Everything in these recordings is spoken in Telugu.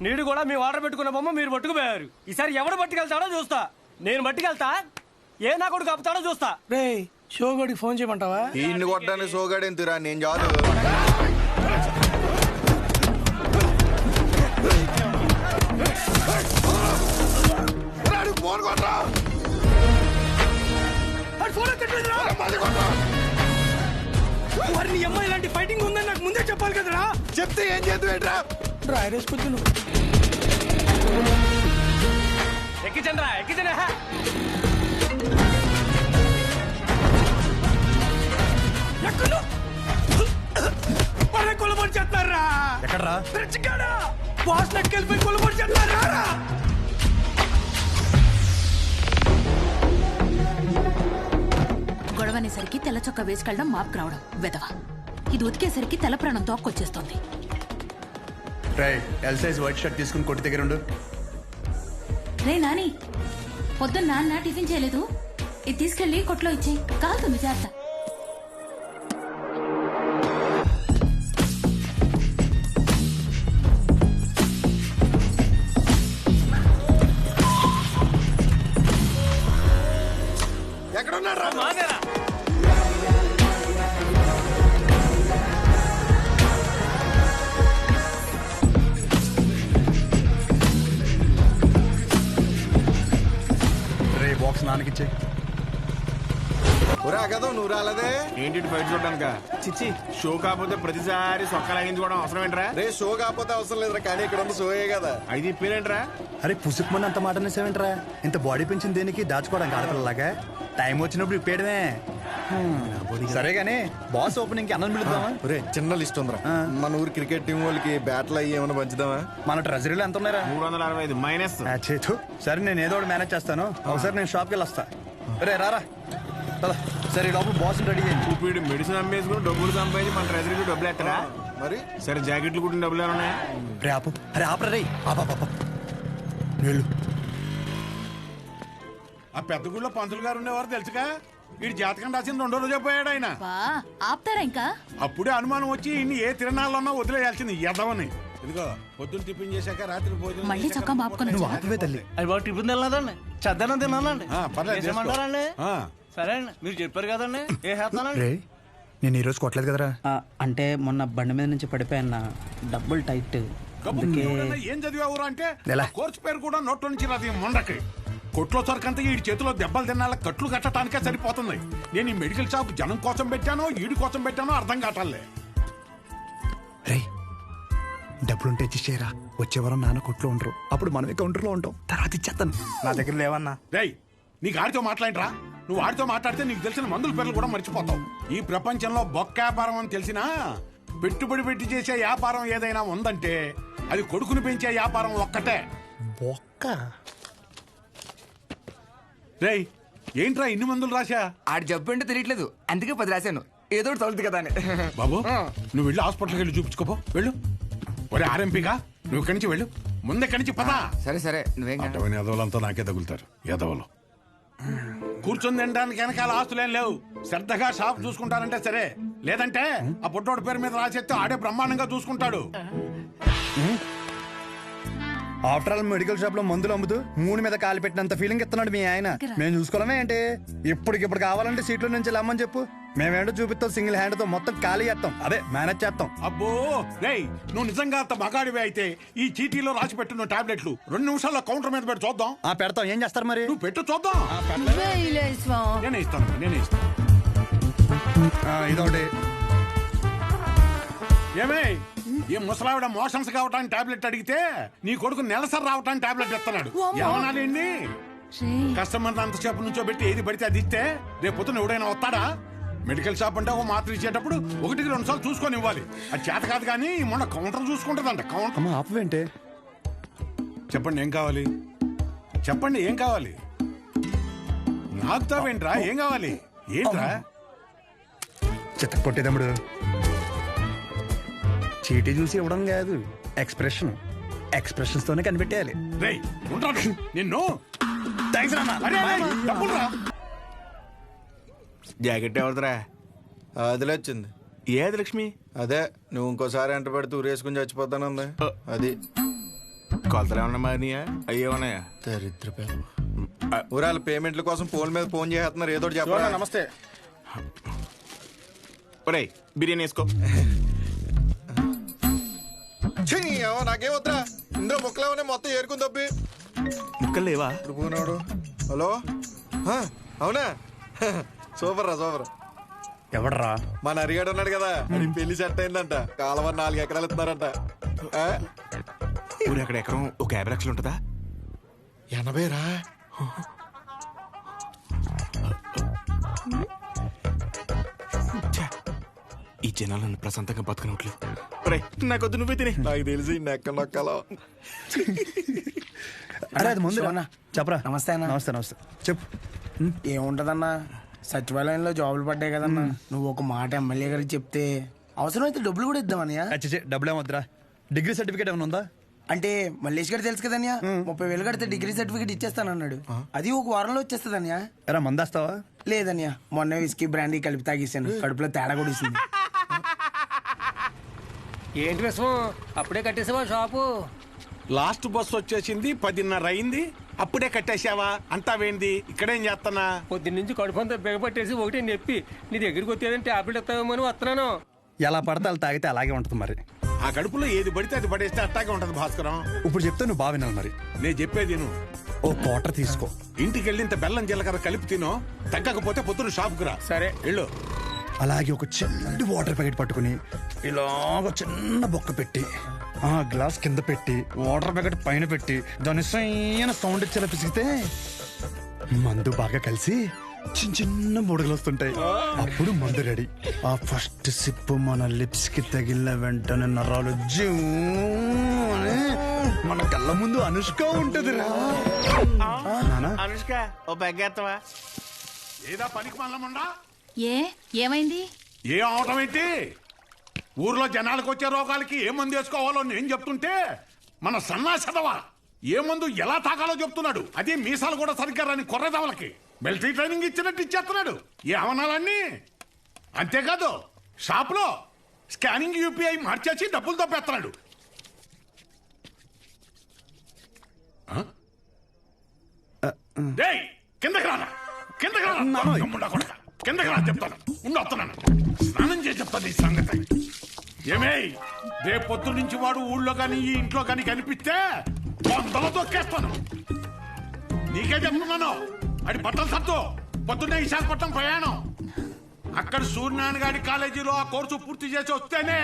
నీడు కూడా మీ ఆర్డర్ పెట్టుకున్న బొమ్మ మీరు పట్టుకుపోయారు. ఈసారి ఎవడు పట్టుకెళ్తాడో చూస్తా. నేను పట్టుకెళ్తా, ఏ నా కొడుకు ఆపుతాడో చూస్తా. రే షోగోడికి ఫోన్ చేయమంటావా? ఈయన్ని కొట్టడానికి షోగాడేం తిరా, నేను చాలు. వారిని అమ్మాయి ఇలాంటి ఫైటింగ్ ఉందని నాకు ముందే చెప్పాలి కదరా. చెప్తే ఏం చేద్దాం? డ్రైరేసుకొచ్చు నువ్వు. ఎక్కించండి రా, ఎక్కించండి. కొలబడి చేస్తారా? ఎక్కడ్రా? బాస్ నెక్కెళ్ళిపోయి కొలబడి చేస్తారా? గొడవనేసరికి తెల్ల చొక్క వేసుకెళ్ళడం మాపుకు రావడం వెదవ. ఇది ఉతికేసరికి తెల్ల ప్రాణం తోక్కొచ్చేస్తోంది. ఎల్ సైజ్ వైట్ షర్ట్ తీసుకుని కొట్టి దగ్గర ఉండు. రే నాని, పొద్దున్న నాన్న టిఫిన్ చేయలేదు, ఇది తీసుకెళ్లి కొట్లో ఇచ్చేయి, కాలుతుంది జాగ్రత్త. ఎక్కడున్నారా? బాక్స్ నాన్నకిచ్చే. కదా నువ్వు రాలేదే ఏంటి ఫైట్ చూడడానిక? చిచ్చి, షో కాకపోతే ప్రతిసారి సొక్క లాగించుకోవడం అవసరం ఏంట్రా? రే షో కాకపోతే అవసరం లేదురా, కానీ ఇక్కడ ఉన్న షోయే కదా. అయితే ఇప్పేరేంట్రా? అరే పుసుకుమని అంత మాట అనేసేవేంట్రా? ఇంత బాడీ పెంచింది దేనికి? దాచుకోవడానికి ఆడపిల్లలాగా. టైం వచ్చినప్పుడు ఇప్పేయడమే. సరే గానీ బాస్ ఓపెనింగ్ కి అన్నం పిలుద్దామా? రే చిన్న లిస్ట్ ఉందిరా. మన ఊరు క్రికెట్ టీం వాళ్ళకి బ్యాట్లు అయ్యి ఏమైనా పంచుదామా? మన ట్రెజరీలో ఎంత ఉన్నారా? 365 మైనస్. చేతు సరే, నేను ఏదో ఒకటి మేనేజ్ చేస్తాను. ఒకసారి నేను షాప్కి వెళ్ళి వస్తా. రే రారా. సరే లోపల బాస్ రెడీ చేయండి. చూపిడు మెడిసిన్ అమ్మేసుకుని డబ్బులు సంపాదించి మన ట్రెజరీకి డబ్బులు ఎత్తరా? మరి సరే జాకెట్లు కుట్టిన డబ్బులు ఏమన్నా? రే ఆపు, అరే ఆపరా రే. నీళ్ళు. ఆ పెద్ద గుళ్ళో పంతులు గారు ఉండేవారు తెలుసుగా. వీడి జాతకం రాసిన 2 రోజు పోయాడు ఆయన. ఆపుతారా ఇంకా? అప్పుడే అనుమానం వచ్చి ఇన్ని ఏ తిరణాలన్నా వదిలేయాల్సింది ఎదవని. ఇదిగో పొద్దున్న టిఫిన్ చేశాక రాత్రి భోజనం మళ్ళీ చొక్కా మాపుకొని నువ్వు ఆపవే తల్లి. అది బాగా టిఫిన్ తినలేదండి, చద్దనం తినాలండి. పర్లేదు చేసేయమంటారండి? ఆ. సరే అండి, మీరు చెప్పారు కదండి, ఏ చేస్తానండి. రే నేను ఈ రోజు కొట్టలేదు కదరా. అంటే మొన్న బండి మీద నుంచి పడిపోయాన్న, డబ్బులు టైట్. ఎవరైనా ఏం చదివావురా అంటే ఎలా? కోర్సు పేరు కూడా నోట్లో నుంచి రాదు మొండకి. కొట్లో సరికంతా ఈ చేతిలో దెబ్బలు తినాల కట్లు కట్టడానికే సరిపోతుంది. నేను ఈ మెడికల్ షాప్ జనం కోసం పెట్టానో ఈడి కోసం పెట్టానో అర్థం కావట్లే. రే డబ్బులుంటే ఇచ్చేయరా. వచ్చే వారం నాన్న కొట్లో ఉండరు, అప్పుడు మనమే కౌంటర్లో ఉంటాం. తర్వాత ఇచ్చేస్తాను. నా దగ్గర లేవన్నా. రేయ్ నీకు ఆడితో మాట్లాడరా? నువ్వు ఆడితో మాట్లాడితే నీకు తెలిసిన మందుల పేర్లు కూడా మర్చిపోతావు. ఈ ప్రపంచంలో బొక్క వ్యాపారం అని తెలిసినా పెట్టుబడి పెట్టి చేసే వ్యాపారం ఏదైనా ఉందంటే అది కొడుకుని పెంచే వ్యాపారం ఒక్కటే. బొక్క? రేయ్ ఏంట్రా ఇన్ని మందులు రాశా? ఆడు జబ్బు అంటే తెలియట్లేదు, అందుకే 10 రాశాను. ఏదో ఒకటి తగులుతుంది కదా అని. బాబు నువ్వు వెళ్ళి హాస్పిటల్కి వెళ్ళి చూపించుకోపో, వెళ్ళు. ఒరే ఆర్ఎంపీగా నువ్వు ఇక్కడి నుంచి వెళ్ళు, ముందెక్కడి నుంచి పదా. సరే సరే నువ్వేం అటవని ఎదవలంతా నాకే తగులుతారు ఎదవలు. కూర్చొని తినడానికి వెనకాల ఆస్తులేం లేవు. శ్రద్ధగా షాప్ చూసుకుంటారంటే సరే, లేదంటే ఆ పుట్టోడు పేరు మీద రాసేస్తే ఆడే బ్రహ్మాండంగా చూసుకుంటాడు. ఆఫ్టర్ ఆల్ మెడికల్ షాప్ లో మందులు అమ్ముతూ మూడు మీద కాలు పెట్టినంత ఫీలింగ్ ఇస్తున్నాడు మీ ఆయన. మేము చూసుకోవడమే ఏంటి? ఇప్పటికిప్పుడు కావాలంటే సీట్లో నుంచి లమ్మని చెప్పు, మేమేంటో చూపిస్తాం. సింగిల్ హ్యాండ్ తో మొత్తం ఖాళీ చేస్తాం, అదే మేనేజ్ చేస్తాం. అబ్బో రేయ్ నువ్వు నిజంగా అంత మగాడివే అయితే ఈ చీటీలో రాసి పెట్టిన టాబ్లెట్లు 2 నిమిషాల్లో కౌంటర్ మీద పెట్టి చూద్దాం. పెడతాం. ఏం చేస్తారు మరి? నువ్వు పెట్టు చూద్దాం. నేనే ఇస్తాను. ఇదొకటి. ఏమే ఈ ముసలావిడ మోషన్స్ కావటానికి టాబ్లెట్ అడిగితే నీ కొడుకు నెలసరి రావటానికి టాబ్లెట్ ఇస్తున్నాడు. ఏమనాలండి? కస్టమర్ అంతసేపు నుంచో పెట్టి ఏది పడితే అది ఇస్తే రేపు పొద్దున ఎవడైనా వస్తాడా? మెడికల్ షాప్ అంటే ఒక మాత్ర ఇచ్చేటప్పుడు 1-2 సార్లు చూసుకొని ఇవ్వాలి. అది చేత కాదు కానీ మొన్న కౌంటర్ చూసుకుంటుందంట. కౌంటర్ ఆపవేంటే? చెప్పండి ఏం కావాలి? చెప్పండి ఏం కావాలి? నాకుతావేంట్రా? ఏం కావాలి? ఏంట్రా? చిత్త కొట్టేదమ్ముడు. చీటీ చూసి ఇవ్వడం కాదు, ఎక్స్ప్రెషన్స్ తోనే కనిపెట్టేయాలి. రేయ్ ఉంటాను నిన్ను. థాంక్స్ రా. డబ్బులురా. జాకెట్ ఎవరిదిరా? అదిలే వచ్చింది. ఏది లక్ష్మి? అదే నువ్వు ఇంకోసారి ఎంట పెడితే ఊరేసుకుని చచ్చిపోతానంది. అది కొలతలు ఏమన్నా మారినాయా అయ్యేమన్నాయా? దరిద్ర ఊరాల పేమెంట్ల కోసం ఫోన్ మీద ఫోన్ చేస్తున్నారు, ఏదో చెప్పాలి. నమస్తే. ఒరేయ్ బిర్యానీ వేసుకో. నాకేం వద్దా, ఇందులో ముక్కలేమనే మొత్తం ఏరుకుని తప్పి. ముక్కలు లేవా? ఇప్పుడు పోనాడు. హలో, అవునా? సూపర్ రా, సూపర్. ఎవడరా? మన అరిగాడు ఉన్నాడు కదా, అది పెళ్లి సెట్ అయిందంట. కాలువ 4 ఎకరాలు ఇస్తున్నారంట. ఊరు అక్కడ ఎకరం ఒక 50 లక్షలు ఉంటుందా? 80 రా. ఈ జనాలు నన్ను ప్రశాంతంగా బతకనట్లు. నాకొద్దు, నువ్వే తినే. నాకు తెలిసి నెక్క నొక్కలో. అరే అది ముందు చెప్పరా. నమస్తే అన్న. నమస్తే నమస్తే. చెప్పు. ఏముంటదన్నా, సచివాలయంలో జాబులు పడ్డాయి కదన్నా. నువ్వు ఒక మాట ఎమ్మెల్యే గారికి చెప్తే అవసరమైతే డబ్బులు కూడా ఇద్దామన్నయ్య. డబ్బులు ఏమొద్దురా. డిగ్రీ సర్టిఫికేట్ ఏమైనా ఉందా? అంటే మల్లేష్ గారు తెలుసు కదన్యా, 30,000 కడితే డిగ్రీ సర్టిఫికేట్ ఇచ్చేస్తానన్నాడు. అది ఒక వారంలో వచ్చేస్తుందన్యా. ఎరా మందేస్తావా? లేదన్యా, మొన్న విస్కీ బ్రాండీ కలిపి తాగేసాను. కడుపులో తేడా కూడా ఇస్తుంది. ఏంటి విషయం, అప్పుడే కట్టేసావా షాపు? లాస్ట్ బస్ వచ్చేసింది, 10:30 అయింది. అప్పుడే కట్టేశావా? అంతా వేంది, ఇక్కడేం చేస్తానా? పొద్దున్నుంచి కడుపంతా బిగపట్టేసి ఒకటే నొప్పి. నీ దగ్గరికి వచ్చేదంటే టాబ్లెట్ ఇస్తావేమో అని వస్తున్నాను. ఎలా పడితే అలా తాగితే అలాగే ఉంటుంది మరి. ఆ కడుపులో ఏది పడితే అది పడేస్తే అట్టాగే ఉంటది భాస్కరం. ఇప్పుడు చెప్తే నువ్వు బాగా వినాలి మరి. నేను చెప్పేది నువ్వు ఓ క్వార్టర్ తీసుకో. ఇంటికి వెళ్ళి ఇంత బెల్లం జీలకర్ర కలిపి తినో. తగ్గకపోతే పొద్దున షాప్కి రా. సరే వెళ్ళు. అలాగే ఒక చిన్న వాటర్ ప్యాకెట్ పట్టుకుని ఇలాగ చిన్న బొక్క పెట్టి ఆ గ్లాస్ కింద పెట్టి వాటర్ ప్యాకెట్ పైన పెట్టి దాని సైన సౌండ్ ఇచ్చేలా పిసిగితే మందు బాగా కలిసి చిన్న చిన్న బుడగలు వస్తుంటాయి. అప్పుడు మందు రెడీ. ఆ ఫస్ట్ సిప్ మన లిప్స్ కి తగిలిన వెంటనే నరాలు జూ అని మన కళ్ళ ముందు అనుష్క ఉంటది రా. అనుష్క ఓ బెగ్గేత్తవా? ఏదా పనికి మల్లముండా? ఏమైంది? ఏ అవటం ఏంటి? ఊర్లో జనాలకు వచ్చే రోగాలకి ఏ మందు వేసుకోవాలో నేను చెప్తుంటే మన సన్నాసదవా ఏ మందు ఎలా తాగాలో చెప్తున్నాడు. అదే మీసాలు కూడా సరిగ్గా రాని కొర్రదవలకి మిలిటరీ ట్రైనింగ్ ఇచ్చినట్టు ఇచ్చేస్తున్నాడు. ఏ అవనాలన్నీ అంతేకాదు, షాప్లో స్కానింగ్ యూపీఐ మార్చేసి డబ్బులు తప్పేస్తున్నాడు. కిందకి రానా, కిందకి రానా, కిందకి రా చెప్తాను. వస్తున్నాను, స్నానం చేసి చెప్తాను ఈ సంగతి. ఏమే రేపొద్దు నుంచి వాడు ఊళ్ళో కానీ ఈ ఇంట్లో కానీ కనిపిస్తే వందలో తొక్కేస్తాను. నీకే చెప్తున్నాను. అది బట్టలు సత్తు పొద్దున్నే విశాఖపట్నం ప్రయాణం. అక్కడ సూర్యనారాయణ గారి కాలేజీలో ఆ కోర్సు పూర్తి చేసి వస్తేనే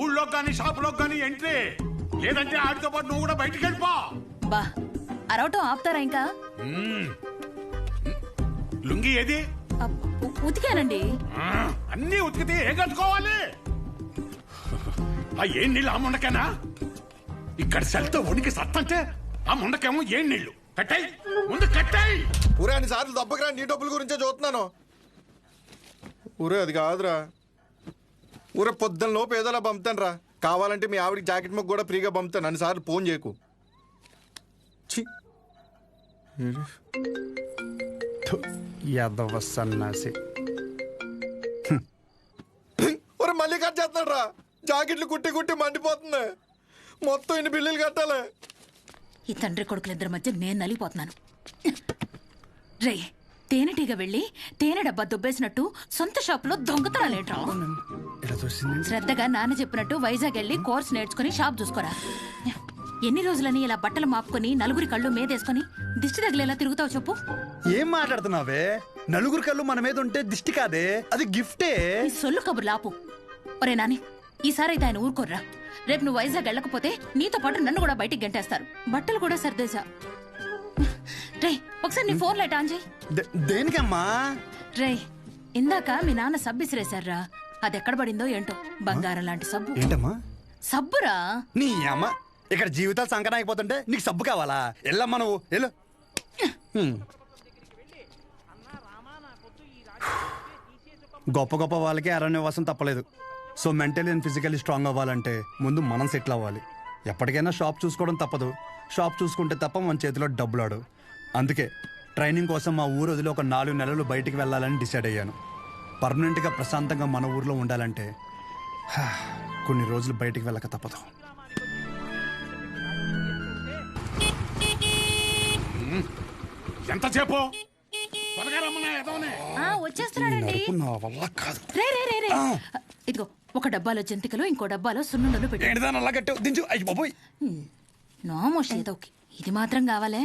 ఊళ్ళో కానీ షాపులో కానీ ఎంట్రీ. లేదంటే ఆడితో పాటు నువ్వు కూడా బయటికి వెళ్ళిపో. బా అరవటం ఆపుతారా ఇంకా? లుంగి ఏది? ఉతికానండి. అన్నీ ఉతికితే ఏం కట్టుకోవాలి? ఆ ఏం నీళ్ళు ఆ ముండకేనా? ఇక్కడ సెల్తో ఉనికి సత్తంటే ఆ ముండకేమో ఏం నీళ్లు? కట్టాయి ముందు కట్టాయి. ఊరే అన్ని సార్లు దెబ్బకిరా, నీ డబ్బుల గురించే చూస్తున్నాను. ఊరే అది కాదురా, ఊరే పొద్దున్న లోపు ఏదోలా పంపుతాను రా. కావాలంటే మీ ఆవిడకి జాకెట్ ముక్క కూడా ఫ్రీగా పంపుతాను. అన్నిసార్లు ఫోన్ చేయకు. యాదవ సన్నాసి. ఊరే మళ్ళీ కట్ చేస్తున్నాడు రా. జాకెట్లు కుట్టి కుట్టి మండిపోతుంది. మొత్తం ఇన్ని బిల్లులు కట్టాలి. ఈ తండ్రి కొడుకులిద్దరి మధ్య నేను నలిగిపోతున్నాను. రే తేనెటీగ వెళ్ళి తేనె డబ్బా దుబ్బేసినట్టు సొంత షాపులో దొంగతనాలేట్రా? శ్రద్ధగా నాన్న చెప్పినట్టు వైజాగ్ వెళ్ళి కోర్స్ నేర్చుకుని షాప్ చూసుకోరా. ఎన్ని రోజులని ఇలా బట్టలు మాపుకొని నలుగురి కళ్ళు మీదేసుకొని దిష్టి తగిలేలా తిరుగుతావు చెప్పు? ఏం మాట్లాడుతున్నావే? నలుగురు కళ్ళు మన మీద ఉంటే దిష్టి కాదే, అది గిఫ్టే. ఈ సొల్లు కబుర్లు ఆపు. ఒరే నాని, ఈసారైతే ఆయన ఊరుకోర్రా. రేపు నువ్వు వైజాగ్ వెళ్ళకపోతే నీతో పాటు నన్ను కూడా బయటికి గంటేస్తారు. బట్టలు కూడా సర్దేశా. రే ఒకసారి నీ ఫోన్ లైట్ ఆన్ చేయి. దేనికమ్మా? రే ఇందాక మీ నాన్న సబ్బు ఇసిరేశారా, అది ఎక్కడ పడిందో ఏంటో. బంగారం లాంటి సబ్బు. ఏంటమ్మా? సబ్బురా. నీ అమ్మ, ఇక్కడ జీవితాలు సంకటం అయిపోతుంటే నీకు సబ్బు కావాలా? వెళ్ళమ్మా నువ్వు వెళ్ళు. గొప్ప గొప్ప వాళ్ళకి అరణ్యవాసం తప్పలేదు. So mentally and physically strong అవ్వాలంటే ముందు మనం సెటిల్ అవ్వాలి. ఎప్పటికైనా షాప్ చూసుకోవడం తప్పదు. షాప్ చూసుకుంటే తప్ప మన చేతిలో డబ్బులాడు. అందుకే ట్రైనింగ్ కోసం మా ఊరు వదిలి ఒక 4 నెలలు బయటికి వెళ్ళాలని డిసైడ్ అయ్యాను. పర్మనెంట్గా ప్రశాంతంగా మన ఊర్లో ఉండాలంటే కొన్ని రోజులు బయటికి వెళ్ళక తప్పదు. ఎంతసేపు త్వరగా రమ్మన్నా ఎదవనే. వచ్చేస్తున్నాడండి. నా వల్ల కాదు. రే రే రే రే ఇదిగో ఒక డబ్బాలో జంతికలు ఇంకో డబ్బాలో సున్నుండలు పెట్టు. ఏంటిదాని అలా కట్టావు దించు. అయ్యి బాబోయ్. నోమోష్ ఏదోకి ఇది మాత్రం కావాలే.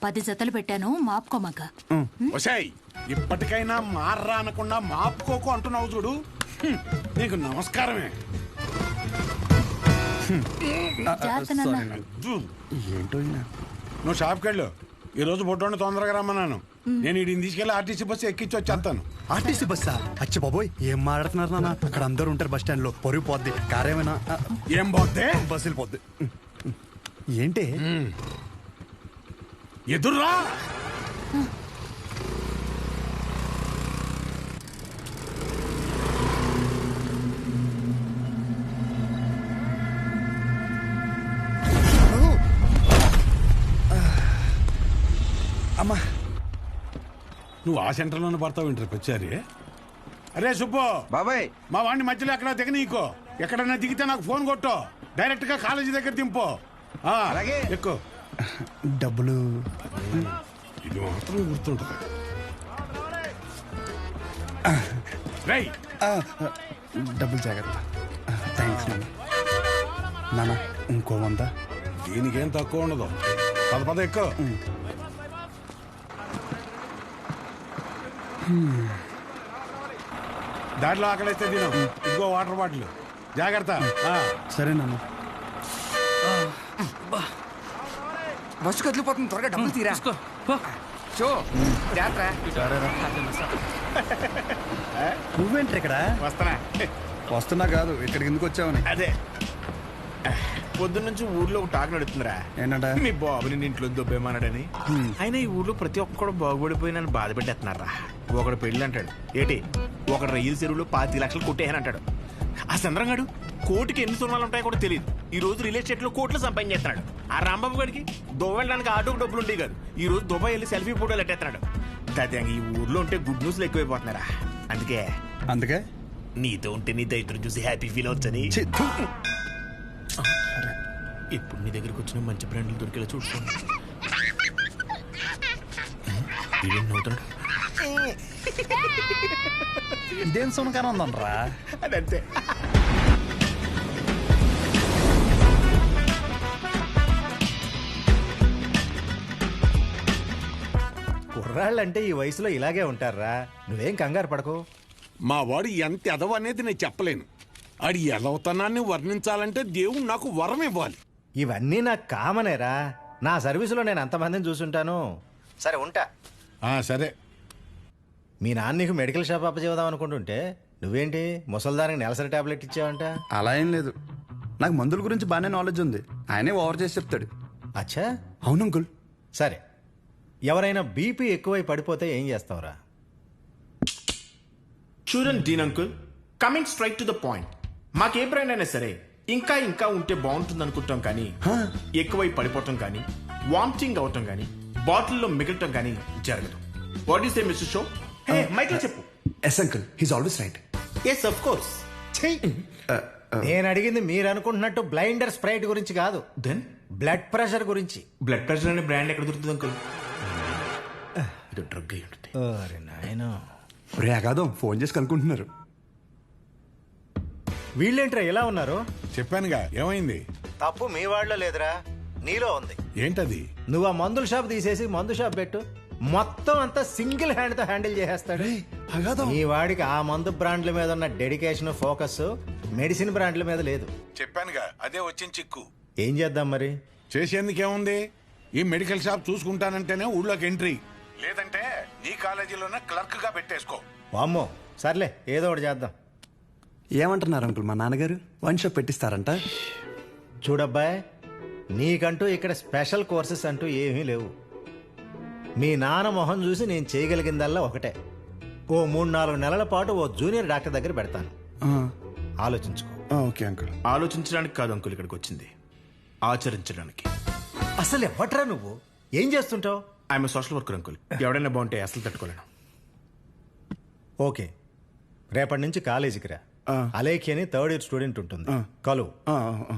10 జతలు పెట్టాను మాపుకోమాక. ఒసేయ్ ఇప్పటికైనా మార్రా అనకుండా మాపుకోకు అంటున్నావు చూడు. నీకు నమస్కారమే. జాగ్రత్త నాన్న. ఏంటో ఈయన. నువ్వు షాప్కి వెళ్ళు. ఈ రోజు బొడ్డోని తొందరగా రమ్మన్నాను. నేను వీడిని తీసుకెళ్ళి ఆర్టీసీ బస్సు ఎక్కించి వచ్చేస్తాను. ఆర్టీసీ బస్సా? అచ్చి బాబోయ్ ఏం మాట్లాడుతున్నారు నాన్న. అక్కడ అందరూ ఉంటారు బస్ స్టాండ్ లో. పొరుగు పోద్ది. కారేమైనా ఏం పోతే బస్సు వెళ్ళిపోద్ది. ఏంటి ఎదుర్రా. అమ్మా నువ్వు ఆ సెంటర్లోనే పడతావు ఇంటర్కి వచ్చారి. అరే సుబ్బు బాబాయ్, మా వాడిని మధ్యలో ఎక్కడ దిగ నీకో. ఎక్కడన్నా దిగితే నాకు ఫోన్ కొట్టు. డైరెక్ట్ గా కాలేజీ దగ్గర దింపు. అలాగే. ఎక్కువ డబ్బులు ఇది మాత్రం గుర్తుంటుంది. రై డబ్బులు జాగ్రత్త. థ్యాంక్స్ నాన్న. నాన్న ఇంకో 100. దీనికేం తక్కువ ఉండదు. పద ఎక్కువ. దాంట్లో ఆకలిస్తే తిను. ఇంకో వాటర్ బాటిల్ జాగ్రత్త. సరే నాన్న. బస్సు కదిలిపోతుంది, త్వరగా డబ్బులు తీరా. షో జాగ్రత్త. నువ్వేంటి ఇక్కడ? వస్తానా? వస్తున్నా కాదు, ఇక్కడికి ఎందుకు వచ్చావని. అదే పొద్దున్న నుంచి ఊర్లో ఒక టాక్ నడుతుందిరా. ఏంటంట? మీ బాబుని ఇంట్లో దొబ్బేమన్నాడని. అయినా ఈ ఊర్లో ప్రతి ఒక్కడు బాగుపడిపోయి నన్ను బాధ పెట్టేస్తున్నారా. ఒకడు పెళ్ళి అంటాడు ఏటి, ఒకడు రైలు చెరువులో 25 లక్షలు కొట్టేయని అంటాడు. ఆ చంద్రంగాడు కోటికి ఎన్ని సున్నాలు ఉంటాయో కూడా తెలియదు. ఈ రోజు రియల్ ఎస్టేట్ లో కోట్లు సంపాదించేస్తున్నాడు. ఆ రాంబాబు గడికి దుబాయ్ వెళ్ళడానికి ఆటోకి డబ్బులు ఉండేవి కాదు. ఈ రోజు దుబాయ్ వెళ్ళి సెల్ఫీ ఫోటోలు ఎట్టేస్తున్నాడు. గతంగా ఈ ఊర్లో ఉంటే గుడ్ న్యూస్లు ఎక్కువైపోతున్నారా. అందుకే నీతో ఉంటే నీ దైత్రం చూసి హ్యాపీ ఫీల్ అవచ్చని. ఇప్పుడు నీ దగ్గరికి వచ్చిన మంచి బ్రాండ్లు దొరికేలా చూసుకోండి. నవ్వుతున్నాడు. ఇదేం సునకాన ఉందనరా. అదంతే. కుర్రాళ్ళంటే ఈ వయసులో ఇలాగే ఉంటారా. నువ్వేం కంగారు పడకు. మా వాడు ఎంత ఎదవ అనేది నేను చెప్పలేను. ఆడి ఎదవతనాన్ని వర్ణించాలంటే దేవుడు నాకు వరం ఇవ్వాలి. ఇవన్నీ నాకు కామనేరా. నా సర్వీసులో నేను అంతమందిని చూసుంటాను. సరే ఉంటా. సరే. మీ నాన్న నీకు మెడికల్ షాప్ అప్పచేద్దాం అనుకుంటుంటే నువ్వేంటి ముసల్దానికి నెలసరి టాబ్లెట్ ఇచ్చావంట? అలా ఏం లేదు, నాకు మందుల గురించి బాగానే నాలెడ్జ్ ఉంది. ఆయనే ఓవర్ చేసి చెప్తాడు. అచ్చా, అవును అంకుల్. సరే, ఎవరైనా బీపీ ఎక్కువై పడిపోతే ఏం చేస్తావురా? చూడండి Dean uncle, coming straight to the point. మాకే బ్రాండ్ అయినా సరే ఇంకా ఇంకా ఉంటే బాగుంటుంది అనుకుంటాం, కానీ ఎక్కువై పడిపోవటం కానీ వామిటింగ్ అవటం కానీ బాటిల్లో మిగలటం కానీ జరగదు. What is a mister show? Mike లో చెప్పు. Yes uncle, he's always right. Yes of course. నేను అడిగింది మీరు అనుకుంటున్నట్టు బ్లైండర్ స్ప్రైట్ గురించి కాదు. దెన్ బ్లడ్ ప్రెషర్ గురించి. బ్లడ్ ప్రెషర్ అనే బ్రాండ్ ఎక్కడ దొరుకుతుంది అంకుల్? ఇది డ్రగ్ అయి ఉంటుంది. అరే నాయనా, రే అగాదం ఫోన్ చేసి కనుక్కుంటున్నారు. వీళ్ళేంట్రా ఎలా ఉన్నారు? చెప్పానుగా ఏమైంది. తప్పు మీ వాళ్ళలో లేదురా, నీలో ఉంది. ఏంటది? నువ్వు ఆ మందుల షాప్ తీసేసి మందు షాప్ పెట్టు, మొత్తం అంతా సింగిల్ హ్యాండ్ తో హ్యాండిల్ చేసేస్తాడు. ఈ వాడికి ఆ మందు బ్రాండ్ల మీద ఉన్న డెడికేషన్, ఫోకస్ మెడిసిన్ బ్రాండ్ల మీద లేదు. చెప్పానుగా అదే వచ్చిన చిక్కు. ఏం చేద్దాం మరి? చేసేందుకేముంది, ఈ మెడికల్ షాప్ చూసుకుంటానంటేనే ఊళ్ళోకి ఎంట్రీ, లేదంటే నీ కాలేజీలోనే క్లర్క్ గా పెట్టేసుకో. వామ్మో, సర్లే ఏదో ఒకటి చేద్దాం. ఏమంటున్నారు అంకుల్, మా నాన్నగారు వన్ షాప్ పెట్టిస్తారంట? చూడబ్బాయ్, నీకంటూ ఇక్కడ స్పెషల్ కోర్సెస్ అంటూ ఏమీ లేవు. మీ నాన్న మొహం చూసి నేను చేయగలిగిందల్లా ఒకటే, ఓ 3-4 నెలల పాటు ఓ జూనియర్ డాక్టర్ దగ్గర పెడతాను. ఆలోచించుకో. Okay uncle. ఆలోచించడానికి కాదు అంకుల్ ఇక్కడికి వచ్చింది, ఆచరించడానికి. అసలు ఎవట్రా నువ్వు? ఏం చేస్తుంటావు? I'm social worker uncle. ఎవడైనా బాగుంటే అసలు తట్టుకోలేను. ఓకే, రేపటి నుంచి కాలేజీకి రా. అలేఖి అని 3rd ఇయర్ స్టూడెంట్ ఉంటుంది, కలువు.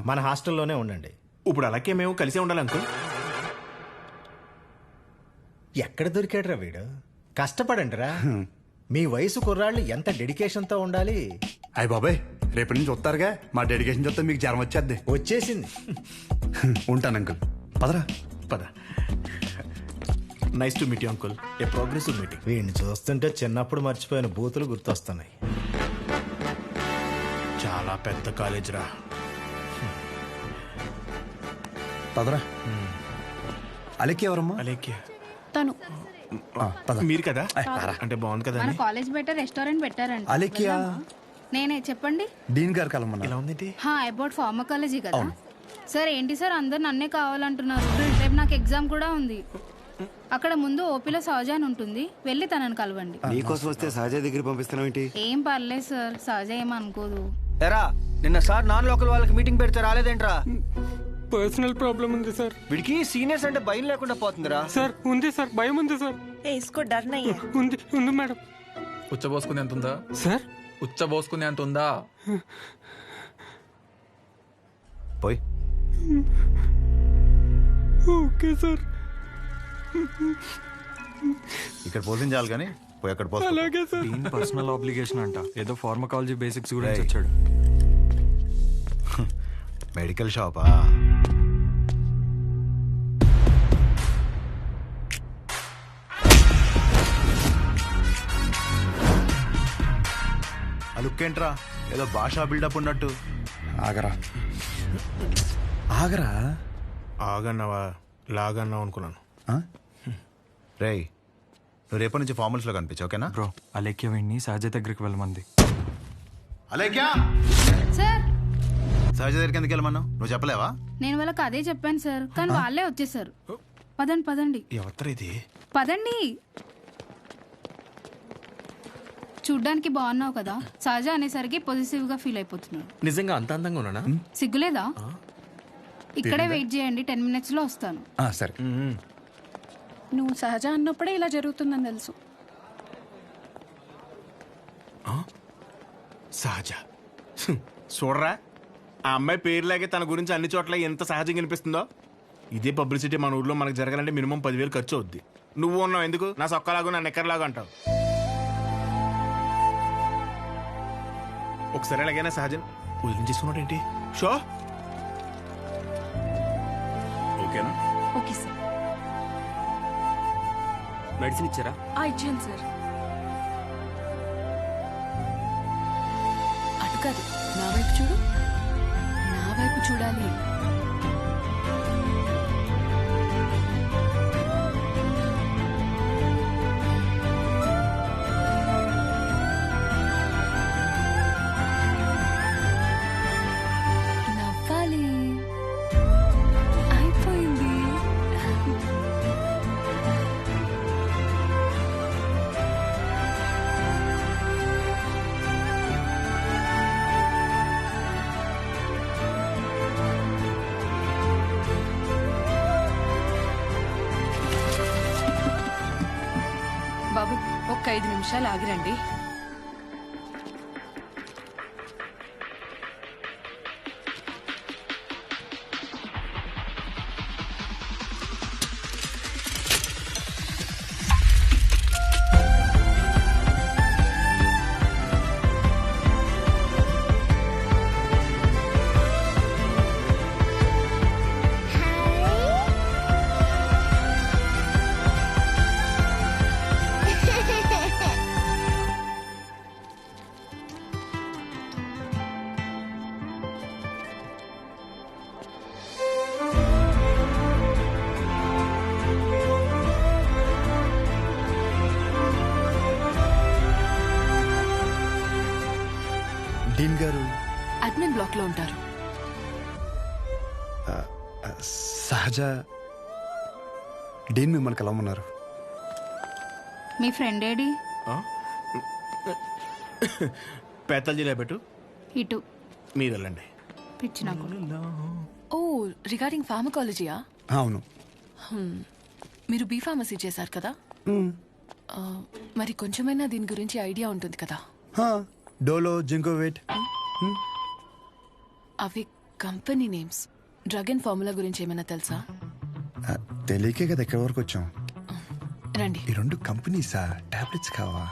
మన హాస్టల్లోనే ఉండండి. ఇప్పుడు అలాగే మేము కలిసే ఉండాలి అంకుల్. ఎక్కడ దొరికాడురా వీడు? కష్టపడండి రా. మీ వయసు కుర్రాళ్ళు ఎంత డెడికేషన్తో ఉండాలి. అయ్య బాబాయ్, రేపటి నుంచి వస్తారుగా, మా డెడికేషన్ చూస్తే మీకు జ్వరం వచ్చేద్ది. వచ్చేసింది. ఉంటాను అంకుల్. పదరా. పద. Nice to meet you uncle. A progressive meeting. వీడిని చూస్తుంటే చిన్నప్పుడు మర్చిపోయిన బూతులు గుర్తొస్తున్నాయి. చాలా పెద్ద కాలేజ్ రా. పదరా. అలెక్కి ఎవరమ్మా? అలేఖ్య తను మీరు కదా? అంటే బాగుంది కదా మన కాలేజ్ బయట రెస్టారెంట్ పెట్టారంట. అలెక్కియా? నేనే చెప్పండి. డీన్ గారు కలమన్నా. ఎలా ఉంది? అబౌట్ ఫార్మకాలజీ కదా సార్. ఏంటి సార్ అందరు నన్నే కావాలంటున్నారు? రేపు నాకు ఎగ్జామ్ కూడా ఉంది. అక్కడ ముందు ఓపీలో సహజ అని ఉంటుంది, వెళ్ళి తనని కలవండి. నీకోసం వస్తే సహజ దగ్గర పంపిస్తున్నావు ఏంటి? ఏం పర్లేదు సార్, సహజ ఏమనుకోదు. ఎరా నిన్న సార్ నాన్ లోకల్ వాళ్ళకి మీటింగ్ పెడితే రాలేదేంట్రా? పర్సనల్ ప్రాబ్లం ఉంది సార్. వీడికి సీనియర్స్ అంటే భయం లేకుండా పోతుందిరా. సార్ ఉంది సార్, భయం ఉంది సార్. ఉంది ఉంది మేడం. ఉచ్చబోసుకునే అంత ఉందా సార్? ఉచ్చబోసుకునే అంత ఉందా? పోయి. Okay sir. ఇక్కడ పోతుంది చాలు కానీ పోయి అక్కడ పోతా. అలాగే సార్. పర్సనల్ ఆబ్లిగేషన్ అంట, ఏదో ఫార్మకాలజీ బేసిక్స్ గురించి వచ్చాడు. మెడికల్ షాపా? అలుక్కేంట్రా ఏదో భాషా బిల్డప్ ఉన్నట్టు. ఆగరా ఆగరా. ఆగన్నావా లాగన్నావు అనుకున్నాను. రేయ్, నువ్వు రేపటి నుంచి ఫార్మల్స్ లో కనిపించు, ఓకేనా? బ్రో, అలేఖ్య వీడిని సహజ దగ్గరికి వెళ్ళమంది. అలేఖ్యా, సార్ సహజ దగ్గరికి ఎందుకు వెళ్ళమన్నావు? నువ్వు చెప్పలేవా? నేను వాళ్ళకి అదే చెప్పాను సార్, కానీ వాళ్ళే వచ్చేసారు. పదండి పదండి. ఎవరు ఇది? పదండి. చూడ్డానికి బాగున్నావు కదా, సహజ అనేసరికి పొజిటివ్ గా ఫీల్ అయిపోతున్నాడు. నిజంగా అంత అందంగా ఉన్నానా? సిగ్గులేదా? ఇక్కడే వెయిట్ చేయండి, 10 minutes లో వస్తాను. సరే. నువ్వు సహజ అన్నప్పుడే ఇలా జరుగుతుందని తెలుసు. సహజ చూడరా, ఆ అమ్మాయి పేరులాగే తన గురించి అన్ని చోట్ల ఎంత సహజంగా అనిపిస్తుందో. ఇదే పబ్లిసిటీ మన ఊర్లో మనకు జరగాలంటే మినిమం 10,000 ఖర్చు అవుద్ది. నువ్వు ఉన్నావు ఎందుకు? నా సొక్కలాగా నా నెక్కర్లాగా అంటావు. ఒకసారి ఎలాగైనా సహజం వదిలించేసుకున్నాడు ఏంటి? షో ఓకేనా? Okay sir. మెడిసిన్ ఇచ్చారా? ఇచ్చాను సార్. అటు కాదు, నా వైపు చూడు. నా వైపు చూడాలి. నవ్వాలి. అయిపోయింది. బాబు, ఒక్క 5 నిమిషాలు ఆగిరండి. డీన్ గారు అడ్మిన్ బ్లాక్ లో ఉంటారు. సహజ డీన్ మిమ్మల్ని కలవమన్నారు. మీ ఫ్రెండ్ ఏడి? పేతల జిల్లా పెట్టు. ఇటు మీరు వెళ్ళండి. పిచ్చి నాకు. ఓ, రిగార్డింగ్ ఫార్మకాలజీయా? అవును. మీరు బీ ఫార్మసీ చేశారు కదా, మరి కొంచెమైనా దీని గురించి ఐడియా ఉంటుంది కదా? డోలో, జింకోవేట్. అవి company names. Drug and formula గురించి ఏమైనా తెలుసా? తెలియకే కదా ఎక్కడి వరకు వచ్చాం. రండి. ఈ రెండు కంపెనీసా? టాబ్లెట్స్ కావా?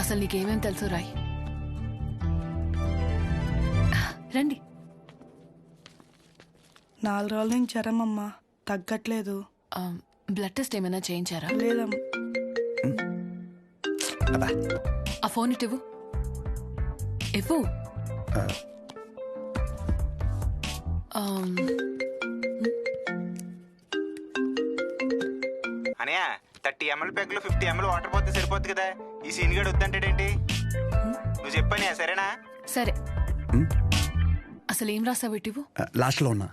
అసలు నీకేమేం తెలుసు రాయ్. రండి. 4 రోజుల నుంచి జ్వరం అమ్మా, తగ్గట్లేదు. బ్లడ్ టెస్ట్ ఏమైనా చేయించారా? లేదమ్మా. ఆ ఫోన్ ఇటు ఇవ్వు. అనయా 30 ml ప్యాక్లో 50 ml వాటర్ పోతే సరిపోద్ది కదా. ఈ సీన్ గడు వద్దంటాడేంటి? నువ్వు చెప్పానే సరేనా? సరే. అసలు ఏం రాసావు ఇటు? లాస్ట్ లో ఉన్నా.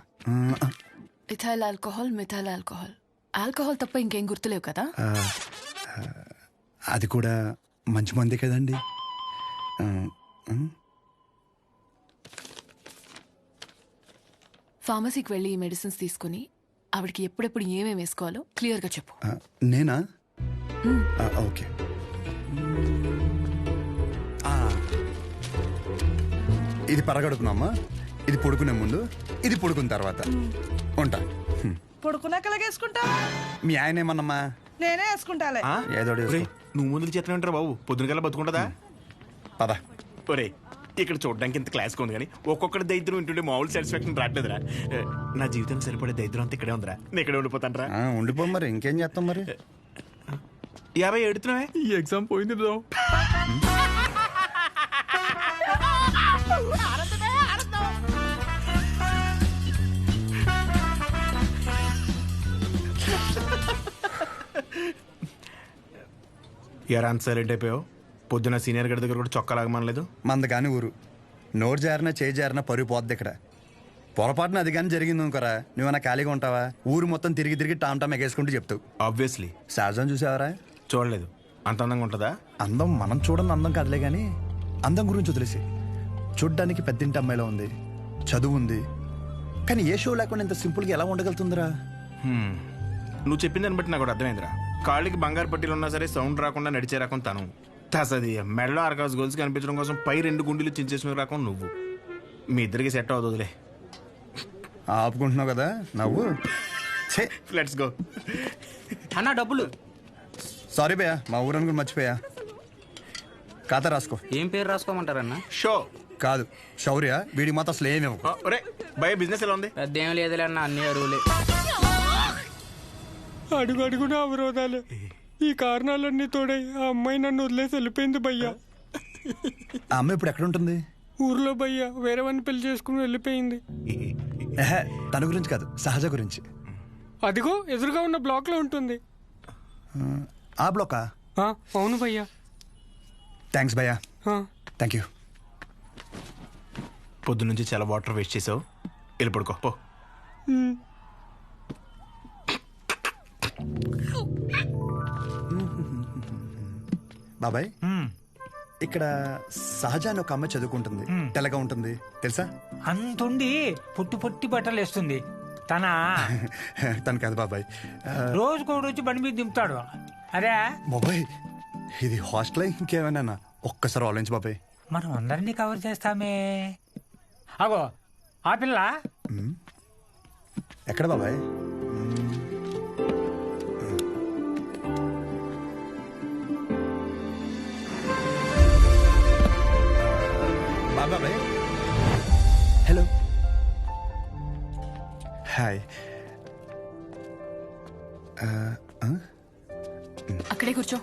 Ethyl alcohol, methyl alcohol. Alcohol తప్ప ఇంకేం గుర్తులేవు కదా? అది కూడా మంచి మంది కదండి. ఫార్మసీకి వెళ్ళి ఈ మెడిసిన్స్ తీసుకుని ఆవిడకి ఎప్పుడెప్పుడు ఏమేమి వేసుకోవాలో క్లియర్గా చెప్పు. నేనా? ఓకే. ఇది పరగడుపునమ్మా, ఇది పడుకునే ముందు, ఇది పడుకున్న తర్వాత. ఉంటా. పడుకున్నాక వేసుకుంటా. మీ ఆయన ఏమన్నమ్మా? నేనే వేసుకుంటాలే. ఏదో నువ్వు ముందు చేతనే ఉంటారా బాబు? పొద్దున కల్లా బతుకుంటుందా? పద. ఒరే ఇక్కడ చూడడానికి ఇంత క్లాస్ ఉంది కానీ ఒక్కొక్కటి దరిద్రం వింటుంటే మామూలు సాటిస్ఫాక్షన్ రావట్లేదురా. నా జీవితానికి సరిపడే దరిద్రం అంతా ఇక్కడే ఉందిరా. నేను ఇక్కడే ఉండిపోతాను రా. ఉండిపో మరి, ఇంకేం చేస్తాం మరి. 50 ఎడుతున్నావే? ఈ ఎగ్జామ్ పోయింది బ్రో. ఎరా అంత సైలెంట్ అయిపోయావు? పొద్దున సీనియర్ గడి దగ్గర కూడా చొక్కా లాగమనలేదు. మంద కానీ ఊరు నోరు జారినా చేయి జారినా పరుగు పోద్ది ఇక్కడ. పొరపాటున అది కానీ జరిగింది అనుకోరా, నువ్వన్నా ఖాళీగా ఉంటావా? ఊరు మొత్తం తిరిగి తిరిగి టామ్ టామ్ ఎగేసుకుంటూ చెప్తావు. ఆబ్వియస్లీ. సహజం చూసావరా? చూడలేదు. అంత అందంగా ఉంటుందా? అందం మనం చూడని అందం కాదులే కానీ అందం గురించి వదిలేసి, చూడ్డానికి పెద్దింటి అమ్మాయిలో ఉంది, చదువు ఉంది, కానీ ఏ షో లేకుండా ఇంత సింపుల్గా ఎలా ఉండగలుగుతుందిరా? నువ్వు చెప్పిన దాన్ని బట్టి నాకు కూడా అర్థమైందిరా. కాళ్ళకి బంగారు పట్టీలు ఉన్నా సరే సౌండ్ రాకుండా నడిచే రకం తను. తసది మెడలో ఆర్కాస్ గోల్స్ కనిపించడం కోసం పై 2 గుండెలు చించేసిన రకం నువ్వు. మీ ఇద్దరికి సెట్ అవుతుందిలే. ఆపుకుంటున్నావు కదా నవ్వు. Let's go. అన్న డబ్బులు. సారీ భయ్యా, మా ఊరని కూడా మర్చిపోయా. ఖాతా రాసుకో. ఏం పేరు రాసుకోమంటారన్న? షో కాదు, శౌర్య. వీడికి మాత్రం అసలు ఏమేమో. భయ బిజినెస్ ఎలా ఉంది? పెద్ద ఏం లేదులే అన్న, అన్ని అరువులే. అడుగు అడుగున అవరోధాలే. ఈ కారణాలన్నీ తోడై ఆ అమ్మాయి నన్ను వదిలేసి వెళ్ళిపోయింది భయ్యా. ఆ అమ్మాయి ఇప్పుడు ఎక్కడ ఉంటుంది? ఊర్లో భయ్యా, వేరే వాడిని పెళ్లి చేసుకుని వెళ్ళిపోయింది. తన గురించి కాదు, సహజ గురించి. అదిగో ఎదురుగా ఉన్న బ్లాక్ లో ఉంటుంది. ఆ బ్లాకా? అవును భయ్యా. థ్యాంక్స్ భయ్యా. Thank you. పొద్దు నుంచి చాలా వాటర్ వేస్ట్ చేసావు. వెళ్ళి పడుకో పో. బాబాయ్, ఇక్కడ సహజ అని ఒక అమ్మాయి చదువుకుంటుంది, తెల్లగా ఉంటుంది తెలుసా? అంతుండి పుట్టి పుట్టి బట్టలు వేస్తుంది. తను కాదు బాబాయ్, రోజుకో రోజు బండి మీద దింపుతాడు. అరే బాబాయ్, ఇది హాస్టల్ ఇంకేమైనా? ఒక్కసారి ఆలోచించు బాబాయ్. మనం అందరినీ కవర్ చేస్తామే. అగో ఆ పిల్ల ఎక్కడ బాబాయ్? బాబాయ్ హలో. హాయ్. అక్కడే కూర్చో.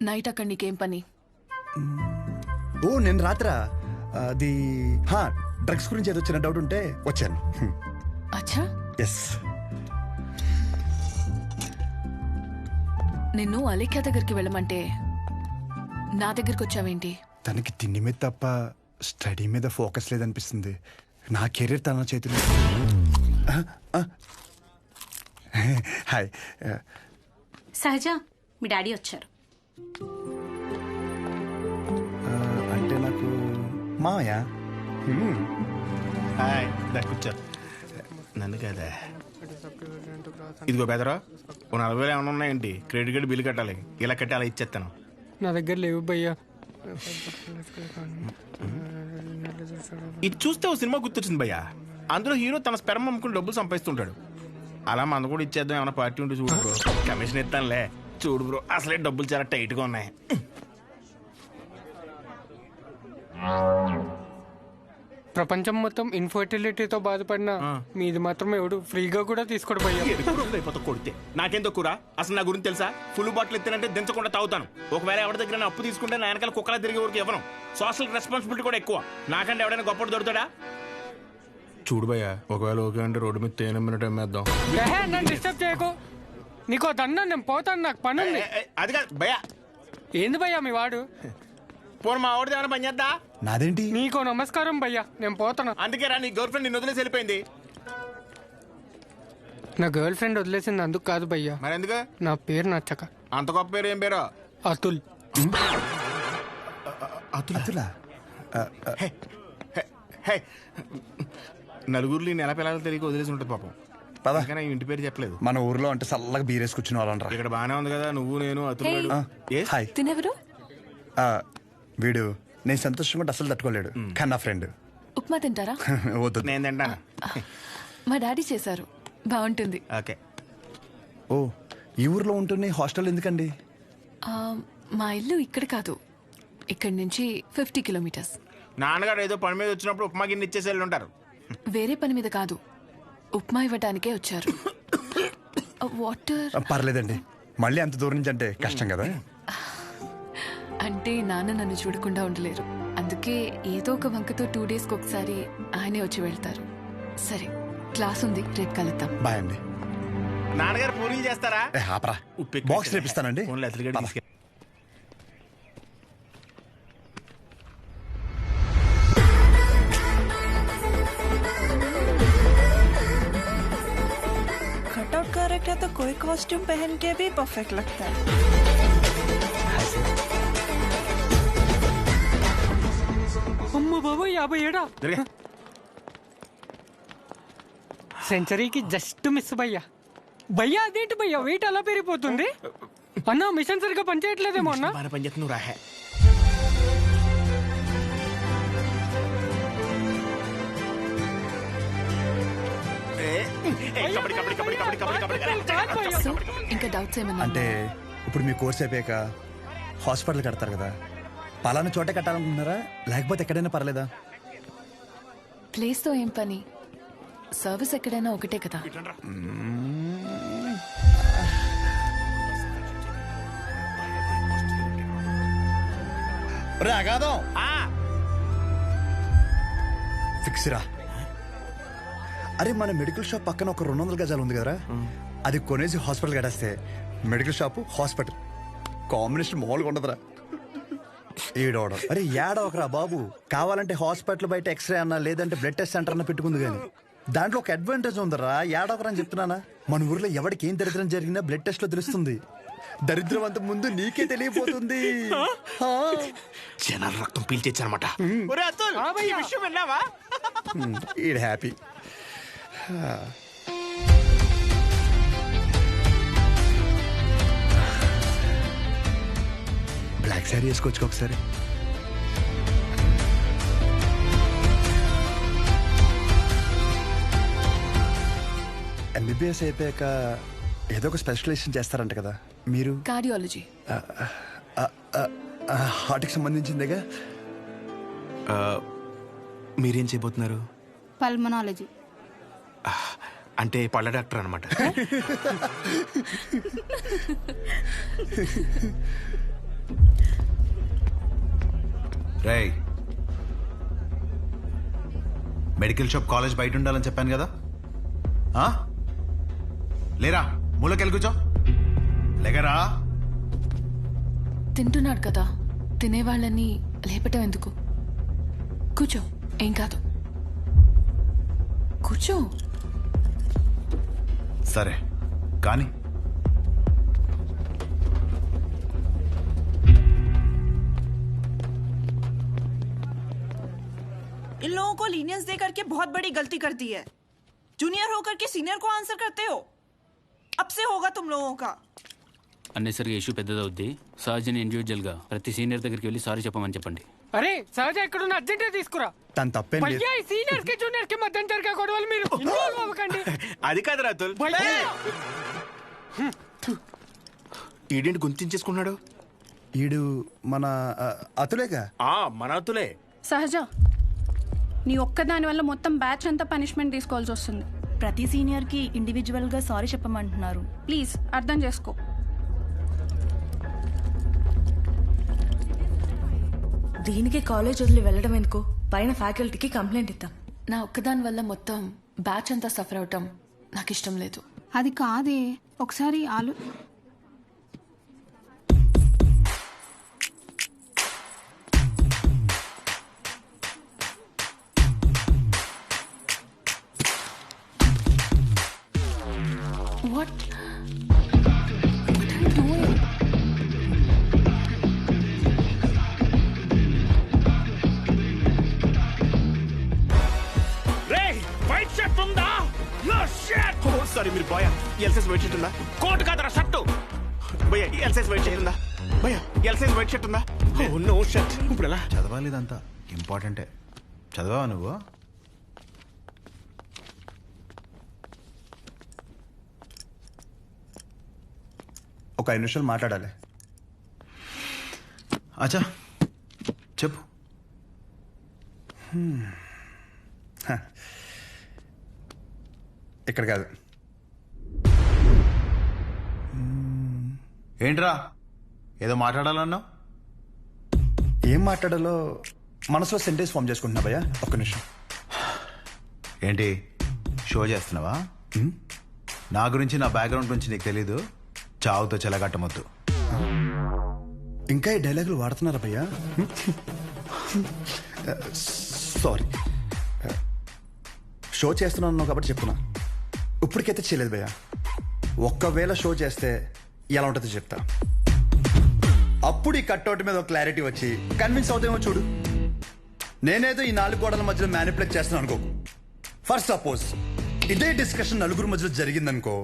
నైట్ అక్కడ నీకేం పని? ఓ నేను రాత్రా అది డ్రగ్స్ గురించి ఏదో చిన్న డౌట్ ఉంటే వచ్చాను. అచ్చా. ఎస్. నిన్ను అలేఖ్య దగ్గరికి వెళ్ళమంటే నా దగ్గరికి వచ్చావేంటి? తనకి తిండి మీద తప్ప స్టడీ మీద ఫోకస్ లేదనిపిస్తుంది. నా కెరీర్ తన చేతిలో. హాయ్. సహజ, మీ డాడీ వచ్చారు. అంటే నాకు మామయ్య. హాయ్, కూర్చో. నన్ను కదా. ఇదిగో బెదరా, ఓ 40,000 ఏమైనా ఉన్నాయండి? క్రెడిట్ కార్డు బిల్లు కట్టాలి. ఇలా కట్టి అలా ఇచ్చేస్తాను. నా దగ్గర లేవు భయ్యా. ఇది చూస్తే ఓ సినిమా గుర్తొచ్చింది భయ్యా. అందులో హీరో తన స్పెర్మ్ అమ్ముకుని డబ్బులు సంపాదిస్తుంటాడు. అలా మన కూడా ఇచ్చేద్దాం, ఏమైనా పార్టీ ఉంటే చూడు బ్రో. కమిషన్ ఇస్తానులే. చూడు బ్రో, అసలే డబ్బులు చాలా టైట్గా ఉన్నాయి. ప్రపంచం మొత్తం ఇన్ఫర్టిలిటీతో బాధపడిన మీది మాత్రం ఎవడు ఫ్రీగా కూడా తీసుకోడు భయ్యా. అయిపోతా కొడితే నాకేం తక్కువ. అసలు నా గురించి తెలుసా? ఫుల్ బాటిల్ ఎత్తినంటే దించకుండా తాగుతాను. ఒకవేళ ఎవరి దగ్గర అప్పు తీసుకుంటే నా వెనకాల కుక్కలా తిరిగే వరకు ఇవ్వను. సోషల్ రెస్పాన్సిబిలిటీ కూడా ఎక్కువ. నాకంటే ఎవడైనా గొప్పడు దొరుకుతాడా? చూడు భయ్యా, ఒకవేళ ఓకే అంటే రోడ్డు మీద తేనె మినిట్ అమ్మేద్దాం. నన్ను డిస్టర్బ్ చేయకు. నీకో దన్నా, నేను పోతాను, నాకు పని ఉంది. అది కాదు భయ్యా. ఏంది భయ్యా మీ వాడు? పోను మా వాడిది ఏమైనా పని చేద్దా? నాదేంటి? నీకో నమస్కారం భయ్యా, నేను పోతాను. అందుకే రా, నీ గర్ల్ ఫ్రెండ్ నిన్ను వదిలేసి వెళ్ళిపోయింది. నా గర్ల్ ఫ్రెండ్ వదిలేసింది అందుకు కాదు భయ్యా. మరి ఎందుకు? నా పేరు నచ్చక. అంత గొప్ప పేరు ఏం పేరు? అతుల్. అతులా? నలుగురిలో నెల పిల్లలు తెలియక వదిలేసి ఉంటుంది పాపం. పద. ఇంటి పేరు చెప్పలేదు. మన ఊర్లో అంటే చల్లగా బీరేసి కూర్చుని వాళ్ళరా. ఇక్కడ బానే ఉంది కదా, నువ్వు నేను అతులు. హాయ్. తినెవరు? వీడు నేను సంతోషంగా ఉంటే అసలు తట్టుకోలేడు, కానీ నా ఫ్రెండ్. ఉప్మా తింటారా? వద్దు. నేను తింటాను. మా డాడీ చేశారు, బాగుంటుంది. ఓకే. ఓ, ఈ ఊర్లో ఉంటుంది, హాస్టల్ ఎందుకండి? మా ఇల్లు ఇక్కడ కాదు, ఇక్కడి నుంచి 50 కిలోమీటర్స్. నాన్నగారు ఏదో పని మీద వచ్చినప్పుడు ఉప్మా గిన్నె ఇచ్చేసి వెళ్ళి ఉంటారు. వేరే పని మీద కాదు, ఉప్మా ఇవ్వడానికే వచ్చారు. వాటర్ పర్లేదండి, మళ్ళీ అంత దూరం నుంచి అంటే కష్టం కదా. అంటే నాన్న నన్ను చూడకుండా ఉండలేరు, అందుకే ఏదో ఒక వంకతో 2 డేస్కి ఒకసారి ఆయనే వచ్చి వెళ్తారు. సరే, క్లాస్ ఉంది, రేపు కలుద్దాం. బాయ్ అండి. నాన్నగారు పూరీలు చేస్తారా? ఆపరా, బాక్స్ రేపిస్తానండి. कटआउट करेक्ट है तो कोई कॉस्ट्यूम पहन के भी परफेक्ट लगता है. అమ్మ బాబు 57. సెంచరీకి జస్ట్ మిస్ భయ్యా. భయ్యా అదేంటి భయ్యా, వెయిట్ అలా పెరిగిపోతుంది? అన్నా మిషన్ సరిగ్గా పనిచేయట్లేదేమో అన్నా. పనిచేస్తున్నావు రా. ఇంకా డౌట్స్ ఏమన్నా? అంటే ఇప్పుడు మీ కోర్స్ అయిపోయాక హాస్పిటల్ కడతారు కదా, పలానా చోటే కట్టాలనుకుంటున్నారా లేకపోతే ఎక్కడైనా పర్లేదా? ప్లేస్తో ఏం పని, సర్వీస్ ఎక్కడైనా ఒకటే కదా. అగాదం ఫిక్స్ రా. అరే, మన మెడికల్ షాప్ పక్కన ఒక 200 గజాలు ఉంది కదరా, అది కొనేసి హాస్పిటల్ కట్టేస్తే మెడికల్ షాప్ హాస్పిటల్ కాంబినేషన్ మామూలుగా ఉండదురా. ఏడవడం అరే ఏడవకరా బాబు, కావాలంటే హాస్పిటల్ బయట ఎక్స్రే అన్నా లేదంటే బ్లడ్ టెస్ట్ సెంటర్ అన్న పెట్టుకుంది కానీ దాంట్లో ఒక అడ్వాంటేజ్ ఉందరా. ఏడవకరా అని చెప్తున్నానా. మన ఊర్లో ఎవరికి ఏం దరిద్రం జరిగినా బ్లడ్ టెస్ట్ లో తెలుస్తుంది. దరిద్రం అంత ముందు నీకే తెలియపోతుంది. జనాలు రక్తం పీల్చేచ్చనమాట. ఈడ్ హ్యాపీ. బ్లాక్ శారీ వేసుకోవచ్చు ఒకసారి. ఎంబీబీఎస్ అయిపోయాక ఏదో ఒక స్పెషలైజేషన్ చేస్తారంట కదా మీరు? కార్డియాలజీ. హార్ట్కి సంబంధించిందేగా. మీరేం చేయబోతున్నారు? పల్మనాలజీ. అంటే పళ్ళ డాక్టర్ అనమాట. రేయ్, మెడికల్ షాప్ కాలేజ్ బయట ఉండాలని చెప్పాను కదా, లేరా మూలకెళ్ళి కూర్చో. లేకరా. తింటున్నాడు కదా, తినేవాళ్ళని లేపటం ఎందుకు? కూర్చో, ఏం కాదు, కూర్చో. సరే కానీ इन लोगों को लीनियंस दे करके बहुत बड़ी गलती कर दी है. जूनियर होकर के सीनियर को आंसर करते हो? अब से होगा तुम लोगों का. అన్నెసరిగా ఇష్యూ పెద్దదవుద్ది. సహజని ఇండివిజువల్గా ప్రతి సీనియర్ దగ్గరికి వెళ్ళి సారీ చెప్పమని చెప్పండి. అరే సహజ ఎక్కడున్న అర్జెంటే తీసుకురా. తను తప్పేం లేదు. భయ్యా ఈ సీనియర్ కి జూనియర్ కి మధ్య జరిగే గొడవలు మీరు ఇన్వాల్వ్ అవ్వకండి. అది కాదు రాతుల్. ఈడేంటి గుంతించేసుకున్నాడు? ఈడు మన అతులేగా. మన అతులే. సహజ నీ ఒక్కదాని వల్ల మొత్తం బ్యాచ్ అంతా పనిష్మెంట్ తీసుకోవాల్సి వస్తుంది. ప్రతి సీనియర్ కి ఇండివిజువల్ గా సారీ చెప్పమంటున్నారు. ప్లీజ్ అర్థం చేసుకో. దీనికి కాలేజ్ వదిలి వెళ్ళడం ఎందుకు? పైన ఫ్యాకల్టీకి కంప్లైంట్ ఇద్దాం. నా ఒక్కదాని వల్ల మొత్తం బ్యాచ్ అంతా సఫర్ అవటం నాకు ఇష్టం లేదు. అది కాదే, ఒకసారి What? సారీ మీరు బాయ్ ఎల్సైజ్ వైట్ షర్ట్ ఉందా? కోట్ కాదరా షర్టు. భయ్య ఎల్సైజ్ వైట్ షర్ట్ ఉందా? భయ్య ఎల్సైజ్ వైట్ షర్ట్ ఉందా? No shirt. ఇప్పుడు ఎలా చదవాలి? ఇదంతా ఇంపార్టెంటే. చదవా నువ్వు? ఒక 5 నిమిషాలు మాట్లాడాలి. అచ్చా చెప్పు. ఇక్కడ కాదు. ఏంట్రా ఏదో మాట్లాడాలన్నావు? ఏం మాట్లాడాలో మనసులో సెంటెన్స్ ఫామ్ చేసుకుంటున్నా భయ్యా. ఒక్క నిమిషం. ఏంటి షో చేస్తున్నావా? నా గురించి నా బ్యాక్గ్రౌండ్ గురించి నీకు తెలీదు? చావుతో చెలగట్టమొద్దు. ఇంకా ఈ డైలాగులు వాడుతున్నారా భయ్యా? సారీ. షో చేస్తున్నాను కాబట్టి చెప్తున్నా. ఇప్పటికైతే చేయలేదు భయ్యా. ఒక్కవేళ షో చేస్తే ఎలా ఉంటుందో చెప్తా. అప్పుడు ఈ కట్అవుట్ మీద ఒక క్లారిటీ వచ్చి కన్విన్స్ అవుతామో చూడు. నేనేదో ఈ 4 గోడల మధ్యలో మ్యానిపులేట్ చేస్తున్నాను అనుకోకు. ఫర్ సపోజ్ ఇదే డిస్కషన్ నలుగురు మధ్యలో జరిగిందనుకో,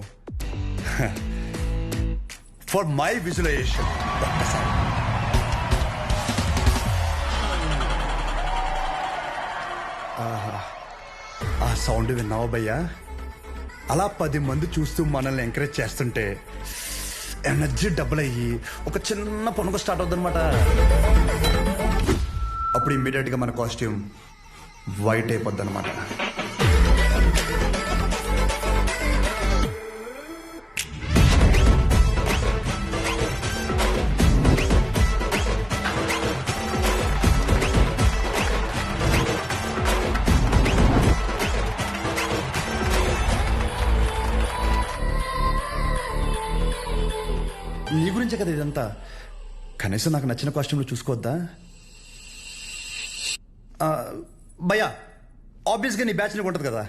ఫర్ మై విజువలైజేషన్ ఒక్కసారి ఆ సౌండ్ విన్నావా భయ్యా? అలా 10 మంది చూస్తూ మనల్ని ఎంకరేజ్ చేస్తుంటే ఎనర్జీ డబుల్ అయ్యి ఒక చిన్న పొనుగు స్టార్ట్ అవుతుంది అనమాట. అప్పుడు ఇమ్మీడియట్ గా మన కాస్ట్యూమ్ వైట్ అయిపోద్ది అనమాట. నీ గురించే కదా ఇదంతా. కనీసం నాకు నచ్చిన కాస్ట్యూమ్లో చూసుకోవద్దా భయ్యా? ఆబ్వియస్గా నీ బ్యాచ్ నీకు ఉంటుంది కదా.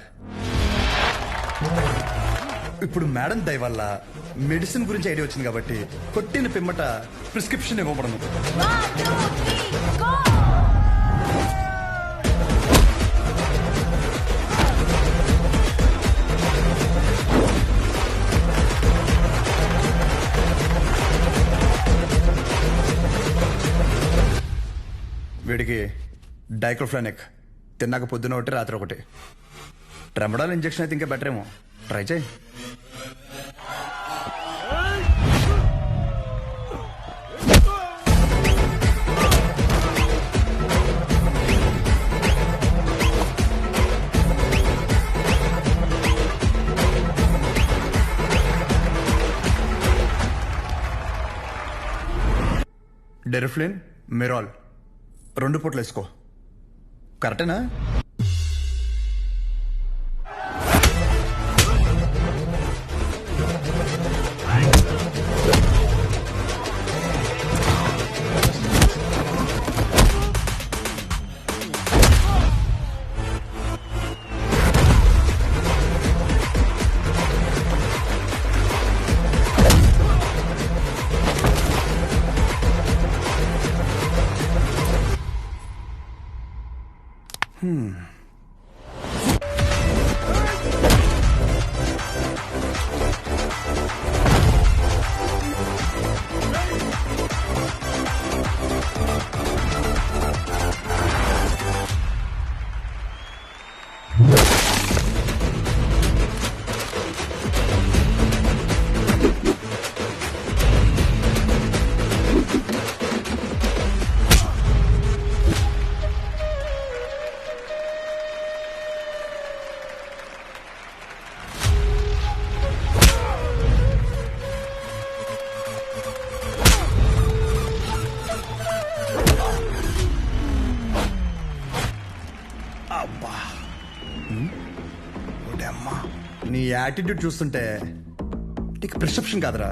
ఇప్పుడు మేడం దయ వల్ల మెడిసిన్ గురించి ఐడియా వచ్చింది కాబట్టి కొట్టిన పిమ్మట ప్రిస్క్రిప్షన్ ఇవ్వబడను. వీడికి డైక్లోఫెనాక్ తిన్నాక పొద్దున ఒకటి రాత్రి ఒకటి. ట్రెమడాల్ ఇంజెక్షన్ అయితే ఇంకా బెటర్ ఏమో. ట్రై చేయి. డెరిఫ్లిన్, మెరాల్ 2 పూటలు వేసుకో. కరెక్టేనా? అమ్మా నీ యాటిట్యూడ్ చూస్తుంటే నీకు ప్రిస్క్రిప్షన్ కాదురా,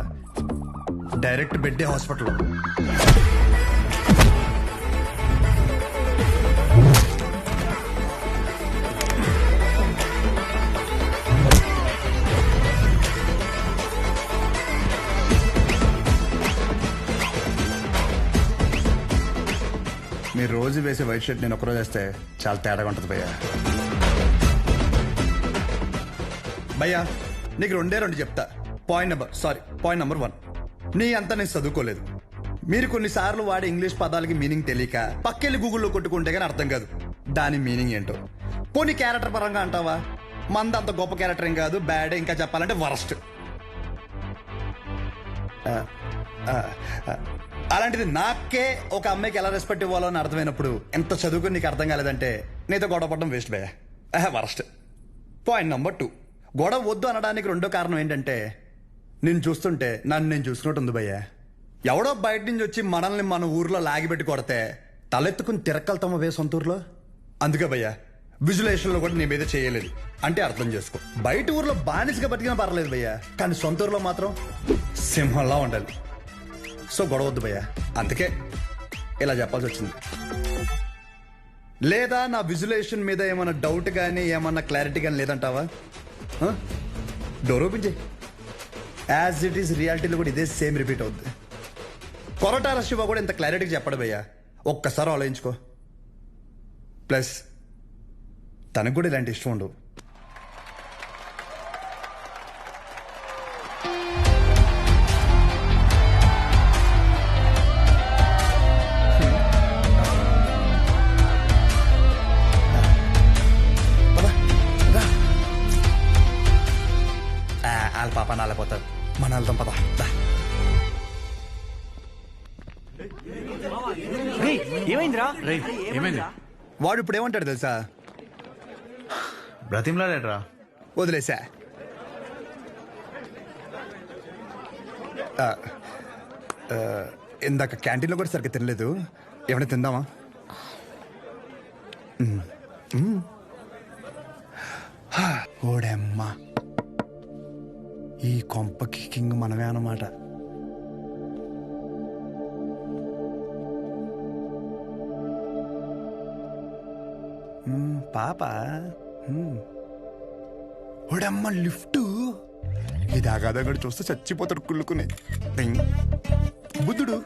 డైరెక్ట్ బెడ్డే హాస్పిటల్. మీరు రోజు వేసే వైట్ షర్ట్ నేను ఒకరోజు వేస్తే చాలా తేడాగా ఉంటుంది భయ్యా. భయ్యా నీకు రెండు చెప్తా. పాయింట్ నెంబర్ 1, నీ అంతా నేను చదువుకోలేదు. మీరు కొన్నిసార్లు వాడే ఇంగ్లీష్ పదాలకి మీనింగ్ తెలియక పక్కెళ్ళి గూగుల్లో కొట్టుకుంటే కానీ అర్థం కాదు దాని మీనింగ్ ఏంటో. పోనీ క్యారెక్టర్ పరంగా అంటావా, మంది అంత గొప్ప క్యారెక్టర్ ఏం కాదు, బ్యాడ్, ఇంకా చెప్పాలంటే వరస్ట్. అలాంటిది నాకే ఒక అమ్మాయికి ఎలా రెస్పెక్ట్ ఇవ్వాలో అని అర్థమైనప్పుడు ఎంత చదువుకుని నీకు అర్థం కాలేదంటే నీతో గొడవ పడడం వేస్ట్ భయ్యా, వరస్ట్. పాయింట్ నెంబర్ 2, గొడవ వద్దు అనడానికి రెండో కారణం ఏంటంటే నేను చూస్తుంటే నన్ను నేను చూసుకున్నట్టు ఉంది భయ్యా. ఎవడో బయట నుంచి వచ్చి మనల్ని మన ఊర్లో లాగిపెట్టి కొడితే తలెత్తుకుని తిరక్కలుతామా వే సొంత ఊర్లో. అందుకే భయ్యా విజులేషన్లో కూడా నీ మీద చేయలేదు అంటే అర్థం చేసుకో. బయట ఊర్లో బానిసగా బతికినా పర్లేదు భయ్యా, కానీ సొంత ఊర్లో మాత్రం సింహంలా ఉండాలి. సో గొడవద్దు భయ్యా, అందుకే ఇలా చెప్పాల్సి వచ్చింది. లేదా నా విజులేషన్ మీద ఏమన్నా డౌట్ కానీ ఏమన్నా క్లారిటీ కానీ లేదంటావా? డోర్ ఓపెన్ చేయి. యాజ్ ఇట్ ఈస్ రియాలిటీలో కూడా ఇదే సేమ్ రిపీట్ అవుద్ది. కొరటాల శివ కూడా ఇంత క్లారిటీగా చెప్పడు భయ్యా, ఒక్కసారి ఆలోచించుకో. ప్లస్ తనకు కూడా ఇలాంటి ఇష్టం ఉండవు. వాళ్ళ పాప నాలేపోతారు, మన వెళ్తాం పద. ఏమైందిరా? ఏమైంది? వాడు ఇప్పుడు ఏమంటాడు తెలుసా? బ్రతిమలాడేట్రా, వదిలేసా. ఇందాక క్యాంటీన్లో కూడా సరిగ్గా తినలేదు, ఏమైనా తిందామా? ఓడమ్మా ఈ కొంపకి కింగ్ మనమే అన్నమాట. పాప ఓడమ్మ లిఫ్ట్ ఇది ఆగాదగడు చూస్తే చచ్చిపోతాడు కుళ్ళుకునే బుద్ధుడు.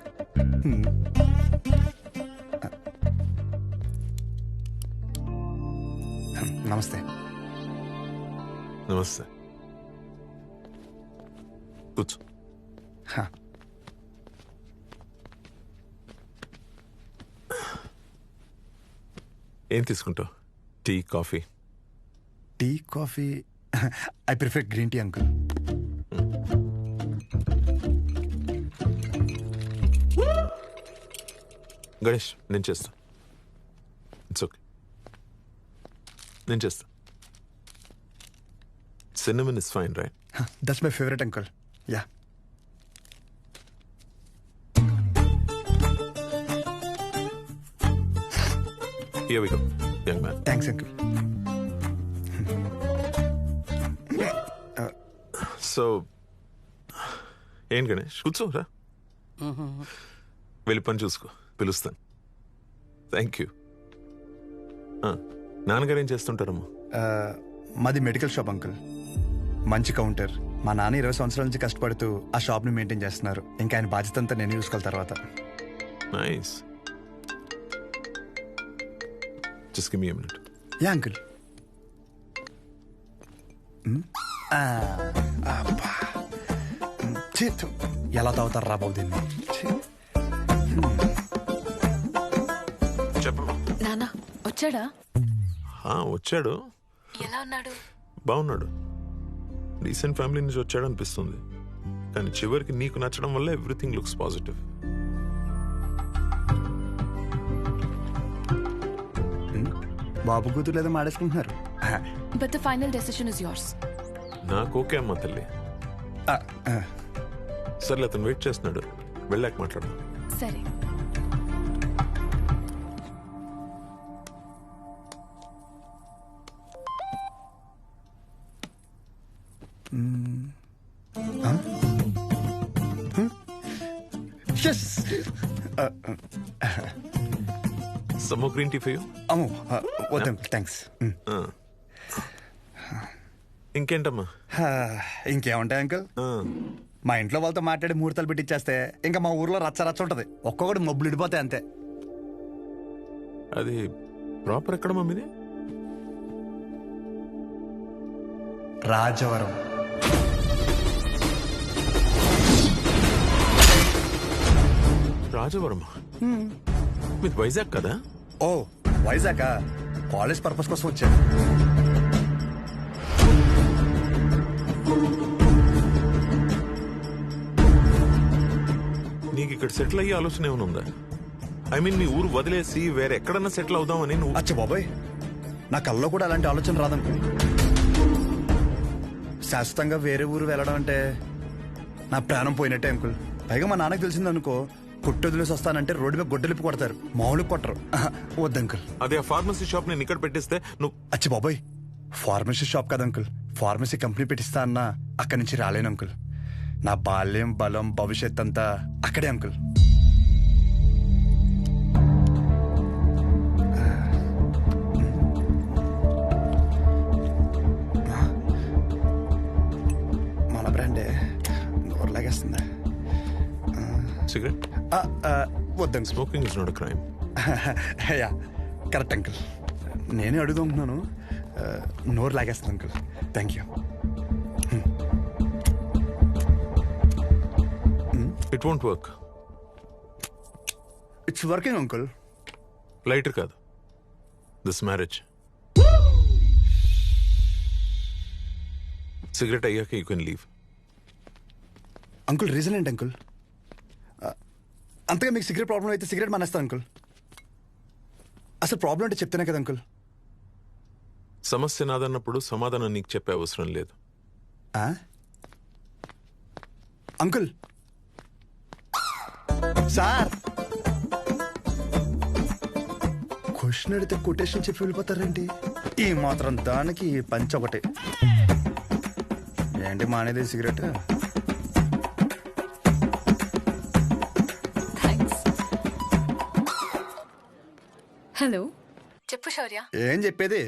నమస్తే. నమస్తే, కూర్చో. ఏం తీసుకుంటావు? Tea, coffee? Tea, coffee I prefer green tea uncle. Ganesh నేను చేస్తా. ఇట్స్ ఓకే, నేను చేస్తా. Cinnamon is fine, right? That's my favorite, uncle. Yeah. Here we go, young man. Thanks, uncle. So, ఏం గణేష్ కూర్చోరా, వెళ్ళి పని చూసుకో, పిలుస్తాను. Thank you. నాన్నగారు ఏం చేస్తుంటారమ్మా? మాది మెడికల్ షాప్ అంకుల్, మంచి కౌంటర్. మా నాన్న 20 సంవత్సరాల నుంచి కష్టపడుతూ ఆ షాప్ని మెయింటైన్ చేస్తున్నారు. ఇంకా ఆయన బాధ్యత అంతా నేను చూసుకోవాలి తర్వాత. Nice. Just give me a minute. Yeah uncle. ఎలా తాగుతారు రా బాబు దీన్ని? చెప్పమ్మా. నానా వచ్చాడా? వచ్చాడు. ఎలా ఉన్నాడు? బాగున్నాడు. రీసెంట్ ఫ్యామిలీ నుంచి వచ్చాడు అనిపిస్తుంది, కానీ చివరికి నీకు నచ్చడం వల్ల ఎవ్రీథింగ్ లుక్స్ పాజిటివ్. బాబు కూతురు ఏదో మాడేసుకుంటున్నారు. But the final decision is yours. నాకు ఓకే అమ్మా తల్లి. సర్లే, అతను వెయిట్ చేస్తున్నాడు, వెళ్ళాక మాట్లాడు. సరే. సమ్మో గ్రీన్ టీ ఫర్ యూ. అమ్మో వద్దు అంకుల్, థ్యాంక్స్. ఇంకేంటమ్మా? ఇంకేముంటాయి అంకుల్, మా ఇంట్లో వాళ్ళతో మాట్లాడి ముహూర్తాలు పెట్టిచ్చేస్తే ఇంకా మా ఊర్లో రచ్చ రచ్చ ఉంటది. ఒక్కొక్కటి మబ్బులు ఇడిపోతాయి అంతే. అది ప్రాపర్ ఎక్కడ మమ్మీది? రాజవరం. రాజవరం మీది వైజాగ్ కదా? ఓ వైజాగ్, కాలేజ్ పర్పస్ కోసం వచ్చాను. నీకు ఇక్కడ సెటిల్ అయ్యే ఆలోచన ఏమైనా ఉందా? ఐ మీన్ మీ ఊరు వదిలేసి వేరే ఎక్కడన్నా సెటిల్ అవుదామని నువ్వు? అచ్చ బాబాయ్, నా కల్లో కూడా అలాంటి ఆలోచన రాదనుకో. శాశ్వతంగా వేరే ఊరు వెళ్ళడం అంటే నా ప్రాణం పోయినట్టే అంకుల్. పైగా మా నాన్నకు తెలిసిందనుకో, కొట్టు వదిలేసి వస్తానంటే రోడ్డు మీద గొడ్డలిపి కొడతారు, మామూలుగా కొట్టరు. వద్దు అంకుల్. అదే ఆ ఫార్మసీ షాప్ నేను ఇక్కడ పెట్టిస్తే నువ్వు? అచ్చి బాబాయ్, ఫార్మసీ షాప్ కదా అంకుల్, ఫార్మసీ కంపెనీ పెట్టిస్తా అన్నా అక్కడి నుంచి రాలేను అంకుల్. నా బాల్యం, బలం, భవిష్యత్ అంతా అక్కడే అంకుల్. మన బ్రాండే నోరు లాగేస్తుందా? సిగరెట్ వద్దండి. Smoking is not a crime. Ya correct uncle. నేనే అడుగుతున్నాను, నోరు లాగేస్తుంది uncle. Thank you. It won't work. It's working uncle. Lighter కాదు, దిస్ మ్యారేజ్. సిగరెట్ అయ్యాక you can leave. Uncle reason ఏంటి అంకుల్? అంతగా మీకు సిగరెట్ ప్రాబ్లం అయితే సిగరెట్ మానేస్తాను అంకుల్. అసలు ప్రాబ్లం అంటే చెప్తేనే కదా అంకుల్. సమస్య నాదన్నప్పుడు సమాధానం నీకు చెప్పే అవసరం లేదు. అంకుల్ సార్, క్వశ్చన్ అడిగితే కొటేషన్ చెప్పి వెళ్ళిపోతారండి. ఈ మాత్రం దానికి పంచ ఒకటి ఏంటి మానేది సిగరెట్? హలో, చెప్పు శౌర్య. ఏం చెప్పేది?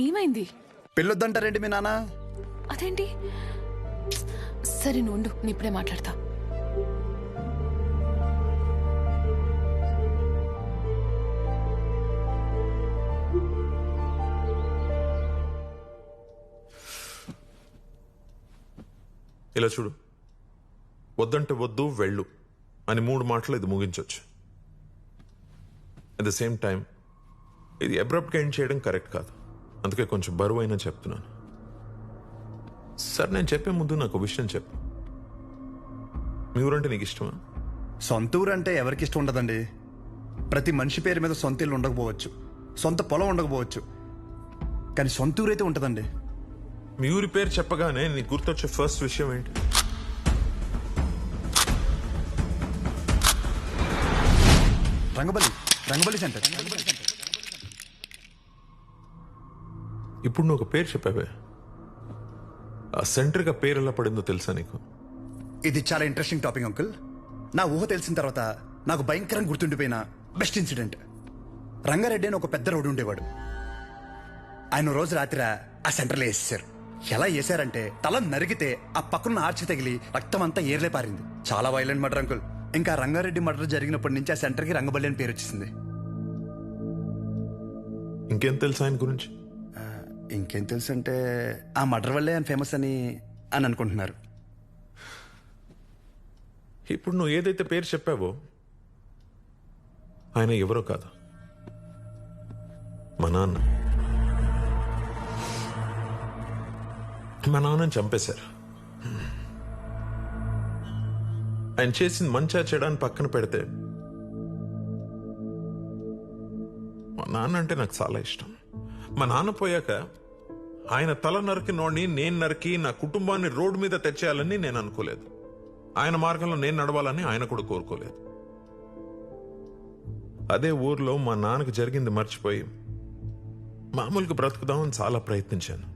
ఏమైంది? పెళ్ళొద్దంటారేంటి మీ నాన్న? అదేంటి? సరే నువ్వు ఉండు, నేను ఇప్పుడే మాట్లాడతా. ఇలా చూడు, వద్దంటే వద్దు, వెళ్ళు అని 3 మాటలు ఇది ముగించవచ్చు. అట్ ద సేమ్ టైం ఇది అబ్రప్ట్గా ఎండ్ చేయడం కరెక్ట్ కాదు. అందుకే కొంచెం బరువైనా చెప్తున్నాను. సార్, నేను చెప్పే ముందు నాకు విషయం చెప్పు. మీ ఊరంటే నీకు ఇష్టమా? సొంత ఊరు అంటే ఎవరికి ఇష్టం ఉండదండి. ప్రతి మనిషి పేరు మీద సొంత ఇల్లు ఉండకపోవచ్చు, సొంత పొలం ఉండకపోవచ్చు, కానీ సొంత ఊరైతే ఉంటుందండి. మీ ఊరి పేరు చెప్పగానే నీకు గుర్తొచ్చే ఫస్ట్ విషయం ఏంటి? రంగబలి సెంటర్. ఇప్పుడు నువ్వు ఒక పేరు చెప్పావే, ఆ సెంటర్గా పేరు ఎలా పడిందో తెలుసా నీకు? ఇది చాలా ఇంట్రెస్టింగ్ టాపిక్ అంకుల్. నా ఊహ తెలిసిన తర్వాత నాకు భయంకరంగా గుర్తుండిపోయిన బెస్ట్ ఇన్సిడెంట్. రంగారెడ్డి అని ఒక పెద్ద రోడ్డు ఉండేవాడు. ఆయన రోజు రాత్రి ఆ సెంటర్లో వేసేసారు. ఎలా వేసారంటే తల నరిగితే ఆ పక్కన ఆర్చి తగిలి రక్తం అంతా ఏర్లే పారింది. చాలా వైలెంట్ మర్డర్ అంకుల్. ఇంకా రంగారెడ్డి మర్డర్ జరిగినప్పటి నుంచి ఆ సెంటర్కి రంగబల్లి అని పేరు వచ్చేసింది. ఇంకేం తెలుసు ఆయన గురించి? ఇంకేం తెలుసు అంటే ఆ మర్డర్ వల్లే ఆయన ఫేమస్ అని అనుకుంటున్నారు. ఇప్పుడు నువ్వు ఏదైతే పేరు చెప్పావో ఆయన ఎవరో కాదు, మా నాన్న. మా నాన్నని చంపేశారు. ఆయన చేసింది మంచా చెడాన్ని పక్కన పెడితే మా నాన్న అంటే నాకు చాలా ఇష్టం. మా నాన్న పోయాక ఆయన తల నరికి నోడిని నేను నరికి నా కుటుంబాన్ని రోడ్డు మీద తెచ్చేయాలని నేను అనుకోలేదు. ఆయన మార్గంలో నేను నడవాలని ఆయన కూడా కోరుకోలేదు. అదే ఊర్లో మా నాన్నకు జరిగింది మర్చిపోయి మామూలుగా బ్రతుకుదామని చాలా ప్రయత్నించాను.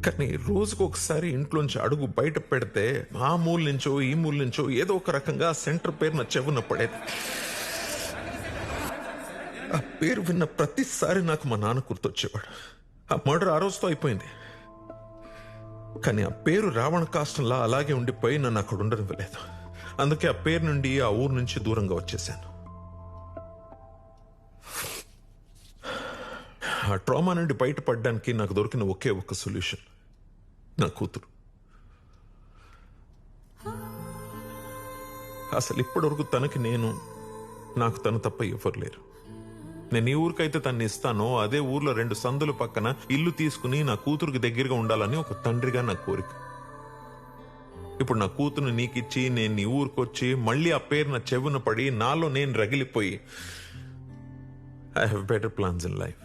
కానీ రోజుకు ఒకసారి ఇంట్లోంచి అడుగు బయట పెడితే ఆ మూల నుంచో ఈ మూల నుంచో ఏదో ఒక రకంగా సెంటర్ పేరు నా చెవున పడేది. ఆ పేరు విన్న ప్రతిసారి నాకు మా నాన్న గుర్తొచ్చేవాడు. ఆ మర్డర్ ఆ రోజుతో అయిపోయింది, కానీ ఆ పేరు రావణ కాష్టంలా అలాగే ఉండిపోయి నన్ను అక్కడ ఉండనివ్వలేదు. అందుకే ఆ పేరు నుండి ఆ ఊరు నుంచి దూరంగా వచ్చేసాను. ఆ ట్రామా నుండి బయటపడడానికి నాకు దొరికిన ఒకే ఒక్క సొల్యూషన్ నా కూతురు. అసలు ఇప్పటివరకు తనకి నేను, నాకు తను తప్ప ఎవరు లేరు. నేను ఈ ఊరికైతే తన్ని ఇస్తానో అదే ఊర్లో 2 సందుల పక్కన ఇల్లు తీసుకుని నా కూతురుకి దగ్గరగా ఉండాలని ఒక తండ్రిగా నా కోరిక. ఇప్పుడు నా కూతురుని నీకిచ్చి నేను నీ ఊరికొచ్చి మళ్ళీ ఆ పేరు నా చెవున పడి నాలో నేను రగిలిపోయి I have better plans in life.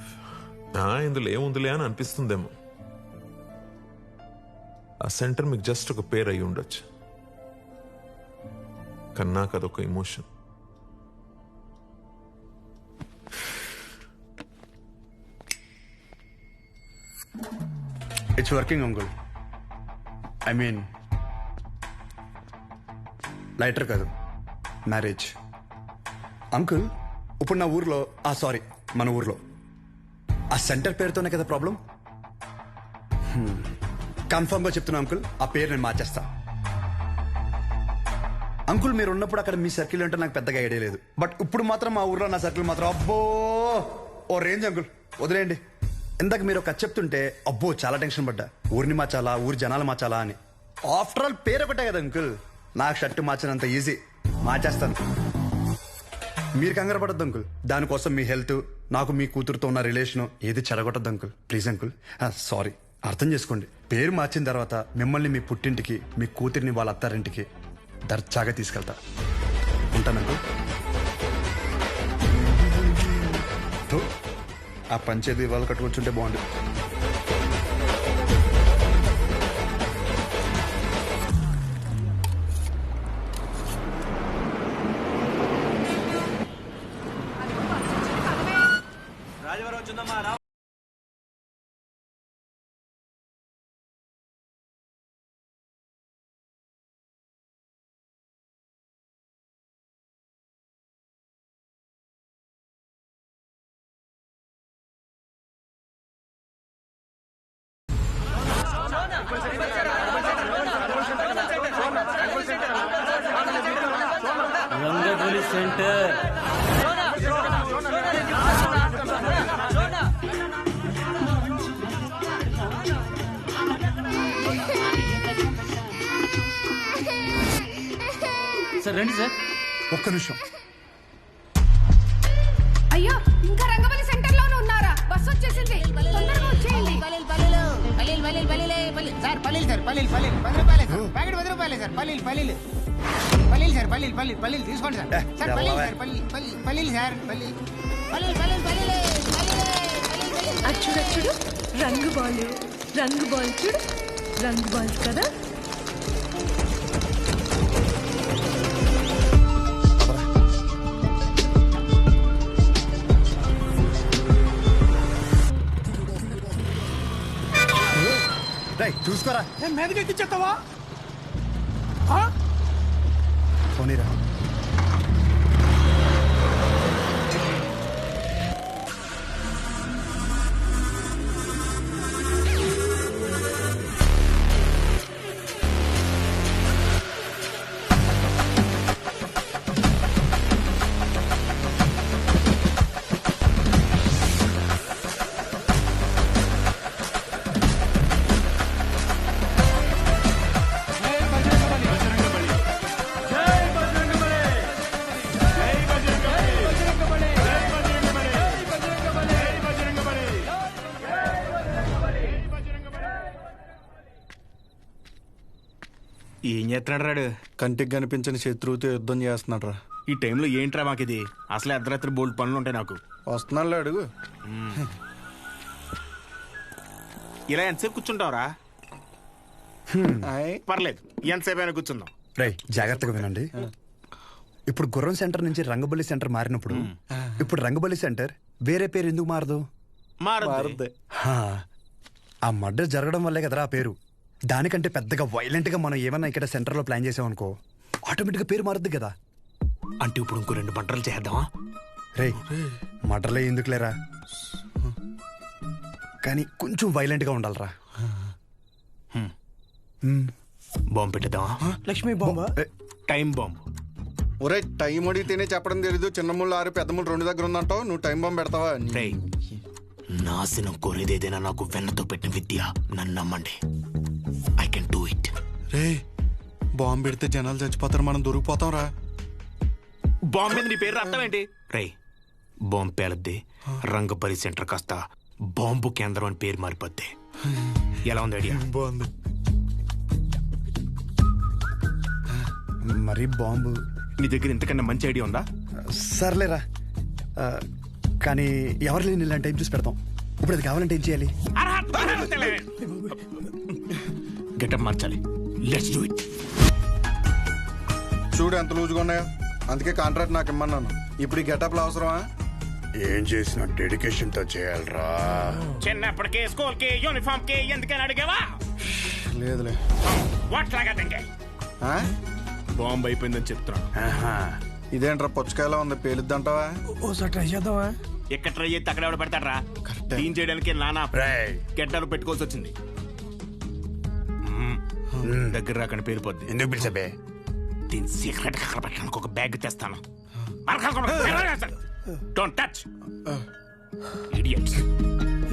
ఇందులో ఏముందిలే అని అనిపిస్తుందేమో. ఆ సెంటర్ మీకు జస్ట్ ఒక పేరు అయి ఉండొచ్చు, కానీ నాకు అదొక emotion. It's working uncle. I mean lighter కాదు, మ్యారేజ్. అంకుల్ ఇప్పుడు నా ఊర్లో, సారీ మన ఊర్లో ఆ సెంటర్ పేరుతోనే కదా ప్రాబ్లం. కన్ఫర్మ్గా చెప్తున్నా అంకుల్, ఆ పేరు నేను మార్చేస్తా. అంకుల్ మీరు ఉన్నప్పుడు అక్కడ మీ సర్కిల్ అంటే నాకు పెద్దగా ఐడియా లేదు, బట్ ఇప్పుడు మాత్రం మా ఊర్లో నా సర్కిల్ మాత్రం అబ్బో ఓ రేంజ్ అంకుల్. వదిలేయండి. ఇందాక మీరు ఒక చెప్తుంటే అబ్బో చాలా టెన్షన్ పడ్డా. ఊరిని మార్చాలా, ఊరి జనాలు మార్చాలా అని. ఆఫ్టర్ ఆల్ పేరు ఒకటే కదా అంకుల్. నాకు షర్టు మార్చినంత ఈజీ, మార్చేస్తాను. మీరు కంగారు పడద్దు అంకుల్. దానికోసం మీ హెల్త్, నాకు మీ కూతురుతో ఉన్న రిలేషన్ ఏది చెడగొట్టద్దు అంకుల్. Please uncle. సారీ, అర్థం చేసుకోండి. పేరు మార్చిన తర్వాత మిమ్మల్ని మీ పుట్టింటికి, మీ కూతురిని వాళ్ళ అత్తారింటికి దర్జాగా తీసుకెళ్తా. ఉంటాను అంకుల్. ఆ పంచేది ఇవాళ కట్టుకొచ్చుంటే బాగుండు. రంగబలి సెంటర్. సార్ రండి సార్. ఒక్క నిమిషం. అయ్యో ఇంకా రంగబలి సెంటర్ లోనే ఉన్నారా? బస్ వచ్చేసింది, తొందరగా వచ్చేయండి. సార్ పల్లీలు సార్, పల్లీలు 10 రూపాయలే సార్. ప్యాకెట్ 10 రూపాయలే సార్. పల్లీలు సార్, పల్లీలు తీసుకోండి సార్. సార్ పల్లీలు సార్, పల్లీలు సార్, పల్లీలు. చూడు చూడు, రంగు బాల్ చూడు, రంగు బాల్స్ కదా. చూసుకోరా. మీదకి ఎక్కిచ్చేస్తావా? పోనీరా. ఏం చేస్తున్నాడు రాడు? కంటికి కనిపించని శత్రువుతో యుద్ధం చేస్తున్నాడు రా. ఈ టైంలో ఏంట్రా మాకిది? అసలు అర్ధరాత్రి బోల్డ్ పనులు ఉంటాయి నాకు. వస్తున్నాడు అడుగు. ఇలా ఎంతసేపు కూర్చుంటావురా? పర్లేదు, ఎంతసేపు అయినా కూర్చుందాం. రై జాగ్రత్తగా వినండి. ఇప్పుడు గుర్రం సెంటర్ నుంచి రంగబలి సెంటర్ మారినప్పుడు ఇప్పుడు రంగబలి సెంటర్ వేరే పేరు ఎందుకు మారదు? మారదు. ఆ మర్డర్ జరగడం వల్లే కదరా ఆ పేరు. దానికంటే పెద్దగా వైలెంట్ గా మనం ఏమన్నా ఇక్కడ సెంటర్లో ప్లాన్ చేసామనుకో ఆటోమేటిక్గా పేరు మారద్దు కదా. అంటే ఇప్పుడు ఇంకో 2 మర్డర్లు చేద్దామా? రే మర్డర్లే ఎందుకులేరా, కానీ కొంచెం వైలెంట్ గా ఉండాలరా. బాంబు పెట్టేద్దామా? లక్ష్మీ బాంబా? Time bomb. ఒరే టైం అడిగితేనే చెప్పడం తెలీదు, చిన్న ముళ్ళు 6 పెద్ద ముళ్ళు 2 దగ్గర ఉందంటావు, నువ్వు టైం బాంబు పెడతావా? నాశనం కోరేదేదైనా నాకు వెన్నతో పెట్టిన విద్య, నన్ను నమ్మండి. I can do it. Ray bomb పెడితే జనాలు చచ్చిపోతారు, మనం దొరికిపోతాం రా. బాంబు మీద నీ పేరు రాస్తాం ఏంటి? రే బాంబు పేలద్ది, రంగపల్లి సెంటర్ కాస్త బాంబు కేంద్రం అని పేరు మారిపోద్ది. ఎలా ఉంది ఐడియా? బాగుంది. మరి బాంబు నీ దగ్గర ఇంతకన్నా మంచి ఐడియా ఉందా? సర్లేరా, కానీ ఎవరు లేని ఇలాంటి టైం చూసి పెడతాం. ఇప్పుడు అది కావాలంటే ఏం చేయాలి? గెటప్ మార్చాలి. Let's do it. చూడు ఎంత లూజుగా ఉన్నాయో, అందుకే కాంట్రాక్ట్ నాకు ఇమ్మన్నాను. ఇప్పుడు ఈ గెటప్లు అవసరమా? ఏం చేసినా డెడికేషన్ తో చేయాలరా. చిన్నప్పటికే స్కూల్ కి యూనిఫామ్ కి ఎందుకని అడిగావా? లేదులే. వాట్లాగా తింగే బాంబు అయిపోయిందని చెప్తున్నా. ఇదేంట్రా పుచ్చకాయలా ఉంది, పేలుద్దంటావా? ఓసారి ట్రై చేద్దామా? ఎక్కడ ట్రై చేస్తే అక్కడ ఎవడ పెడతాడరా? క్లీన్ చేయడానికి నానా గెడ్డలు పెట్టుకోవాల్సి వచ్చింది. దగ్గర రాకని పేరుపోద్ది. ఎందుకు పిలిచబే? దీని సీక్రెట్ అక్కడ పెట్టడానికి ఒక బ్యాగ్ తెస్తాను. Don't touch idiots.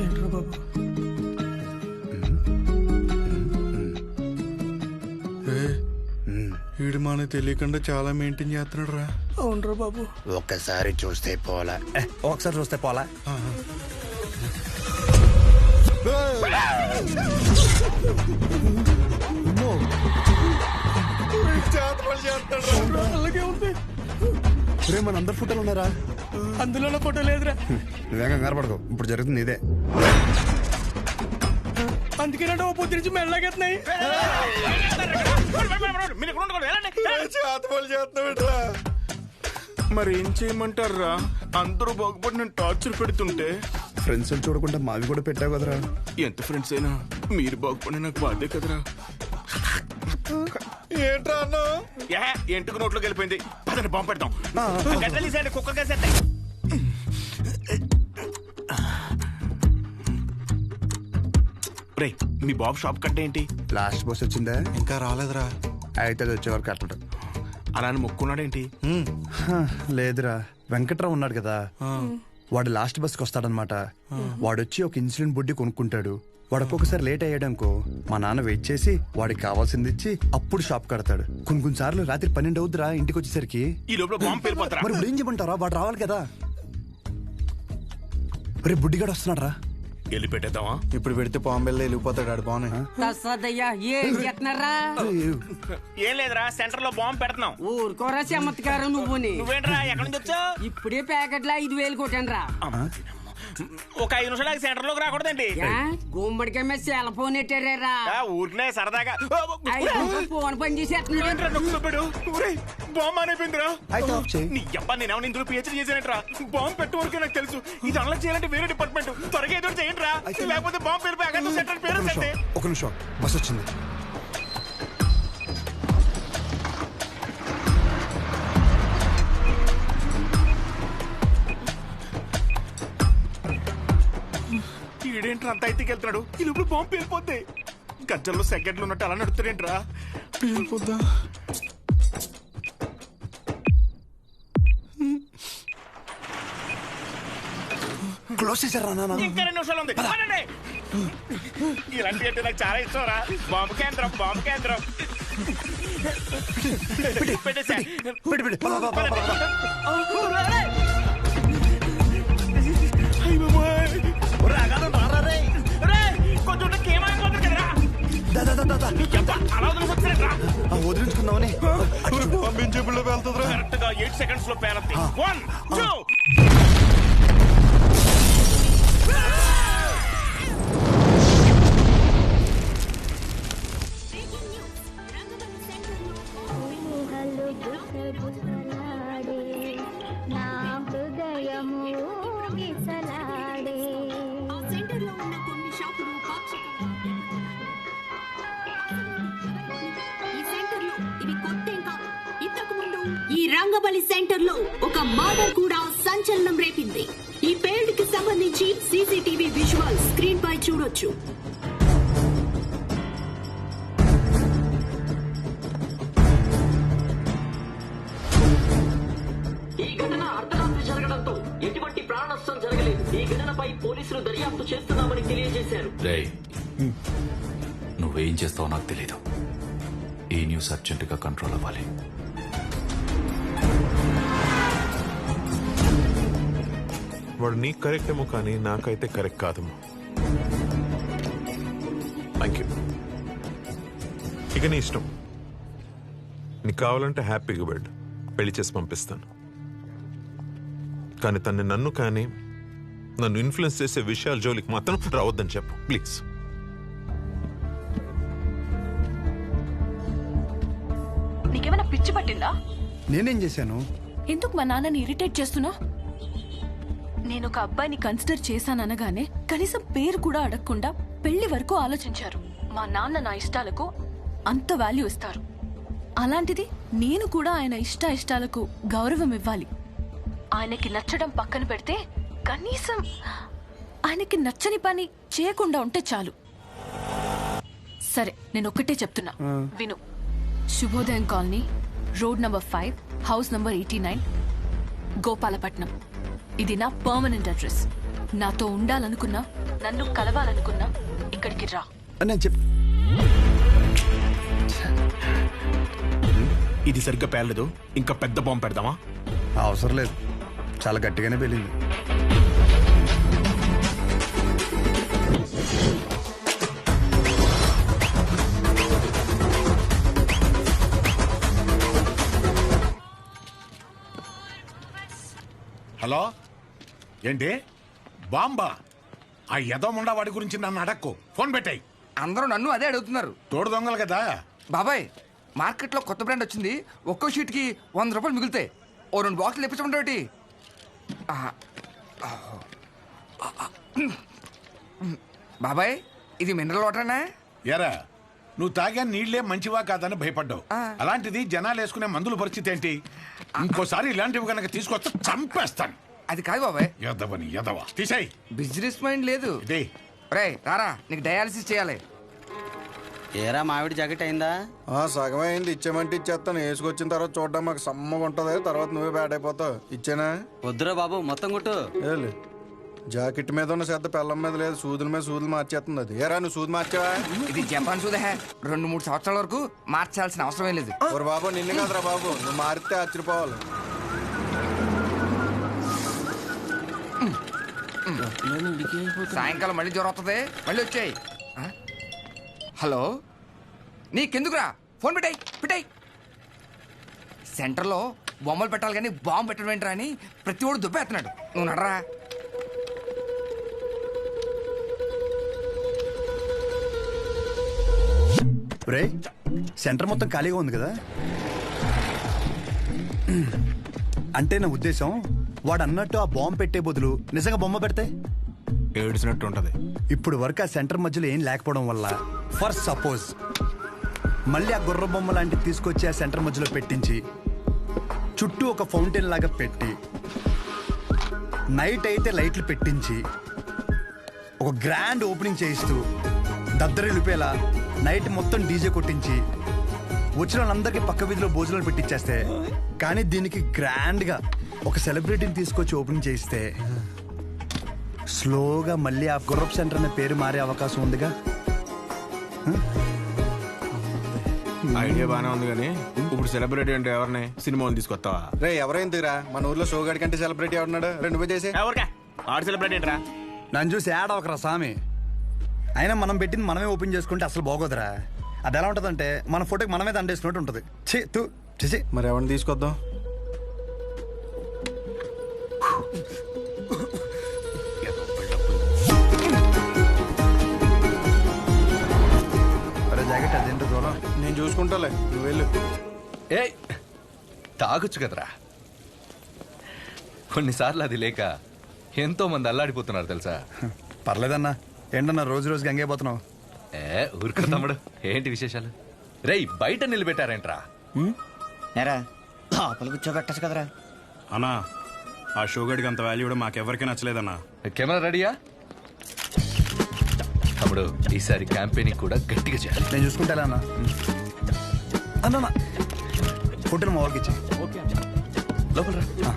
ఏంట్రా బాబు? వీడు మనకు తెలియకుండా చాలా మెయింటైన్ చేస్తున్నాడు రా. అవునరా బాబు. ఒక్కసారి చూస్తే పోలా, ఒకసారి చూస్తే పోలా. అలాగే ఉంది. రే మన అందరు ఫోటోలు ఉన్నారా? అందులో ఫోటో లేదురా. నువ్వేం కంగారు పడకు, ఇప్పుడు జరుగుతుంది ఇదే. అందుకేనంటే ఓ పొద్దు నుంచి మెల్లగెత్తున్నాయి. మరి ఏం చేయమంటారా? అందరూ బాగుపడి నేను టార్చర్ పెడుతుంటే ఫ్రెండ్స్ చూడకుండా మావి కూడా పెట్టావు కదరా. ఎంత ఫ్రెండ్స్ అయినా మీరు బాగుపడి నాకు బాధే కదరా. ఏంట్రా అన్న ఎంటుకు నోట్లోకి వెళ్ళిపోయింది. పదండి బాంబు పెడతాం. గడ్డలు కుక్క కేసేస్తాయి. రే మీ బాబు షాప్ కట్ట ఏంటి? లాస్ట్ బస్ వచ్చిందా? ఇంకా రాలేదురా. అయితే అది వచ్చేవారు కట్టడు. అలానే మొక్కున్నాడేంటి? లేదురా, వెంకట్రావు ఉన్నాడు కదా, వాడు లాస్ట్ బస్కి వస్తాడనమాట. వాడొచ్చి ఒక ఇన్సులిన్ బుడ్డి కొనుక్కుంటాడు. వాడు ఒక్కొక్కసారి లేట్ అయ్యాడనుకో మా నాన్న వెయిట్ చేసి వాడికి కావాల్సింది ఇచ్చి అప్పుడు షాప్ కడతాడు. కొన్ని సార్లు రాత్రి 12 అవుద్దిరా ఇంటికి వచ్చేసరికి. ఈ లోపల బాంబు పేలిపోతారా? మరి ఇప్పుడు ఏం చెప్పంటారా? వాడు రావాలి కదా. రేపు బుడ్డిగాడు వస్తున్నాడు రా. వెళ్ళి పెట్టేద్దామా? ఇప్పుడు పెడితే పాంబెల్లో వెళ్ళిపోతాడు. ఆడు బాగున్నాయి. ఏం లేదురా, సెంటర్ లో బాంబు పెడుతున్నాం. ఊరుకోరా చమత్కారం నువ్వేంట్రా ఎక్కడి నుంచి వచ్చావు? ఇప్పుడే ప్యాకెట్లో 5,000 కొట్టాను రా. ఒక 5 నిమిషాలు సెంటర్ లోకి రాకూడదండి. గుమ్మడికాయ మీద సెల్ ఫోన్ ఎట్టారా? ఊరినే సరదాగా ఫోన్ పని చేసేస్తున్నాడు. బాంబు అయిపోయిందిరా. నీ అబ్బా నేనేమన్నా ఇందులో పిహెచ్డీ చేశానంటరా. బాంబు పెట్టే వరకే నాకు తెలుసు. ఇది అలా చేయాలంటే వేరే డిపార్ట్మెంట్. త్వరగా ఏదో చేయండి రా, లేకపోతే బాంబు పేరు సెంటర్ పేరు. ఒక నిమిషం, బస్ వచ్చింది. ఈడేంట్రా అంత అయితే వెళ్తున్నాడు? ఈ లోపల బాంబు పేలిపోద్ది. గజ్జల్లో సెకండ్లు ఉన్నట్టు అలా నడుస్తాడేంట్రా? పేలిపోద్దా? క్లోజ్ చేశారా? ఇంకా 2 నిమిషాలు ఉంది. ఇలాంటి అంటే నాకు చాలా ఇష్టం రా. బాంబు కేంద్రం, బాంబు కేంద్రం. పెట్టేసా. కొంచెం కేమైపోతుంది కదరా. వదిలించుకుందామని పంపించేపుల్లో పేలుతుందిరా. కరెక్ట్ గా 8 సెకండ్స్ లో పేలద్ది. 1 2 సెంటర్లో ఉన్న కొన్ని షాపులు ఈ రంగబలి సెంటర్ లో ఒక మర్డర్ కూడా సంచలనం రేపింది. ఈ పేల్డ్ కి సంబంధించి సీసీటీవీ విజువల్ స్క్రీన్ పై చూడొచ్చు. ఈ ఘటన అర్ధరాత్రి జరగడంతో ఎటువంటి ప్రాణ నష్టం జరగలేదు. ఈ ఘటనపై పోలీసులు దర్యాప్తు చేస్తున్నామని తెలియజేశారు. నువ్వేం చేస్తావో నాకు తెలీదు. ఈ న్యూస్ అర్జెంటుగా కంట్రోల్ అవ్వాలి. వాడు నీకు కరెక్ట్ ఏమో కానీ నాకైతే కరెక్ట్ కాదేమో. Thank you. ఇక నీ ఇష్టం. నీకు కావాలంటే హ్యాపీగా బెడ్ పెళ్లి చేసి పంపిస్తాను. కానీ నన్ను కానీ నన్ను ఇన్ఫ్లుయెన్స్ చేసే విషయాల జోలికి మాత్రం రావద్దని చెప్పు ప్లీజ్. నీకేమైనా పిచ్చి పట్టిందా? నేనేం చేశాను? ఎందుకు మా నాన్నని ఇరిటేట్ చేస్తున్నా? నేను ఒక అబ్బాయిని కన్సిడర్ చేశాననగానే కనీసం పేరు కూడా అడగకుండా పెళ్లి వరకు ఆలోచించారు. మా నాన్న నా ఇష్టాలకు అంత వాల్యూ ఇస్తారు. అలాంటిది నేను కూడా ఆయన ఇష్టాలకు గౌరవం ఇవ్వాలి. ఆయనకి నచ్చడం పక్కన పెడితే కనీసం ఆయనకి నచ్చని పని చేయకుండా ఉంటే చాలు. సరే, నేను ఒక్కటే చెప్తున్నా, విను. శుభోదయం colony, road number 5, house number 89, Gopalapatnam. ఇది నా పర్మనెంట్ అడ్రస్. నాతో ఉండాలనుకున్నా, నన్ను కలవాలనుకున్నా ఇక్కడికి రా. ఇది సరిగ్గా పేర్లేదు, ఇంకా పెద్ద బాంబు పెడదామా? అవసరం లేదు, చాలా గట్టిగానే పేలింది. హలో, ఏంటి బాంబా? ఆ యదోముండా వాడి గురించి నన్ను అడక్కు, ఫోన్ పెట్టాయి. అందరూ నన్ను అదే అడుగుతున్నారు. తోడు దొంగలు కదా బాబాయ్. మార్కెట్లో కొత్త బ్రాండ్ వచ్చింది. ఒక్కో షీట్కి 100 రూపాయలు మిగులుతాయి. ఓ 2 బాక్సులు ఇప్పించమంటే బాబాయ్, ఇది మినరల్ వాటర్నా? ఎరా, నువ్వు తాగా నీళ్లే మంచివా కాదని భయపడ్డావు. అలాంటిది జనాలు వేసుకునే మందుల పరిస్థితి ఏంటి? ఇంకోసారి ఇలాంటివి కనుక తీసుకొస్తే చంపేస్తాను. అది కాదు బాబాయ్. యదవని యదవ, తీసేయ్. బిజినెస్ మైండ్ లేదు. రే రారా, నీకు డయాలసిస్ చేయాలి. ఏరా మావిడి జాకెట్ అయిందా? సగం అయింది. ఇచ్చేమంటే ఇచ్చేస్తాను. వేసుకొచ్చిన తర్వాత చూడడం మాకు సమ్మగా ఉంటది. తర్వాత నువ్వే బ్యాడ్ అయిపోతావు. ఇచ్చేనా? వద్దురా బాబు, మొత్తం కొట్టు. జాకెట్ మీద ఉన్న శ్రద్ధ పెళ్ళం మీద లేదు. సూదుల మీద సూదులు మార్చేస్తుంది. అది ఏరా, నువ్వు సూది మార్చావా? ఇది జపాన్ సూదే. 2-3 సంవత్సరాల వరకు మార్చాల్సిన అవసరమే లేదు. బాబు నిన్ను కాదురా బాబు, నువ్వు మారితే ఆశ్చర్యపోవాలి. సాయంకాలం మళ్ళీ జ్వరం వస్తుంది, మళ్ళీ వచ్చాయి. హలో, నీకెందుకురా? ఫోన్ పెట్టాయి. సెంటర్లో బొమ్మలు పెట్టాలి కానీ బాంబు పెట్టడం ఏంట్రా అని ప్రతి ఓడు దుబ్బేస్తున్నాడు. నువ్వు నడరా. రే, సెంటర్ మొత్తం ఖాళీగా ఉంది కదా. అంటే నా ఉద్దేశం, వాడు అన్నట్టు ఆ బాంబు పెట్టే బదులు నిజంగా బొమ్మ పెడితే ఏడ్చినట్టు ఉంటది. ఇప్పుడు వరకు ఆ సెంటర్ మధ్యలో ఏం లేకపోవడం వల్ల ఫర్ సపోజ్ మళ్ళీ ఆ గుర్ర బొమ్మ లాంటివి తీసుకొచ్చి ఆ సెంటర్ మధ్యలో పెట్టించి చుట్టూ ఒక ఫౌంటైన్ లాగా పెట్టి నైట్ అయితే లైట్లు పెట్టించి ఒక గ్రాండ్ ఓపెనింగ్ చేయిస్తూ దద్దరిల్లిపోయేలా నైట్ మొత్తం డీజే కొట్టించి వచ్చిన వాళ్ళందరికీ పక్క వీధిలో భోజనాలు పెట్టించేస్తే, కానీ దీనికి గ్రాండ్గా ఒక సెలబ్రిటీని తీసుకొచ్చి ఓపెనింగ్ చేయిస్తే స్లోగా మళ్ళీ ఆ గుర్రప్ సెంటర్ అనే పేరు మారే అవకాశం ఉందిగా. ఐడియా బానే ఉంది కానీ ఇప్పుడు సెలబ్రిటీ అంటే ఎవరిని? సినిమాని తీసుకొస్తావా? రే, ఎవరైందిరా మన ఊర్లో షోగాడి కంటే సెలబ్రిటీ ఎవరున్నాడు? 2 చేసి ఆడు సెలబ్రిటీ ఏంట్రా? నన్ను చూసి యాడ్ అవకరా స్వామి. అయినా మనం పెట్టింది మనమే ఓపెన్ చేసుకుంటే అసలు బాగోదురా. అది ఎలా ఉంటుందంటే మన ఫోటోకి మనమే దండేసుకున్నట్టు ఉంటుంది. చేసి మరి ఎవరిని తీసుకొద్దాం? జాకెట్ అదేంటో దూరం, నేను చూసుకుంటాలే, నువ్వు వెళ్ళు. ఏ తాగొచ్చు కదరా. కొన్నిసార్లు అది లేక ఎంతో మంది అల్లాడిపోతున్నారు తెలుసా. పర్లేదన్నా. ఏంటన్నా రోజు రోజుకి అంగైపోతున్నావు? ఊరుకో తమ్ముడు, ఏంటి విశేషాలు? రేయ్, బయట నిలబెట్టారేంట్రా? ఎరా, లోపల కూర్చోబెట్టచ్చు కదరా. అన్నా ఆ షోగడికి అంత వాల్యూ కూడా మాకెవరికి నచ్చలేదన్నా. కెమెరా రెడీయా? తమ్ముడు ఈసారి క్యాంపెయినింగ్ కూడా గట్టిగా చేయాలి. నేను చూసుకుంటా అన్న. అన్న ఫోటోలు మా వాళ్ళకి ఇచ్చి. ఓకే లోపల రా.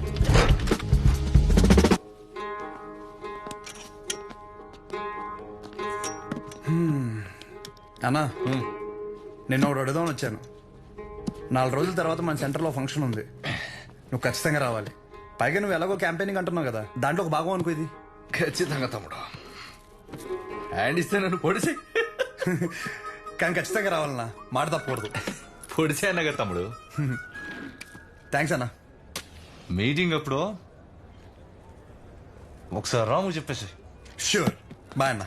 అన్నా నిన్న ఒకటి అడుగుదామని వచ్చాను. 4 రోజుల తర్వాత మన సెంటర్లో ఫంక్షన్ ఉంది. నువ్వు ఖచ్చితంగా రావాలి. పైగా నువ్వు ఎలాగో క్యాంపెయినింగ్ అంటున్నావు కదా, దాంట్లో ఒక భాగం అనుకో ఇది. ఖచ్చితంగా తమ్ముడు. హ్యాండ్ ఇస్తే నన్ను పొడిసి కానీ ఖచ్చితంగా రావాలన్నా, మాట తప్పకూడదు. పొడిసే అన్నగా తమ్ముడు. థ్యాంక్స్ అన్నా. మీటింగ్ అప్పుడు ఒకసారి రాము చెప్పేసి. షూర్. బాయ్ అన్న.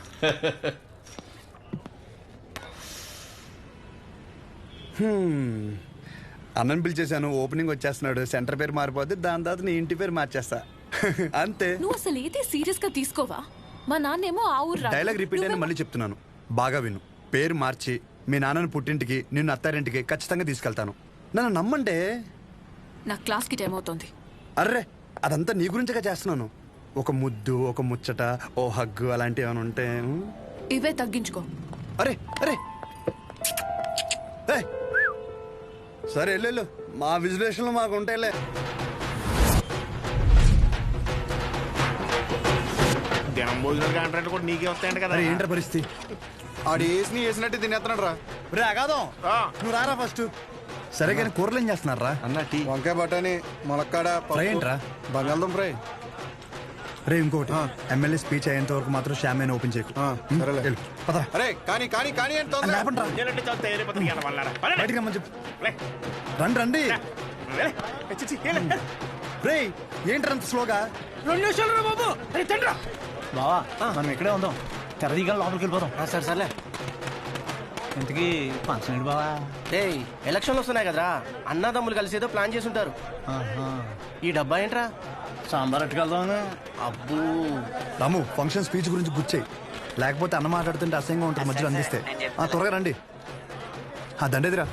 అన్నని పిలిచేశాను, ఓపెనింగ్ వచ్చేస్తున్నాడు. సెంటర్ పేరు మారిపోద్ది, దాని తర్వాత నీ ఇంటి పేరు మార్చేస్తా. అంతే. నువ్వు అసలు ఏది సీరియస్ గా తీసుకోవా? మా నాన్నేమో ఆ ఊరు డైలాగ్ రిపీట్ అయినా మళ్ళీ చెప్తున్నాను, బాగా విను. పేరు మార్చి మీ నాన్నని పుట్టింటికి, నిన్ను అత్తారింటికి ఖచ్చితంగా తీసుకెళ్తాను. నన్ను నమ్మంటే. నా క్లాస్ కి టైం అవుతుంది. అర్రే అదంతా నీ గురించిగా చేస్తున్నాను. ఒక ముద్దు, ఒక ముచ్చట, ఓ హగ్గు అలాంటివి ఏమైనా ఉంటే. ఇవే తగ్గించుకో. అరే అరే సరే వెళ్ళు, మా విజులేషన్లు మాకు ఉంటాయిలే. దినం భోజనాలు కాంట్రాక్ట్ కూడా నీకే వస్తాయంట కదా. ఏంట్రా పరిస్థితి? ఆడు వేసినట్టు తినేస్తున్నాడు రా. రే అగాదం, నువ్వు రారా ఫస్ట్. సరే కానీ కూరలు ఏం చేస్తున్నారా? అన్నటి వంకాయ బఠానీ, ములక్కాడ ఫ్రై ఏంట్రా? బంగాళదుంప ఫ్రై. రే ఇంకోటి, ఎమ్మెల్యే స్పీచ్ అయ్యేంత వరకు మాత్రం షామేన్ ఓపెన్ చేయకు. అరే కానీ కానీ కానీ అని బయటికి రమ్మని చెప్పు. రండి రండి. రే ఏంట్రా అంత స్లోగా? 2 నిమిషాలు రా బాబు. అరే తండ్రా బావా, మనం ఇక్కడే ఉందాం. తెరదీగా లోపలికి వెళ్ళిపోదాం. సరే సర్లే. ఇంతకీ ఫంక్షన్ ఏంటి బావా? ఏయ్ ఎలక్షన్లు వస్తున్నాయి కదరా, అన్నదమ్ములు కలిసి ఏదో ప్లాన్ చేసి ఉంటారు. ఈ డబ్బా ఏంట్రా? సాంబార్ అట్టుకెళ్దామని. అబ్బూ రాము, ఫంక్షన్ స్పీచ్ గురించి గుచ్చేయి, లేకపోతే అన్న మాట్లాడుతుంటే అసహ్యంగా ఉంటుంది మధ్యలో అందిస్తే. త్వరగా రండి. దండేదిరా.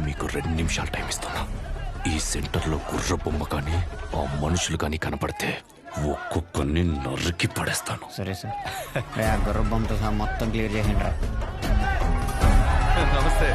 మీకు 2 నిమిషాలు టైం ఇస్తున్నా. ఈ సెంటర్లో గుర్ర బొమ్మ కానీ ఆ మనుషులు కానీ కనపడితే ఒక్కొక్కరిని నరికి పడేస్తాను. సరే సార్. గుర్ర బొమ్మతో సహా మొత్తం క్లియర్ చేయండి రా. నమస్తే.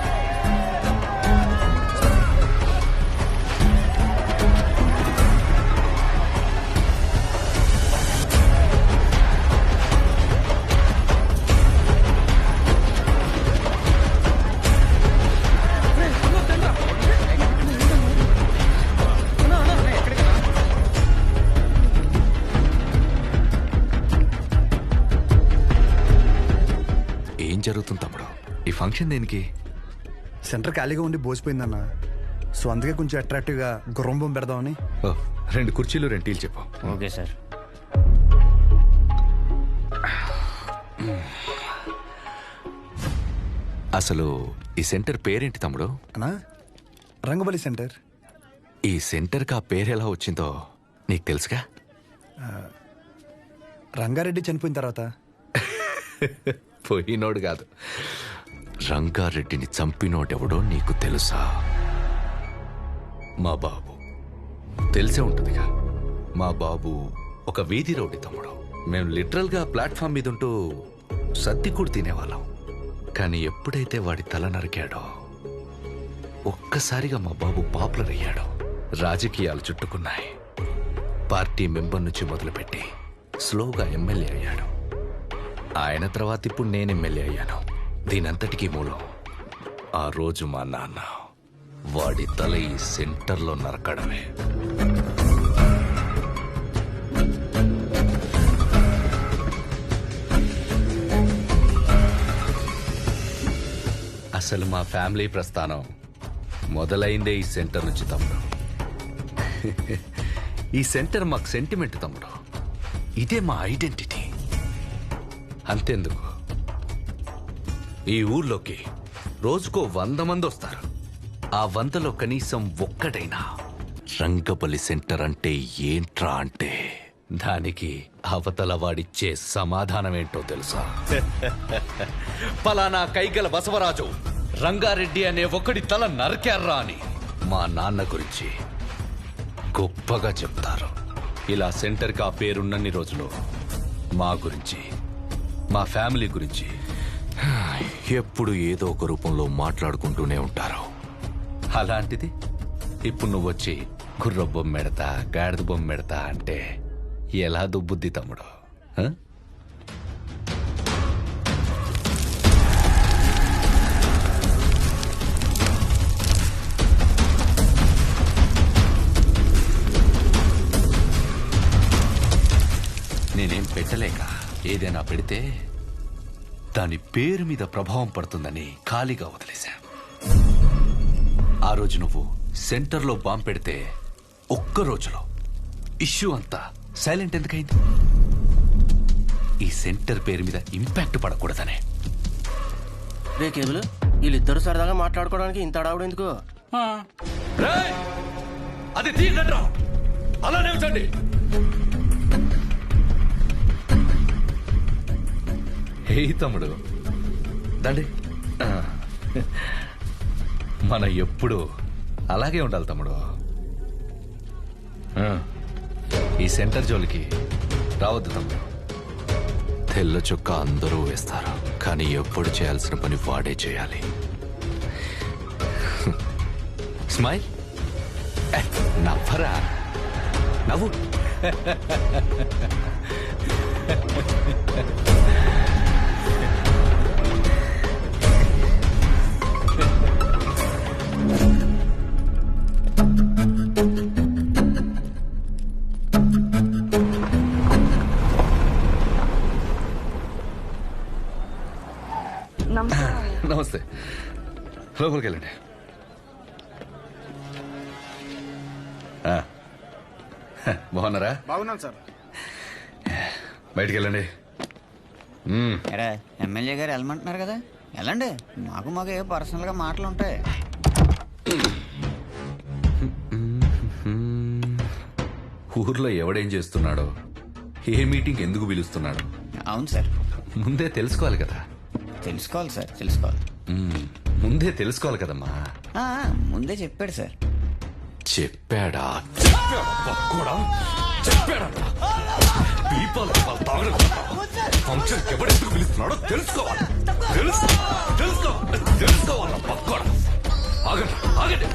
జరుగుతుంది తమ్ముడు? ఈ ఫంక్షన్ దేనికి? సెంటర్ ఖాళీగా ఉండి బోసిపోయిందన్న, సో అందుకే కొంచెం అట్రాక్టివ్గా గుర్రం పెడదామని. 2 కుర్చీలు 2 టీలు చెప్పు. Okay sir. అసలు ఈ సెంటర్ పేరేంటి తమ్ముడు? అన్నా రంగబలి సెంటర్. ఈ సెంటర్కి ఆ పేరు ఎలా వచ్చిందో నీకు తెలుసుగా? రంగారెడ్డి చనిపోయిన తర్వాత. పోయినోడు కాదు, రంగారెడ్డిని చంపినోడెవడో నీకు తెలుసా? మా బాబు. తెలిసే ఉంటుందిగా. మా బాబు ఒక వీధి రౌడీ తమ్ముడు. మేము లిటరల్గా ప్లాట్ఫామ్ మీద ఉంటూ సద్ది కూడా తినేవాళ్ళం. కానీ ఎప్పుడైతే వాడి తల నరికాడో ఒక్కసారిగా మా బాబు పాపులర్ అయ్యాడు. రాజకీయాలు చుట్టుకున్నాయి. పార్టీ మెంబర్ నుంచి మొదలుపెట్టి స్లోగా ఎమ్మెల్యే అయ్యాడు. ఆయన తర్వాత ఇప్పుడు నేను ఎమ్మెల్యే అయ్యాను. దీనంతటికీ మూలం ఆ రోజు మా నాన్న వాడి తల ఈ సెంటర్లో నరకడమే. అసలు మా ఫ్యామిలీ ప్రస్థానం మొదలైందే ఈ సెంటర్ నుంచి తమ్ముడు. ఈ సెంటర్ మాకు సెంటిమెంట్ తమ్ముడు. ఇదే మా ఐడెంటిటీ. అంతేందుకు ఈ ఊర్లోకి రోజుకో 100 మంది వస్తారు. ఆ 100లో కనీసం ఒక్కడైనా రంగబలి సెంటర్ అంటే ఏంట్రా అంటే దానికి అవతల వాడిచ్చే సమాధానం ఏంటో తెలుసా? పలానా కైగల బసవరాజు రంగారెడ్డి అనే ఒకడి తల నరికారా అని మా నాన్న గురించి గొప్పగా చెప్తారు. ఇలా సెంటర్కి ఆ పేరున్నన్ని రోజులు మా గురించి, మా ఫ్యామిలీ గురించి ఎప్పుడు ఏదో ఒక రూపంలో మాట్లాడుకుంటూనే ఉంటారు. అలాంటిది ఇప్పుడు నువ్వు వచ్చి గుర్ర బొమ్మెడతా, గాడిద బొమ్మెడతా అంటే ఎలా దుబ్బుద్ది తమ్ముడు? నేనేం పెట్టలేక ఏదైనా పెడితే దాని పేరు మీద ప్రభావం పడుతుందని ఖాళీగా వదిలేశా. ఆ రోజు నువ్వు సెంటర్లో బాంబు పెడితే ఒక్క రోజులో ఇష్యూ అంతా సైలెంట్ ఎందుకైంది? ఈ సెంటర్ పేరు మీద ఇంపాక్ట్ పడకూడదనే. రే కేబుల్, వీళ్ళిద్దరు సరదాగా మాట్లాడుకోవడానికి ఇంత అడావుడు ఎందుకు? అది తీయండి, అలానే ఉంచండి. హే తమ్ముడు, దండి. మన ఎప్పుడు అలాగే ఉండాలి తమ్ముడు. ఈ సెంటర్ జోలికి రావద్దు తమ్ముడు. తెల్ల చొక్క అందరూ వేస్తారు, కానీ ఎప్పుడు చేయాల్సిన పని వాడే చేయాలి. స్మైల్, నవ్వరా, నవ్వు. నమస్తే, లోపలికి వెళ్ళండి. బాగున్నారా? బాగున్నాను సార్. బయటికి వెళ్ళండి. ఎమ్మెల్యే గారు వెళ్ళమంటున్నారు కదా, వెళ్ళండి. మాకు ఏ పర్సనల్ గా మాటలు ఉంటాయి. ఊర్లో ఎవడేం చేస్తున్నాడో, ఏ మీటింగ్ ఎందుకు పిలుస్తున్నాడు? అవును సార్, ముందే తెలుసుకోవాలి కదా. తెలుసుకోవాలి సార్, తెలుసుకోవాలి. ముందే తెలుసుకోవాలి కదమ్మా. ముందే చెప్పాడు సార్. చెప్పాడా? ఫంక్షన్ ఎవడెందుకు పిలుస్తున్నాడో తెలుసుకోవాలి. తెలుసుకోవాలి. పక్కోడా ఆగండి, ఆగండి.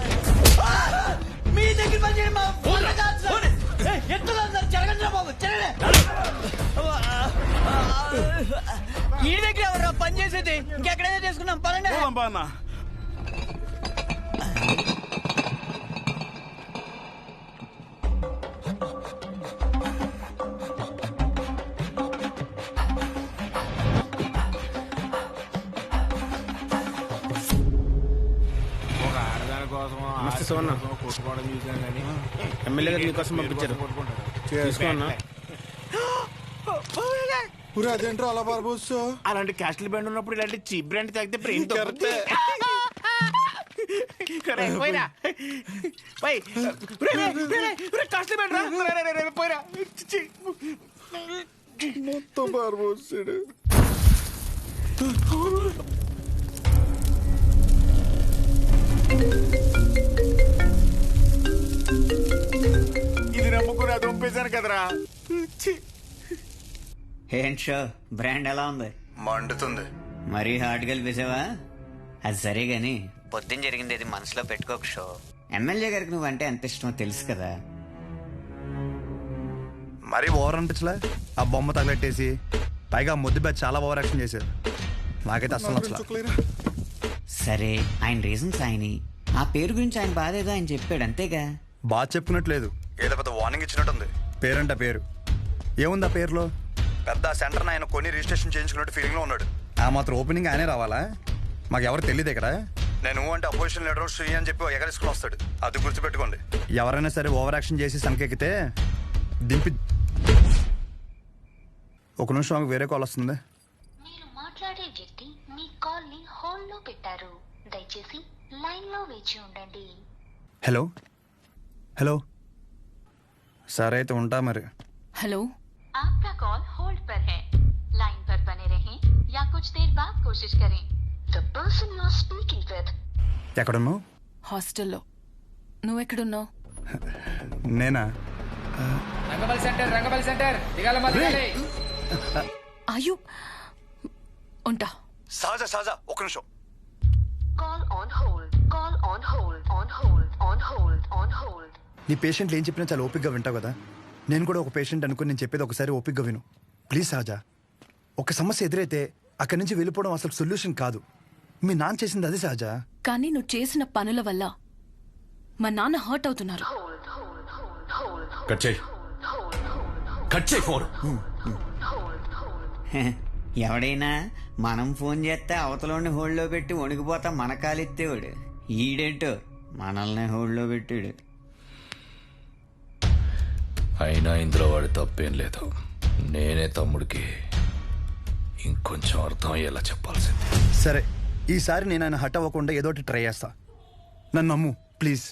మీ దగ్గర పని చేయండి. ఈ దగ్గర ఎవరు పని చేసేది? ఇంకెక్కడైనా చేసుకున్నాం పనండి. ఒక ఆడదాని కోసం కొట్టుకోవడం చూసాను కానీ ఎమ్మెల్యే గారు మీకోసం పంపించారు. అదేంట్రా అలా బాబోసు? అలాంటి క్యాస్ట్ల బ్రాండ్ ఉన్నప్పుడు ఇలాంటి చీప్ బ్రాండ్ తాగితే బ్రెయిన్ మొత్తం బాబోసాడు. ఇది నమ్ముకుని అది పంపేశాను కదరా. ఏంటి షో బ్రాండ్ ఎలా ఉంది? మండుతుంది. మరీ హార్డ్ కలిపేసావా? అది సరే గాని పొద్దున్న జరిగింది అది మనసులో పెట్టుకోక షో. ఎమ్మెల్యే గారికి నువ్వంటే ఎంత ఇష్టమో తెలుసు కదా. మరీ ఓవర్ అనిపించలే? ఆ బొమ్మ తగలెట్టేసి పైగా ముద్దు బ్యాచ్ చాలా ఓవర్ యాక్షన్ చేశారు. నాకైతే అసలు నచ్చలేదు. సరే, ఆయన రీజన్స్ ఆయన, ఆ పేరు గురించి ఆయన బాధ ఏదో ఆయన చెప్పాడు అంతేగా. బాగా చెప్పుకున్నట్లేదు, ఏదో పెద్ద వార్నింగ్ ఇచ్చినట్టుంది. పేరంట పేరు ఏముంది ఆ పేరులో? పెద్ద సెంటర్ ఆయన కొన్ని రిజిస్ట్రేషన్ చేయించుకున్నట్టు ఫీలింగ్ లో ఉన్నాడు. ఆ మాత్రం ఓపెనింగ్ ఆయనే రావాలా? మాకు ఎవరు తెలియదు ఇక్కడ. నేను అంటే అపోజిషన్ లీడర్ శ్రీ అని చెప్పి ఎగరేసుకుని వస్తాడు. అది గుర్తుపెట్టుకోండి. ఎవరైనా సరే ఓవర్ యాక్షన్ చేసి సంకెక్కితే దింపి ఒక నిమిషం ఆమెకు వేరే కాల్ వస్తుంది. మీరు మాట్లాడే వ్యక్తి మీ కాల్ ని హోల్డ్ లో పెట్టారు. దయచేసి లైన్ లో వేచి ఉండండి. హలో హలో, సరే అయితే ఉంటా మరి. హలో, आपका कॉल होल्ड पर है. लाइन पर बने रहें या कुछ देर बाद कोशिश करें. The person you are speaking with. ఎక్కడున్నావు? హాస్టల్లో. నువ్వెక్కడున్నావు? నేనా? రంగబల్ సెంటర్ దిగాలి. అయ్యో, ఉంటా. సహజ ఒక నిమిషం. Call on hold. Call on hold. On hold. On hold. On hold. నీ పేషెంట్లు ఏం చెప్పినా చాలా ఓపిక్గా వింటావు కదా. నేను కూడా ఒక పేషెంట్ అనుకుని నేను చెప్పేది ఒకసారి ఓపిక్గా విను ప్లీజ్. సహజ, ఒక సమస్య ఎదురైతే అక్కడి నుంచి వెళ్ళిపోవడం అసలు సొల్యూషన్ కాదు. మీ నాన్న చేసింది అది సహజ. కానీ నువ్వు చేసిన పనుల వల్ల మా నాన్న హర్ట్ అవుతున్నారు. ఎవడైనా మనం ఫోన్ చేస్తే అవతలని హోల్డ్లో పెట్టి వణికిపోతా మన కాలెత్తేవాడు. ఈడేంటో మనల్ని హోల్డ్లో పెట్టాడు. అయినా ఇందులో వాడి తప్పేం లేదు. నేనే తమ్ముడికి ఇంకొంచెం అర్థం అయ్యేలా చెప్పాల్సింది. సరే, ఈసారి నేను ఆయన హట్ అవ్వకుండా ఏదో ఒకటి ట్రై చేస్తా. నన్ను నమ్ము ప్లీజ్,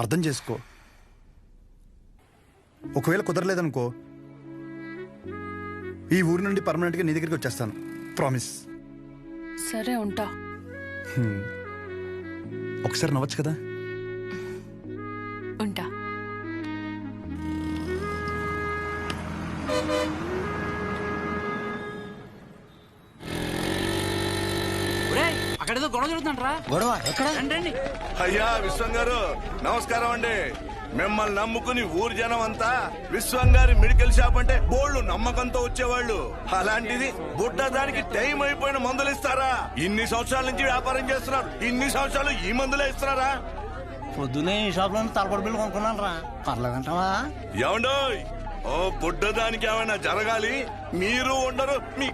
అర్థం చేసుకో. ఒకవేళ కుదరలేదనుకో, ఈ ఊరి నుండి పర్మనెంట్గా నీ దగ్గరికి వచ్చేస్తాను. ప్రామిస్. సరే, ఉంటా. ఒకసారి నవ్వచ్చు కదా. ఉంటా. అక్కడేదో గొడవ జరుగుతుందంటరా. గొడవ ఎక్కడ? రండి. అయ్యా విశ్వం గారు నమస్కారం అండి. మిమ్మల్ని నమ్ముకుని ఊరు జనం అంతా విశ్వం గారి మెడికల్ షాప్ అంటే బోళ్ళు నమ్మకంతో వచ్చేవాళ్ళు. అలాంటిది బుడ్డ దానికి టైం అయిపోయిన మందులు ఇస్తారా? ఇన్ని సంవత్సరాల నుంచి వ్యాపారం చేస్తున్నారు, ఇన్ని సంవత్సరాలు ఈ మందులే ఇస్తున్నారా? పొద్దునే ఈ షాప్ లో తలపడి బిల్లు కొనుక్కున్నాను రా. పర్లేదంటావా? ఏమండో, ఓ బుడ్డ దానికి ఏమైనా జరగాలి, మీరు ఉండరు, మీ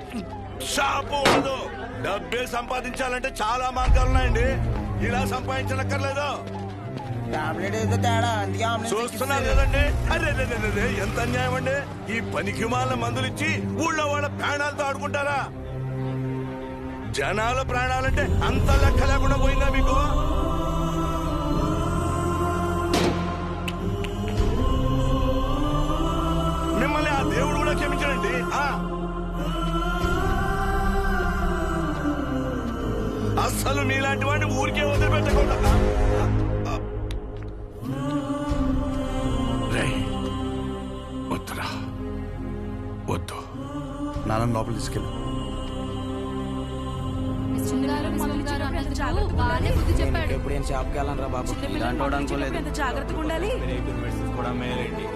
షాపు ఉండదు. డబ్బే సంపాదించాలంటే చాలా మార్గాలు ఉన్నాయండి. ఇలా సంపాదించనక్కర్లేదు. చూస్తున్నారు కదండి. అరే ఎంత అన్యాయం అండి. ఈ పనికి మాల మందులు ఇచ్చి ఊళ్ళో వాళ్ళ ప్రాణాలతో ఆడుకుంటారా? జనాల ప్రాణాలంటే అంత లెక్క లేకుండా పోయిందా మీకు? మిమ్మల్ని ఆ దేవుడు కూడా క్షమించడండి. అస్సలు మీలాంటి వాడిని ఊరికే వదిలిపెట్టకుండా. వద్దురా, వద్దు. నాన్న లోపల తీసుకెళ్ళు. ఎప్పుడు ఏం షాప్కి వెళ్ళను రా బాబు. ఇలాంటి అనుకోలేదు. జాగ్రత్తగా ఉండాలి. కూడా మేలేండి.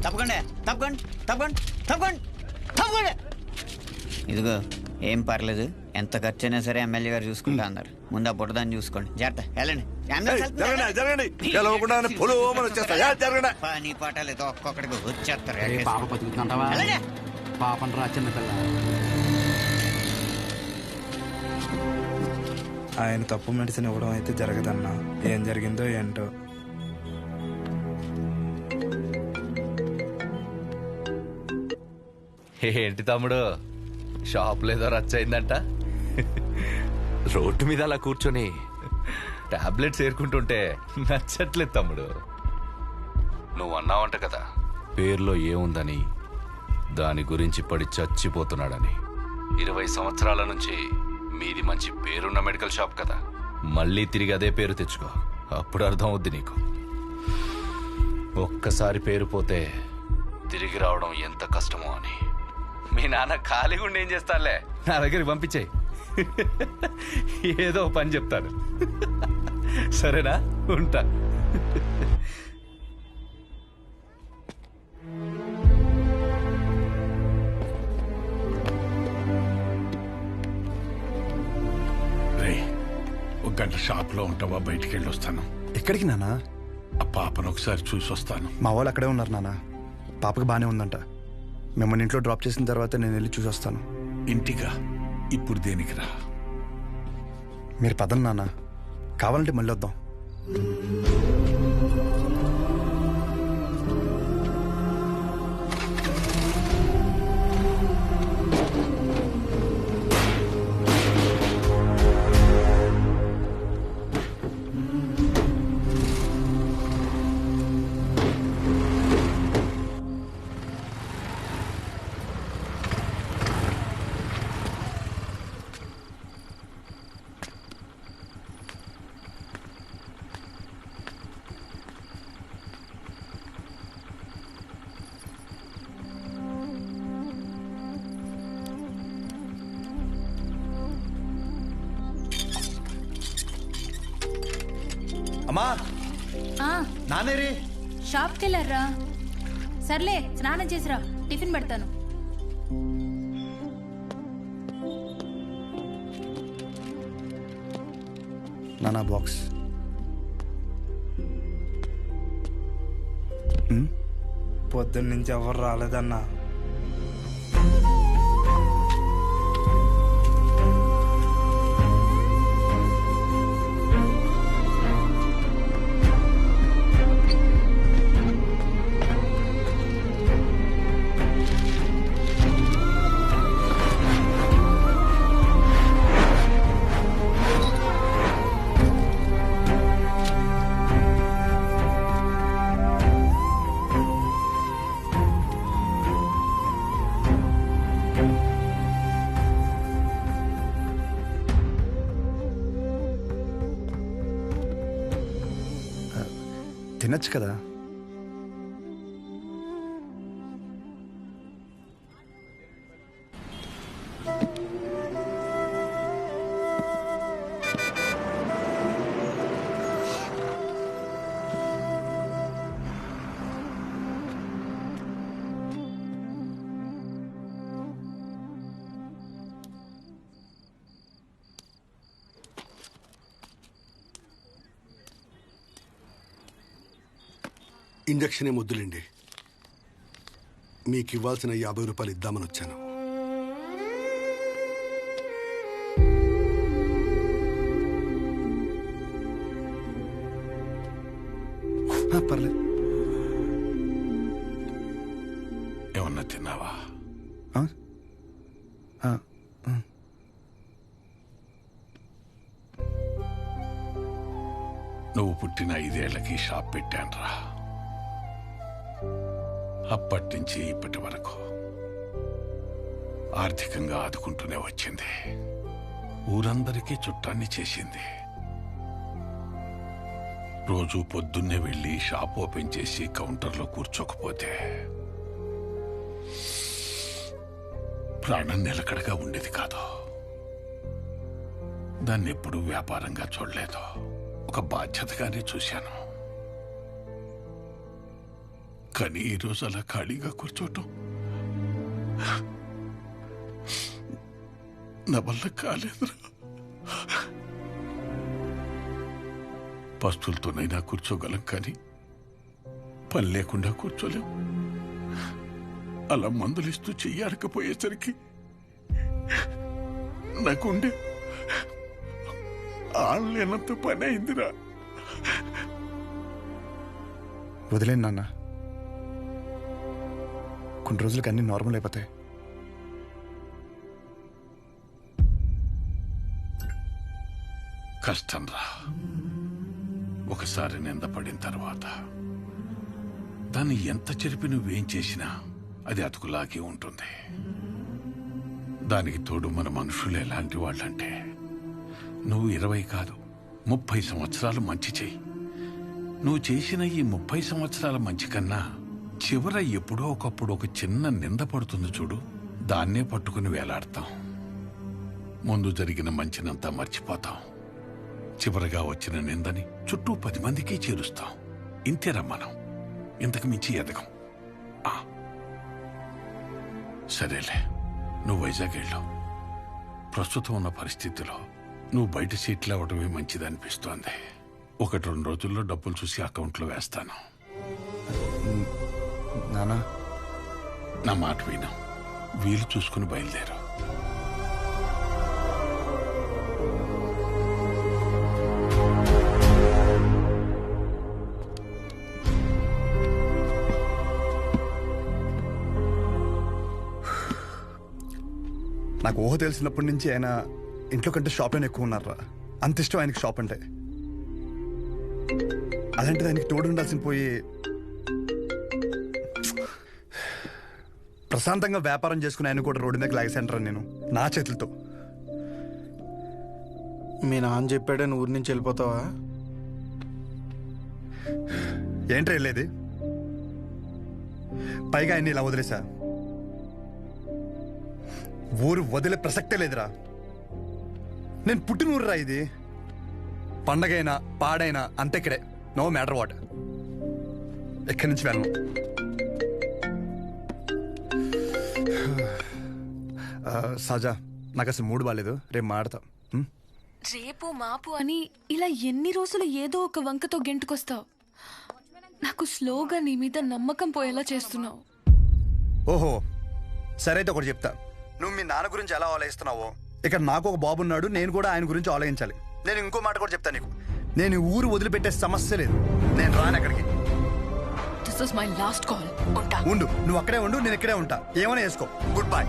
తప్పకుండా తప్పకుండా తప్పకుండా తప్పకుండా తప్పకుండా. ఇదిగో ఏం పర్లేదు, ఎంత ఖర్చు అయినా సరే ఎమ్మెల్యే గారు చూసుకుంటా అన్నారు. ముందు ఆ బుట్టదాన్ని చూసుకోండి. జాగ్రత్త, వెళ్ళండి. పని పాటలేదు, ఒక్కొక్కడికి వచ్చేస్తారు. పాప బతుకుతుంటావా? పాపం రా చిన్నపిల్ల. ఆయన తప్పు మెడిసిన్ ఇవ్వడం అయితే జరగదన్నా. ఏం జరిగిందో ఏంటో. ఏంటి తమ్ముడు, షాప్ లేదో రచ్చయిందంట? రోడ్డు మీద అలా కూర్చొని టాబ్లెట్స్ ఏరుకుంటుంటే నచ్చట్లేదు తమ్ముడు. నువ్వు అన్నావంట కదా, పేర్లో ఏముందని, దాని గురించి పడి చచ్చిపోతున్నాడని. 20 సంవత్సరాల నుంచి మీది మంచి పేరున్న మెడికల్ షాప్ కదా, మళ్ళీ తిరిగి అదే పేరు తెచ్చుకో. అప్పుడు అర్థం అవుద్ది నీకు. ఒక్కసారి పేరు పోతే తిరిగి రావడం ఎంత కష్టమో అని. మీ నాన్న ఖాళీగా ఉండి ఏం చేస్తానులే, నా దగ్గరికి పంపించేయి. ఏదో పని చెప్తాను. సరేనా? ఉంటా. ఒక గంట షాప్ లో ఉంటావా? బయటికి వెళ్ళి వస్తాను. ఎక్కడికి నాన్న? ఆ పాపను ఒకసారి చూసి వస్తాను. మా వాళ్ళు అక్కడే ఉన్నారు నాన్న. పాపకి బానే ఉందంట. మిమ్మల్ని ఇంట్లో డ్రాప్ చేసిన తర్వాత నేను వెళ్ళి చూసి వస్తాను. ఇంటిగా? ఇప్పుడు దేనికిరా? మీరు పదండి నాన్న, కావాలంటే మళ్ళీ వద్దాం. అమ్మా, నానేరి షాప్కి వెళ్ళారా? సర్లే, స్నానం చేసిరా, టిఫిన్ పెడతాను. నానా బాక్స్. పొద్దున్న నుంచి ఎవరు రాలేదన్నా. తినచ్చు కదా. ఇంజక్షన్ ఏం వద్దులేండి, మీకు ఇవ్వాల్సిన 50 రూపాయలు ఇద్దామని వచ్చాను. పర్లేదు. ఏమన్నా తిన్నావా? నువ్వు పుట్టిన 5 ఏళ్లకి షాప్ పెట్టానురా. అప్పటి నుంచి ఇప్పటి వరకు ఆర్థికంగా ఆదుకుంటూనే వచ్చింది. ఊరందరికీ చుట్టాన్ని చేసింది. రోజు పొద్దున్నే వెళ్ళి షాప్ ఓపెన్ చేసి కౌంటర్లో కూర్చోకపోతే ప్రాణం నిలకడగా ఉండేది కాదు. దాన్ని ఎప్పుడూ వ్యాపారంగా చూడలేదు, ఒక బాధ్యతగానే చూశాను. కానీ ఈరోజు అలా ఖాళీగా కూర్చోటం నా వల్ల కాలేదురా. పస్తులతోనైనా కూర్చోగలం, కానీ పని లేకుండా కూర్చోలేం. అలా మందులిస్తూ చెయ్యాడకపోయేసరికి నాకుండే ఆళ్ళేనంత పని అయిందిరా. వదిలేండి నాన్న, కొన్ని రోజులకి అన్ని నార్మల్ అయిపోతాయి. కష్టం రా. ఒకసారి నిందపడిన తర్వాత దాన్ని ఎంత చెరిపి నువ్వేం చేసినా అది అతుకులాగే ఉంటుంది. దానికి తోడు మన మనుషులు ఎలాంటి వాళ్ళంటే, నువ్వు 20 కాదు 30 సంవత్సరాలు మంచి చెయ్యి. నువ్వు చేసిన ఈ 30 సంవత్సరాల మంచి కన్నా చివర ఎప్పుడో ఒకప్పుడు ఒక చిన్న నింద పడుతుంది చూడు, దాన్నే పట్టుకుని వేలాడతాం. ముందు జరిగిన మంచినంతా మర్చిపోతాం. చివరగా వచ్చిన నిందని చుట్టూ 10 మందికి చేరుస్తాం. ఇంతేరా మనం, ఇంతకు మించి ఎదగం. సరేలే, నువ్వు వైజాగ్ వెళ్ళు. ప్రస్తుతం ఉన్న పరిస్థితిలో నువ్వు బయట సీట్లు అవ్వడమే మంచిది అనిపిస్తోంది. 1-2 రోజుల్లో డబ్బులు చూసి అకౌంట్లో వేస్తాను. నానా, నా మాట విను, వీలు చూసుకుని బయలుదేరు. నాకు ఊహ తెలిసినప్పటి నుంచి ఆయన ఇంట్లో కంటే షాప్లోనే ఎక్కువ ఉన్నారా. అంత ఇష్టం ఆయనకి షాప్ అంటే. అలాంటిది ఆయనకి తోడు ఉండాల్సిన పోయి ప్రశాంతంగా వ్యాపారం చేసుకుని ఆయన కూడా రోడ్డు మీద లాగేసంటారా నేను నా చేతులతో. మీ నాన్న చెప్పాడని ఊరి నుంచి వెళ్ళిపోతావా? ఏంట్రా వెళ్ళేది? పైగా ఆయన్ని ఇలా వదిలేసా. ఊరు వదిలే ప్రసక్తే లేదురా. నేను పుట్టిన ఊరురా ఇది. పండగైనా పాడైనా అంతే ఇక్కడే. No matter what. ఎక్కడి నుంచి వెళ్ళను. సజా, నాకు అసలు మూడు బాగాలేదు. రేపు మాడతా. రేపు మాపు అని ఇలా ఎన్ని రోజులు ఏదో ఒక వంకతో గెంటుకొస్తావు. నాకు స్లోగా నీ మీద నమ్మకం పోయేలా చేస్తున్నావు. ఓహో, సరే అయితే ఒకటి చెప్తా. నువ్వు మీ నాన్న గురించి ఎలా ఆలోచిస్తున్నావో ఇక్కడ నాకు ఒక బాబు ఉన్నాడు. నేను కూడా ఆయన గురించి ఆలోచించాలి. నేను ఇంకో మాట కూడా చెప్తాను నీకు. నేను ఊరు వదిలిపెట్టే సమస్య లేదు. నేను రాను అక్కడికి. This is my last call. ఉంటా. ఉండు, నువ్వు అక్కడే ఉండు, నేను ఇక్కడే ఉంటా. ఏమైనా వేసుకో. Good bye.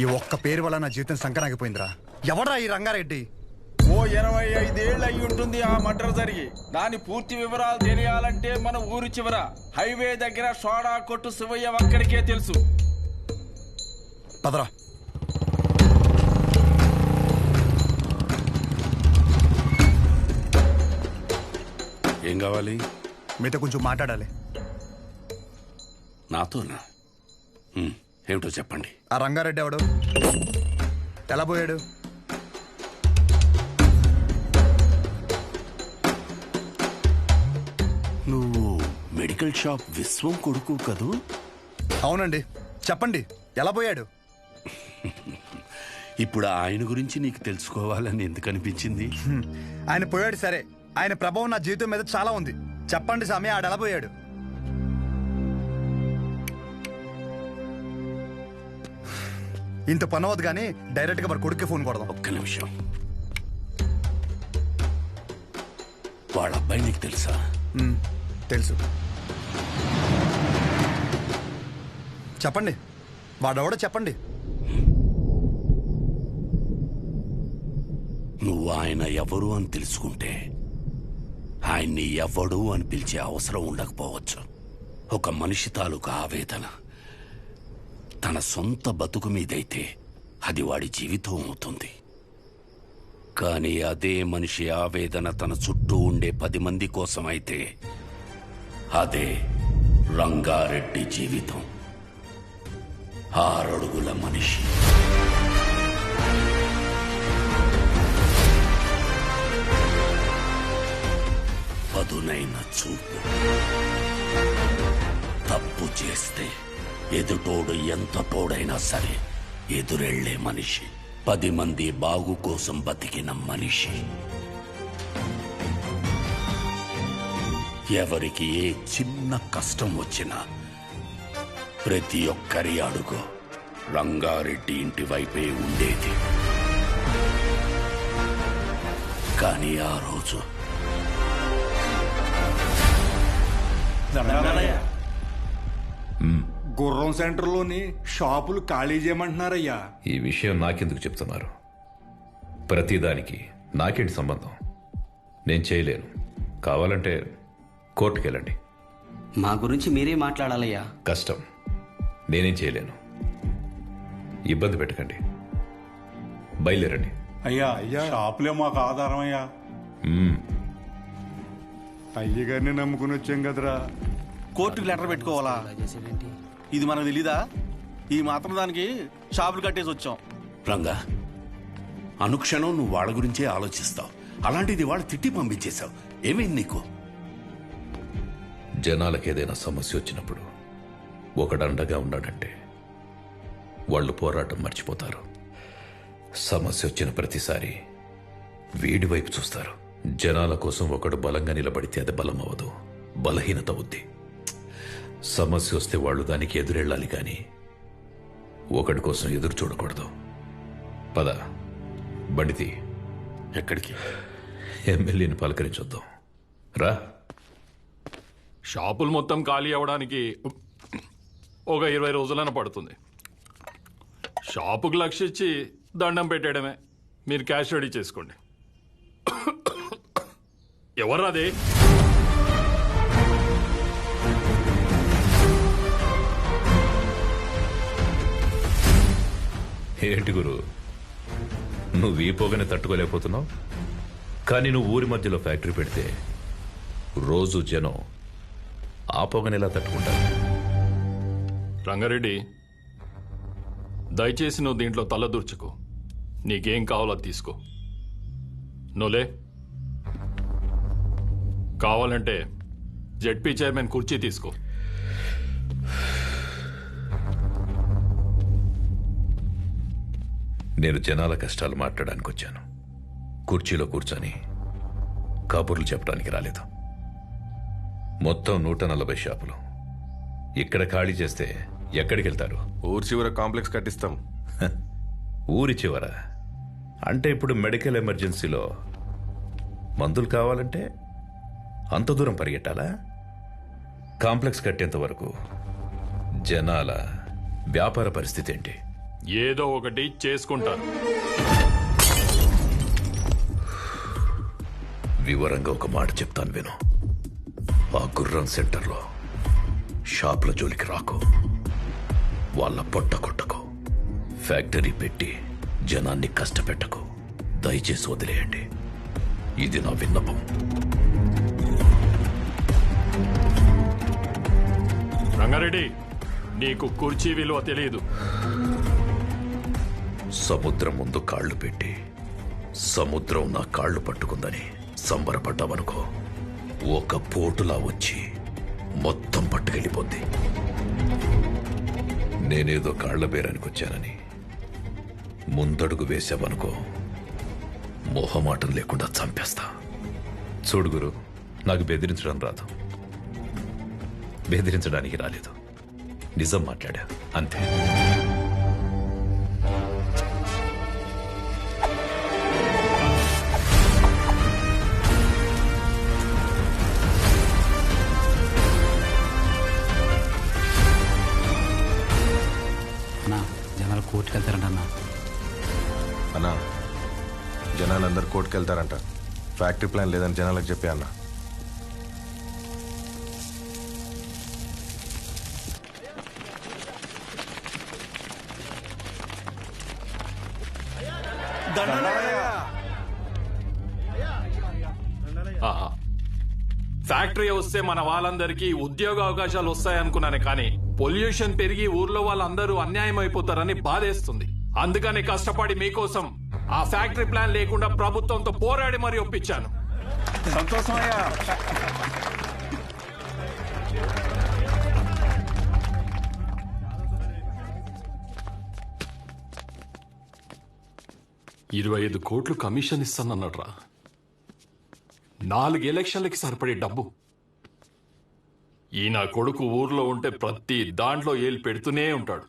ఈ ఒక్క పేరు వల్ల నా జీవితం సంకరాగిపోయిందిరా. ఎవడ్రా ఈ రంగారెడ్డి? ఓ 25 ఏళ్ళు అయి ఉంటుంది ఆ మర్డర్ జరిగి. దాని పూర్తి వివరాలు తెలియాలంటే మన ఊరు చివర హైవే దగ్గర సోడా కొట్టు శివయ్య అక్కడికే తెలుసు. పదరా. ఏం కావాలి? మీతో కొంచెం మాట్లాడాలి. నాతోనా? ఏమిటో చెప్పండి. ఆ రంగారెడ్డి ఎవడు? ఎలా పోయాడు? నువ్వు మెడికల్ షాప్ విశ్వం కొడుకు కదూ? అవునండి. చెప్పండి, ఎలా పోయాడు? ఇప్పుడు ఆయన గురించి నీకు తెలుసుకోవాలని ఎందుకు అనిపించింది? ఆయన పోయాడు సరే, ఆయన ప్రభావం నా జీవితం మీద చాలా ఉంది. చెప్పండి స్వామి, ఆడ ఎలా పోయాడు? ఇంత పని అవ్వదు కానీ డైరెక్ట్ గా మరి కొడుక్కి ఫోన్ కొడదాం. ఒక్క నిమిషం. వాళ్ళ అబ్బాయి నీకు తెలుసా? తెలుసు. చెప్పండి, వాడెవడో చెప్పండి. నువ్వు ఆయన ఎవరు అని తెలుసుకుంటే ఆయన్ని ఎవడు అని పిలిచే అవసరం ఉండకపోవచ్చు. ఒక మనిషి తాలూకు ఆవేదన తన సొంత బతుకు మీదైతే అది వాడి జీవితం అవుతుంది. కానీ అదే మనిషి ఆవేదన తన చుట్టూ ఉండే 10 మంది కోసమైతే అదే రంగారెడ్డి జీవితం. 6 అడుగుల మనిషి. పదునైన చూపు. తప్పు చేస్తే ఎదుటోడు ఎంత తోడైనా సరే ఎదురెళ్లే మనిషి. 10 మంది బాగు కోసం బతికిన మనిషి. ఎవరికి ఏ చిన్న కష్టం వచ్చినా ప్రతి ఒక్కరి అడుగు రంగారెడ్డి ఇంటి వైపే ఉండేది. కానీ ఆ రోజు గుర్రం సెంటర్లోని షాపులు ఖాళీ చేయమంటున్నారయ్యా. ఈ విషయం నాకెందుకు చెప్తున్నారు? ప్రతిదానికి నాకేంటి సంబంధం? నేను చేయలేను. కావాలంటే కోర్టుకెళ్ళండి. మా గురించి మీరే మాట్లాడాలయ్యా. కష్టం. నేనేం చేయలేను. ఇబ్బంది పెట్టకండి. బయలుదేరండి. అయ్యా షాపులే మాకు ఆధారం అయ్యా. అయ్యగారిని నమ్ముకుని వచ్చాం కదరా. కోర్టుకి లెటర్ పెట్టుకోవాలా? ఇది మనకు తెలీదా? ఈ మాత్రం దానికి షాపులు కట్టేసి వచ్చాం. రంగా, అనుక్షణం నువ్వు వాళ్ళ గురించే ఆలోచిస్తావు. అలాంటిది వాళ్ళు తిట్టి పంపించేశావు. ఏమైంది నీకు? జనాలకు ఏదైనా సమస్య వచ్చినప్పుడు ఒకడండగా ఉన్నాడంటే వాళ్ళు పోరాటం మర్చిపోతారు. సమస్య వచ్చిన ప్రతిసారి వీడి వైపు చూస్తారు. జనాల కోసం ఒకడు బలంగా నిలబడితే అది బలం అవ్వదు, బలహీనత అవుద్ది. సమస్య వస్తే వాళ్ళు దానికి ఎదురెళ్ళాలి కానీ ఒకడి కోసం ఎదురు చూడకూడదు. పద, బండితి. ఎక్కడికి? ఎమ్మెల్యేని పలకరించొద్దాం. రా. షాపులు మొత్తం ఖాళీ అవ్వడానికి ఒక 20 రోజులైనా పడుతుంది. షాపుకు లక్షించి దండం పెట్టడమే. మీరు క్యాష్ రెడీ చేసుకోండి. ఎవర్రాది? ఏంటి గురు, నువ్వు ఈ పొగని తట్టుకోలేకపోతున్నావు? కానీ నువ్వు ఊరి మధ్యలో ఫ్యాక్టరీ పెడితే రోజు జనం ఆ పొగని ఎలా తట్టుకుంటారు? రంగారెడ్డి, దయచేసి నువ్వు దీంట్లో తలదూర్చుకో. నీకేం కావాలో తీసుకో. నువ్వులే. కావాలంటే జెడ్పీ చైర్మన్ కుర్చీ తీసుకో. నేను జనాల కష్టాలు మాట్లాడడానికి వచ్చాను. కుర్చీలో కూర్చొని కబుర్లు చెప్పడానికి రాలేదు. మొత్తం 140 షాపులు ఇక్కడ ఖాళీ చేస్తే ఎక్కడికి వెళ్తారు? ఊరి చివర కాంప్లెక్స్ కట్టిస్తాం. ఊరి చివర అంటే ఇప్పుడు మెడికల్ ఎమర్జెన్సీలో మందులు కావాలంటే అంత దూరం పరిగెట్టాలా? కాంప్లెక్స్ కట్టేంత వరకు జనాల వ్యాపార పరిస్థితి ఏంటి? ఏదో ఒకటి చేసుకుంటారు. వివరంగా ఒక మాట చెప్తాను విను. ఆ గుర్రం సెంటర్లో షాపుల జోలికి రాకు, వాళ్ళ పొట్ట కొట్టకు, ఫ్యాక్టరీ పెట్టి జనాన్ని కష్టపెట్టకు. దయచేసి వదిలేయండి. ఇది నా విన్నపం. రంగారెడ్డి, నీకు కుర్చీ విలువ తెలియదు. సముద్రం ముందు కాళ్ళు పెట్టి సముద్రం నా కాళ్ళు పట్టుకుందని సంబరపడ్డావనుకో, ఒక పోటులా వచ్చి మొత్తం పట్టుకెళ్ళిపోద్ది. నేనేదో కాళ్ల బేరానికి వచ్చానని ముందడుగు వేశావనుకో, మొహమాటం లేకుండా చంపేస్తా. చూడు గురు, నాకు బెదిరించడం రాదు, బెదిరించడానికి రాలేదు. నిజం మాట్లాడా అంతే. అన్నా, జనాలు కోర్టుకు వెళ్తారంట అన్నా. అన్నా, జనాలందరూ కోర్టుకు వెళ్తారంట. ఫ్యాక్టరీ ప్లాన్ లేదని జనాలకు చెప్పా అన్నా. ఫ్యాక్టరీ వస్తే మన వాళ్ళందరికీ ఉద్యోగ అవకాశాలు వస్తాయనుకున్నానే, కానీ పొల్యూషన్ పెరిగి ఊర్లో వాళ్ళందరూ అన్యాయం అయిపోతారని బాధేస్తుంది. అందుకని కష్టపడి మీకోసం ఆ ఫ్యాక్టరీ ప్లాన్ లేకుండా ప్రభుత్వంతో పోరాడి మరీ ఒప్పించాను. సంతోషమయ్యా. $25 కోట్లు కమిషన్ ఇస్తానన్నాడ్రా. 4 ఎలక్షన్లకి సరిపడే డబ్బు. ఈ నా కొడుకు ఊర్లో ఉంటే ప్రతి దాంట్లో ఏలు పెడుతూనే ఉంటాడు.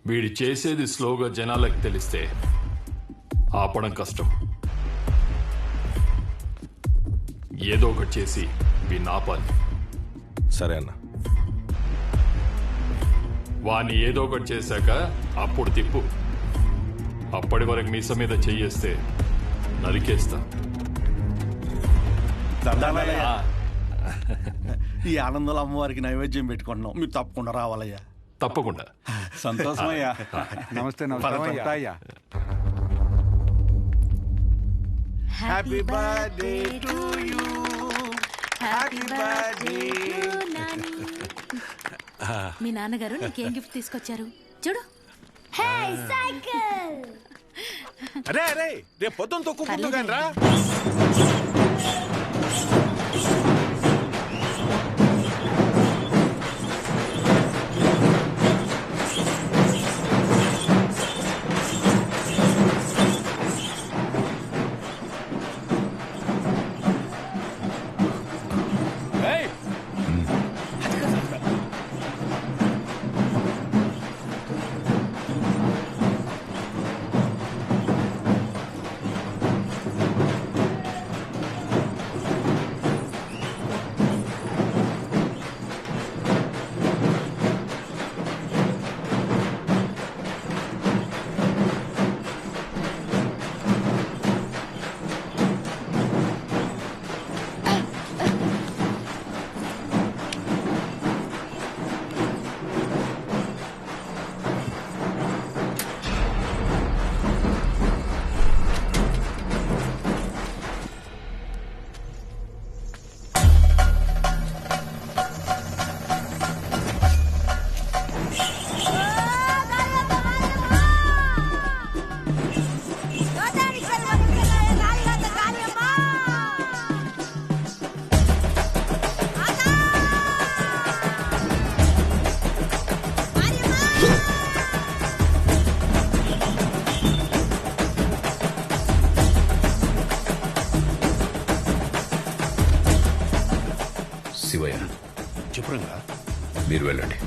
వీడి చేసేది స్లోగా జనాలకు తెలిస్తే ఆపడం కష్టం. ఏదో ఒకటి చేసి వీడిని ఆపాలి. సరే అన్న. వాణ్ణి ఏదో ఒకటి చేశాక అప్పుడు తిప్పు. అప్పటి వరకు మీస మీద చెయ్యేస్తే నరికేస్తా. ఈ ఆనందంలో అమ్మవారికి నైవేద్యం పెట్టుకుంటున్నాం, మీరు తప్పకుండా రావాలయ్యా. తప్పకుండా. సంతోషమయ్యా. నమస్తే. అయ్యా. Happy birthday to you. Happy birthday. మీ నాన్నగారు నీకేం గిఫ్ట్ తీసుకొచ్చారు చూడు. సైకిల్. అరే అరే, రేపు పొద్దున్న తొక్కు కానీ రా.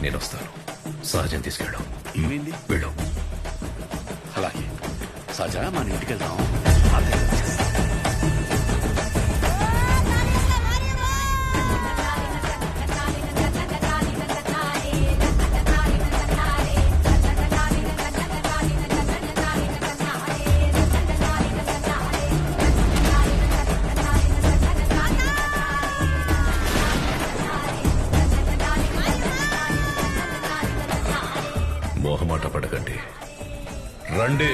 నేను వస్తాను. సహజం తీసుకెళ్ళు. ఏమైంది? వెళ్ళు. అలాగే సహజ మన ఇంటికి వెళ్దాం. మొహమాట పడకండి, రండి.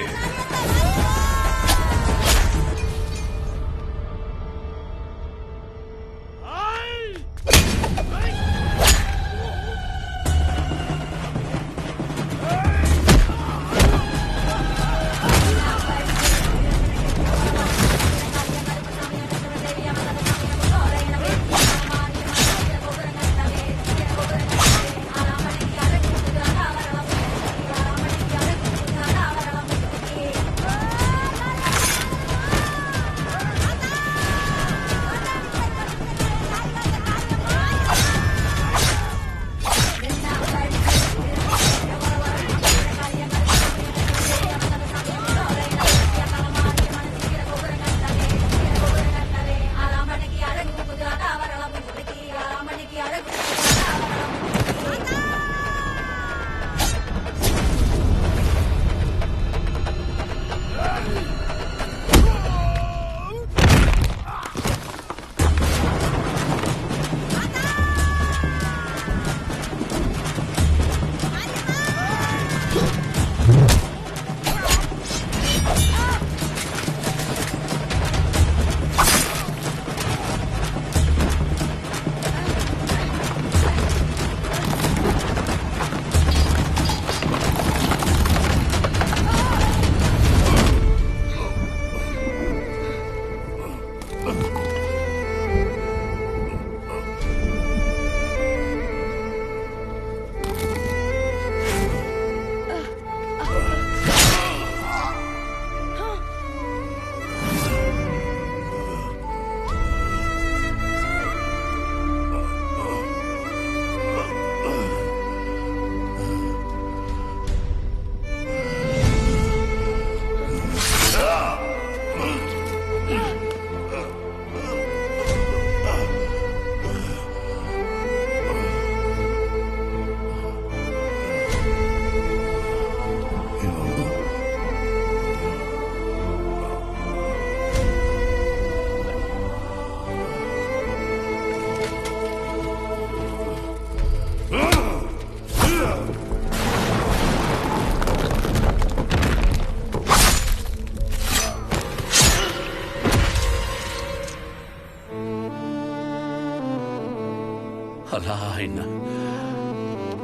అలా ఆయన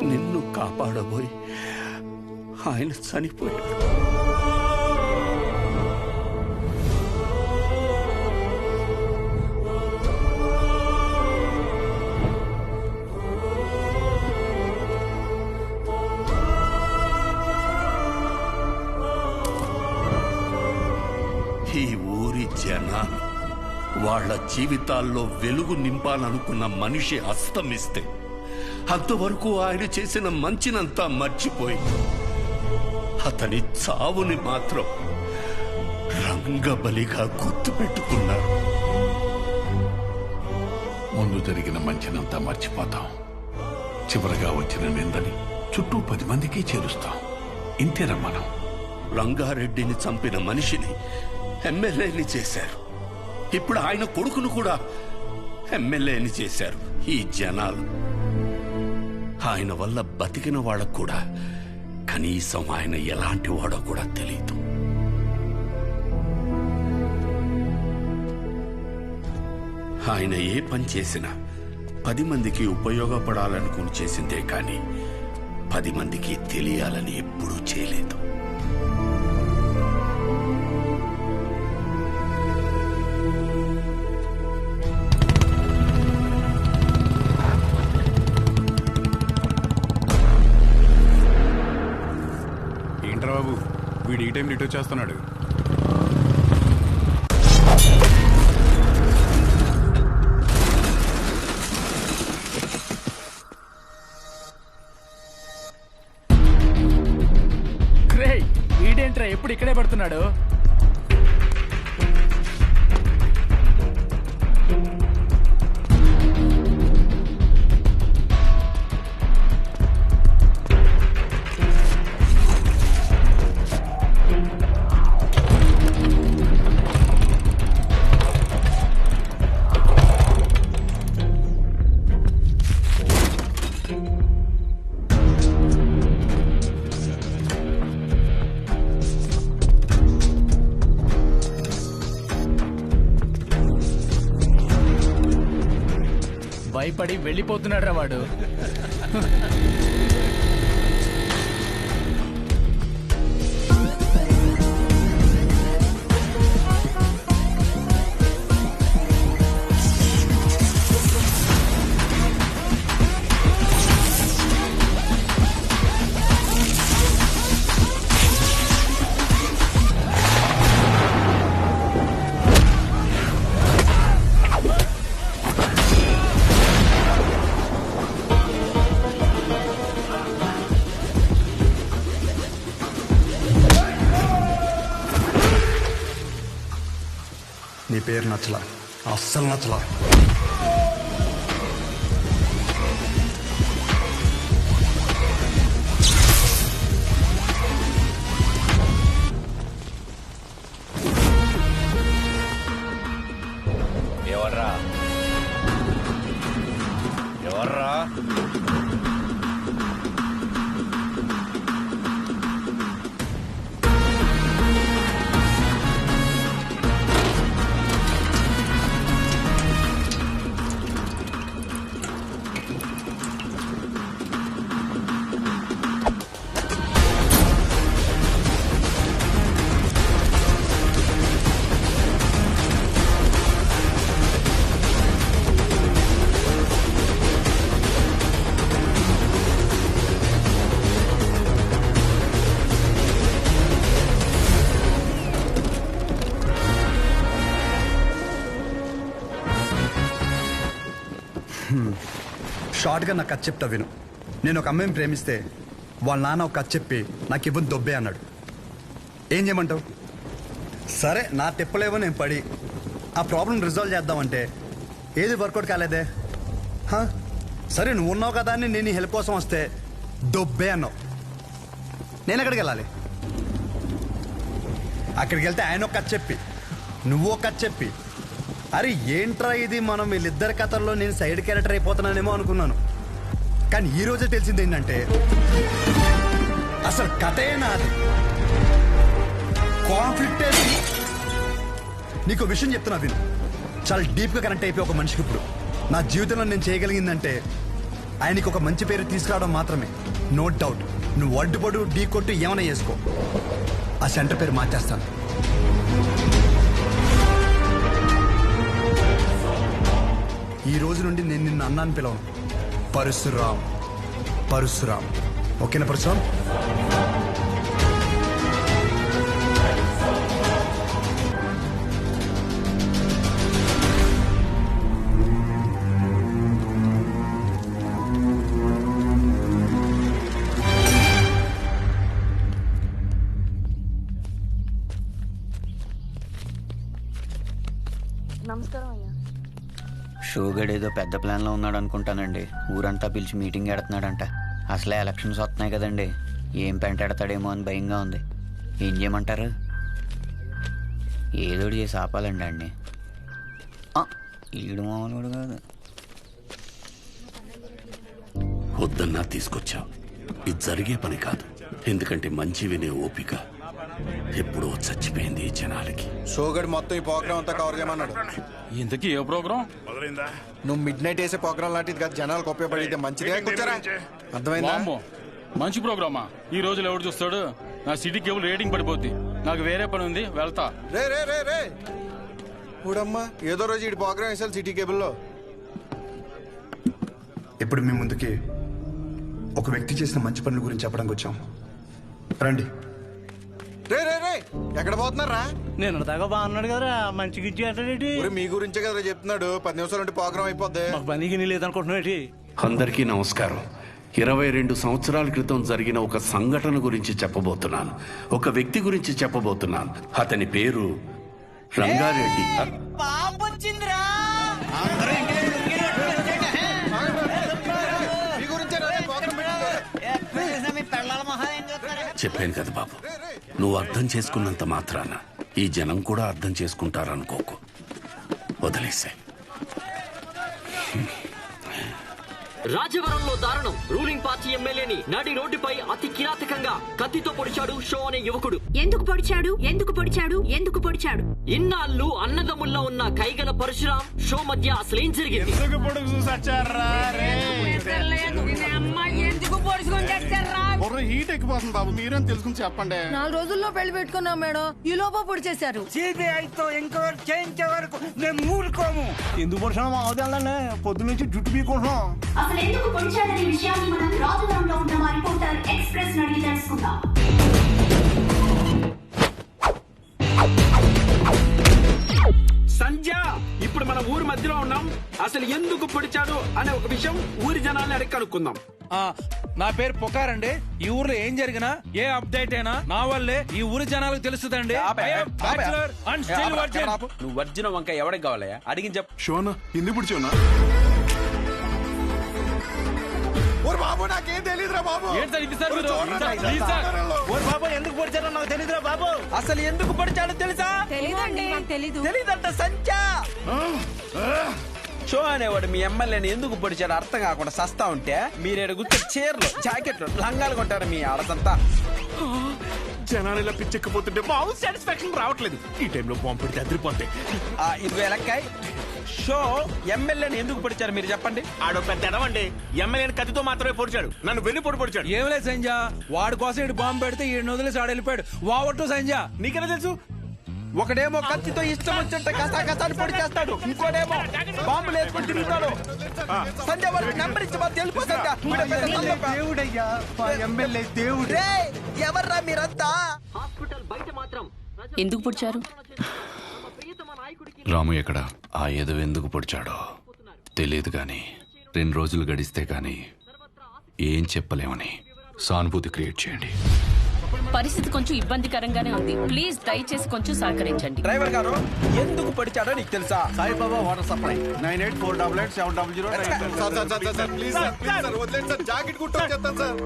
నిన్ను కాపాడబోయి ఆయన చనిపోయాడు. ఈ ఊరి జనాలు వాళ్ళ జీవితాల్లో వెలుగు నింపాలనుకున్న మనిషి అస్తమిస్తే అంతవరకు ఆయన చేసిన మంచినంతా మర్చిపోయి అతని చావుని మాత్రం రంగబలిగా గుర్తుపెట్టుకున్నారు. ముందు జరిగిన మంచినంతా మర్చిపోతాం, చివరగా వచ్చిన నిందని చుట్టూ 10 మందికి చేరుస్తాం. ఇంతేనా మనం? రంగారెడ్డిని చంపిన మనిషిని ఎమ్మెల్యేని చేశారు. ఇప్పుడు ఆయన కొడుకును కూడా ఎమ్మెల్యేని చేశారు ఈ జనాలు. ఆయన వల్ల బతికిన వాళ్ళకు కూడా కనీసం ఆయన ఎలాంటి వాడో కూడా తెలియదు. ఆయన ఏ పని చేసినా 10 మందికి ఉపయోగపడాలనుకుని చేసిందే కానీ 10 మందికి తెలియాలని ఎప్పుడూ చేయలేదు. ఏంట్రా బాబు, వీడు ఈ టైం రిటర్న్ చేస్తున్నాడు. వీడేంట్రా ఎప్పుడు ఇక్కడే పడుతున్నాడు? భయపడి వెళ్ళిపోతున్నాడు రా వాడు. నీ పేరు నచ్చలా, అస్సలు నచ్చలా. ఎవర్రా ఎవర్రా? షార్ట్గా నాకు కథ చెప్తా విను. నేను ఒక అమ్మాయిని ప్రేమిస్తే వాళ్ళ నాన్న ఒక కథ చెప్పి నాకు ఇవ్వని దొబ్బే అన్నాడు. ఏం చేయమంటావు? సరే నా తిప్పలేవో నేను పడి ఆ ప్రాబ్లం రిజాల్వ్ చేద్దామంటే ఏది వర్కౌట్ కాలేదే. సరే నువ్వు ఉన్నావు కదా అని నేను హెల్ప్ కోసం వస్తే దొబ్బే అన్నావు. నేను ఎక్కడికి వెళ్ళాలి? అక్కడికి వెళ్తే ఆయన ఒక కథ చెప్పి నువ్వు ఒక కథ చెప్పి అరే ఏంట్రా ఇది, మనం వీళ్ళిద్దరి కథల్లో నేను సైడ్ క్యారెక్టర్ అయిపోతున్నానేమో అనుకున్నాను. కానీ ఈ రోజే తెలిసింది ఏంటంటే అసలు కథే నాది, కాన్ఫ్లిక్టే. నీకు విషయం చెప్తున్నా విను. చాలా డీప్గా కనెక్ట్ అయిపోయి ఒక మనిషికి ఇప్పుడు నా జీవితంలో నేను చేయగలిగిందంటే ఆయనకి ఒక మంచి పేరు తీసుకురావడం మాత్రమే. నో డౌట్ నువ్వు అడ్డుపడు ఢీ కొట్టు ఏమైనా చేసుకో, ఆ సెంటర్ పేరు మార్చేస్తాను. ఈ రోజు నుండి నేను నిన్ను అన్నాను పిలవను, పరశురామ్. పరశురామ్, ఓకేనా పరశురామ్? నమస్కారం అయ్యా. షోగడ్ ఏదో పెద్ద ప్లాన్లో ఉన్నాడు అనుకుంటానండి. ఊరంతా పిలిచి మీటింగ్ ఎడుతున్నాడంట. అసలే ఎలక్షన్స్ వస్తున్నాయి కదండి, ఏం పెంటాడతాడేమో అని భయంగా ఉంది. ఏం చేయమంటారు? ఏదోటి చేసి ఆపాలండి అండి. ఈడు మామూలు కాదు. వద్దన్నా తీసుకొచ్చావు. ఇది జరిగే పని కాదు. ఎందుకంటే మంచి వినే ఓపిక ఎప్పుడో చచ్చిపోయింది ఈ జనాలకి. షోగడ్ మొత్తం ఈ ప్రోగ్రామ్ అంతా కవర్ చేయమన్నాడు. ఇంతకీ ఏ ప్రోగ్రామ్? నువ్వు మిడ్ నైట్ వేసే ప్రోగ్రామ్ లాంటిది కాదు, జనాలకు ఉపయోగపడితే మంచిదే. అర్థమైందా? మంచి ప్రోగ్రామా? ఈ రోజులు ఎవడు చూస్తాడు? నా సిటీ కేబుల్ రేటింగ్ పడిపోద్ది. నాకు వేరే పని ఉంది, వెళ్తా. రే రే రే రే ఊడమ్మా, ఏదో రోజు ఈ ప్రోగ్రామ్ వేసాలి సిటీ కేబుల్లో. ఇప్పుడు మీ ముందుకి ఒక వ్యక్తి చేసిన మంచి పనుల గురించి చెప్పడానికి వచ్చాం. రండి. రే రే రే ఎక్కడ పోతున్నారా? నేను దాకా బాగున్నాడు కదా, మంచిగా ఇచ్చేటి. మీ గురించే కదా చెప్తున్నాడు. 10 నిమిషాలు ఉంటే ప్రోగ్రామ్ అయిపోద్ది. మాకు పనికి లేదనుకుంటున్నాడు. అందరికీ నమస్కారం. 22 సంవత్సరాల క్రితం జరిగిన ఒక సంఘటన గురించి చెప్పబోతున్నాను. ఒక వ్యక్తి గురించి చెప్పబోతున్నాను. అతని పేరు రంగారెడ్డి. చెప్పాను కదా బాబు, నువ్వు అర్థం చేసుకున్నంత మాత్రాన ఈ జనం కూడా అర్థం చేసుకుంటారనుకోకు. వదిలేసే. రాజవరంలో దారుణం. రూలింగ్ పార్టీ ఎమ్మెల్యేని నడి రోడ్డుపై అతి కిరాతకంగా కత్తితో పొడిచాడు షో అనే యువకుడు. ఎందుకు పొడిచాడు? ఎందుకు పొడిచాడు? ఎందుకు పొడిచాడు? ఇన్నాళ్ళు అన్నదమ్ముల్లో ఉన్న కైగల పరశురాం షో మధ్య అసలేం జరిగింది? హీట్ ఎక్కిపోతుంది బాబు, మీరేం తెలుసుకుని చెప్పండి. 4 రోజుల్లో పెళ్లి పెట్టుకున్నాం మేడం, ఈ లోపల పొడి చేశారు. సిబిఐతో ఎంక్వైరీ చేయించే వరకు మేము ఊరుకోము. ఎందుకు పొడిచాము మా అవతలనే పొద్దు నుంచి జుట్టు పీకుంటున్నాం. అసలు ఎందుకు పొడిచాడనే విషయాన్ని మనం రాజవరంలో ఉన్న మా రిపోర్టర్ ఎక్స్ప్రెస్ అడిగి తెలుసుకుందాం. సంధ్య, ఇప్పుడు మన ఊరి మధ్యలో ఉన్నాం. అసలు ఎందుకు పొడిచాడు అనే ఒక విషయం ఊరి జనాల్ని అడిగి కనుక్కుందాం. నా పేరు పుకారండి. ఈ ఊర్లో ఏం జరిగినా ఏ అప్డేట్ అయినా నా వల్లే ఈ ఊరి జనాలకు తెలుస్తుందండి. నువ్వు వర్జిన వంకాయ ఎవరికి కావాలయ్యా అడిగి చెప్పు. షోనా ఎందుకు పుడిచోనా? బాబు నాకేం తెలీదురా బాబు. బాబు ఎందుకు పొడిచాడో నాకు తెలీదురా బాబు. అసలు ఎందుకు పొడిచాడో తెలుసా? తెలీదంట సంచా. షో అనేవాడు మీ ఎమ్మెల్యేని ఎందుకు పొడిచాడు అర్థం కాకుండా సస్తా ఉంటే మీరేడు గుర్తు చీరలు జాకెట్లు లంగాలు కొంటారు మీ ఆడతంతా. జనాలు ఇలా పిచ్చెక్కిపోతుంటే మాకు సాటిస్ఫాక్షన్ రావట్లేదు. ఈ టైంలో బాంబు పెడితే అదిరిపోతాయి. ఇది ఎలక్కాయ్. షో ఎమ్మెల్యేని ఎందుకు పొడిచారు మీరు చెప్పండి. ఆడో పెద్ద ఎడవండి. ఎమ్మెల్యేని కత్తితో మాత్రమే పొడిచాడు, నన్ను వెన్ను పొడిచాడు. ఏం లేదు సంజ, వాడి కోసం ఇటు బాంబు పెడితే ఈ వదిలేసి ఆడ వెళ్ళిపోయాడు. వావట్టు సంజ. నీకెలా తెలుసు? ఒకడేమో కత్తితో ఇష్టం వచ్చినట్టు కసాకసాని పొడి చేస్తాడు, ఇంకోడేమో బాంబులు వేసుకొని తిరుగుతాడు. సంజయ్ వారికి నెంబర్ ఇచ్చి మాకు తెలుపు. ఎవర్రా మీరంతా? హాస్పిటల్ బయట మాత్రం ఎందుకు పొడిచారు? రాము ఎక్కడ? ఆ ఎదవ ఎందుకు పొడిచాడో తెలియదు కానీ 2 రోజులు గడిస్తే కానీ ఏం చెప్పలేమని సానుభూతి క్రియేట్ చేయండి. పరిస్థితి కొంచెం ఇబ్బందికరంగానే ఉంది. ప్లీజ్ దయచేసి కొంచెం సహకరించండి. డ్రైవర్ గారు ఎందుకు పొడిచాడో నీకు తెలుసా? Saibaba water supply 98488700. Please sir వదిలేండి సార్, జాకెట్ కుట్టు చెప్తాను సార్.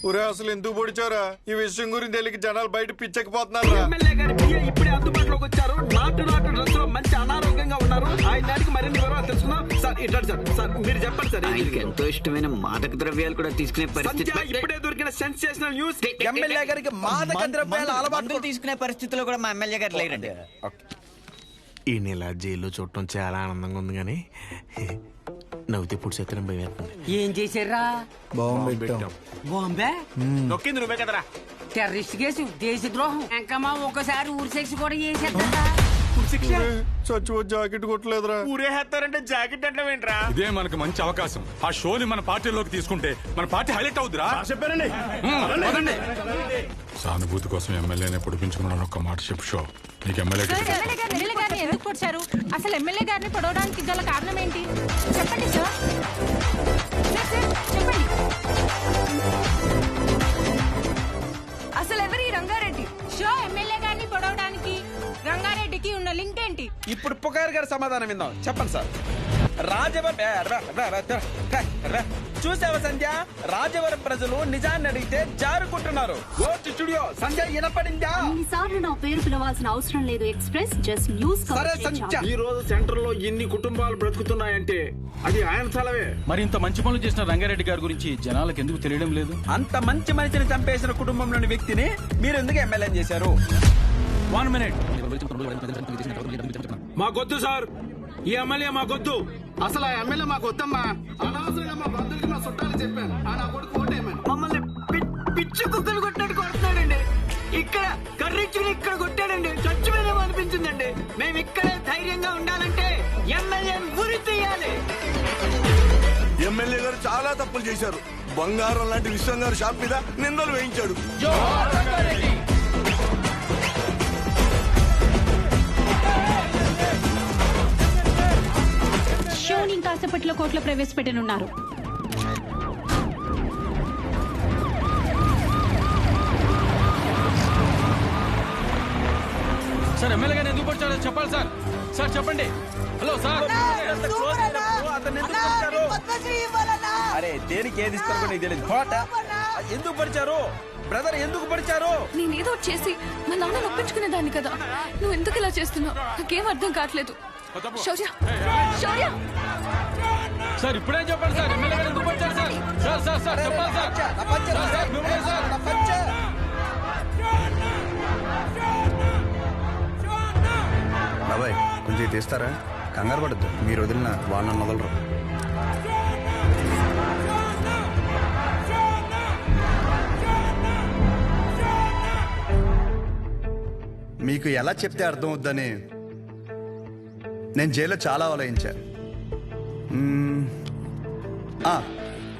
ఊరే అసలు ఎందుకు పొడిచారా? ఈ విషయం గురించి తెలియక జనాలు బయట పిచ్చెక్కిపోతున్నారు. ఎమ్మెల్యే గారి పిఏ ఇప్పుడే అందుబాటులోకి వచ్చారు. నాటు డ్రెస్ లో మంచి అనారోగ్యంగా ఉన్నారు. ఆయన దానికి మరిన్ని వివరాలు తెలుసుకుందాం. సార్ ఇట్లా సార్ మీరు చెప్పండి సార్. ఆయనకి ఎంతో ఇష్టమైన మాదక ద్రవ్యాలు కూడా తీసుకునే పరిస్థితి. ఇప్పుడే దొరికిన సెన్సేషనల్ న్యూస్. ఎమ్మెల్యే గారికి మాదక ద్రవ్యాల అలవాటు తీసుకునే పరిస్థితిలో కూడా మా ఎమ్మెల్యే గారు లేరండి. ఈ నెల జైల్లో చూడటం చాలా ఆనందంగా ఉంది కానీ నవ్వుతే పుడిసేత్తనం భయం వేస్తుంది. ఏం చేశారా? బాంబే నొక్కింది నువ్వే కదరా. టెర్రరిస్ట్ కేసు, దేశద్రోహం, ఇంకా మా ఒకసారి ఊరి శిక్ష కూడా చేసేద్దా? చచ్చి జాకెట్ కొట్టలేదురా. ఊరేస్తారంటే జాకెట్ అంటే ఏంట్రా? ఇదే మనకు మంచి అవకాశం. ఆ షోని మన పార్టీలోకి తీసుకుంటే మన పార్టీ హైలైట్ అవుద్దిరా. చెప్పారండి. సానుభూతి కోసం ఎమ్మెల్యేనే పొడిపించుకున్నాను. ఒక్క మాట చెప్పు షో, నీకు ఎమ్మెల్యే గారిని ఎందుకు పొడిచారు? అసలు ఎమ్మెల్యే గారిని పొడవడానికి గల కారణం ఏంటి? చెప్పండి సార్. చెప్పండి. అసలు ఎవరి రంగారెడ్డి? షో ఎమ్మెల్యే గారిని పొడవడానికి రంగారెడ్డికి ఉన్న లింక్ ఏంటి? ఇప్పుడు పుకార్ గారి సమాధానం విందాం. చెప్పండి సార్. చూసావా సంధ్య, రాజవరం ప్రజలు నిజాన్ని అడిగితే జారుకుంటున్నారు. స్టూడియో సంధ్య వినపడిందా? ఇన్నిసార్లు నా పేరు పిలవాల్సిన అవసరం లేదు. Express just news. ఈ రోజు సెంటర్ లో ఎన్ని కుటుంబాలు బ్రతుకుతున్నాయంటే అది ఆయన చలవే. మరి ఇంత మంచి పనులు చేసిన రంగారెడ్డి గారి గురించి జనాలకు ఎందుకు తెలియడం లేదు? అంత మంచి మనిషిని చంపేసిన కుటుంబంలోని వ్యక్తిని మీరు ఎందుకు ఎమ్మెల్యే చేశారు? 1 minute. మాకొద్దు సార్, ఈ ఎమ్మెల్యే మాకొద్దు. అసలు ఆ ఎమ్మెల్యే మాకు వద్దమ్మా. అనవసరంగా మా బంధువులకి మా చుట్టాలు చెప్పాను. ఆ నా కొడుకు ఓటేమని మమ్మల్ని పిచ్చి కుక్కలు కొట్టినట్టు కొడుతున్నాడండి. ఇక్కడ కర్రీచ్చుకుని ఇక్కడ కొట్టాడండి. చచ్చిపోయినా అనిపించిందండి. మేము ఇక్కడే ధైర్యంగా ఉండాలంటే ఎమ్మెల్యే గురి తీయాలి. ఎమ్మెల్యే గారు చాలా తప్పులు చేశారు. బంగారం లాంటి విశ్వం గారు షాప్ మీద నిందలు వేయించాడు. షోని కాసేపట్లో కోర్టులో ప్రవేశపెట్టనున్నారు. సార్ ఎమ్మెల్యే గారిని ఎందుకు పొడిచారో చెప్పాలి సార్. సార్ చెప్పండి. Hello sir. అరే దేనికి ఏది ఇస్తారు నీకు తెలియదు. కోట ఎందుకు పడిచారు బ్రదర్, ఎందుకు పడిచారు? నేను ఏదో చేసి మా నాన్న నొప్పించుకునేదాన్ని కదా. నువ్వు ఎందుకు ఇలా చేస్తున్నావు నాకేం అర్థం కావట్లేదు. శౌర్య, శౌర్య సార్ ఇప్పుడేం చెప్పండి సార్. ఎమ్మెల్యే గారు ఎందుకు పొడిచారు సార్? సార్ సార్ సార్ చెప్పాలి సార్. సార్ మిమ్మల్ని సార్. బాబాయ్ కొంచెం తీస్తారా? కంగారు పడద్దు, మీరు వదిలిన వాళ్ళని వదలరు. మీకు ఎలా చెప్తే అర్థం అవుద్దని నేను జైల్లో చాలా ఆలోచించా.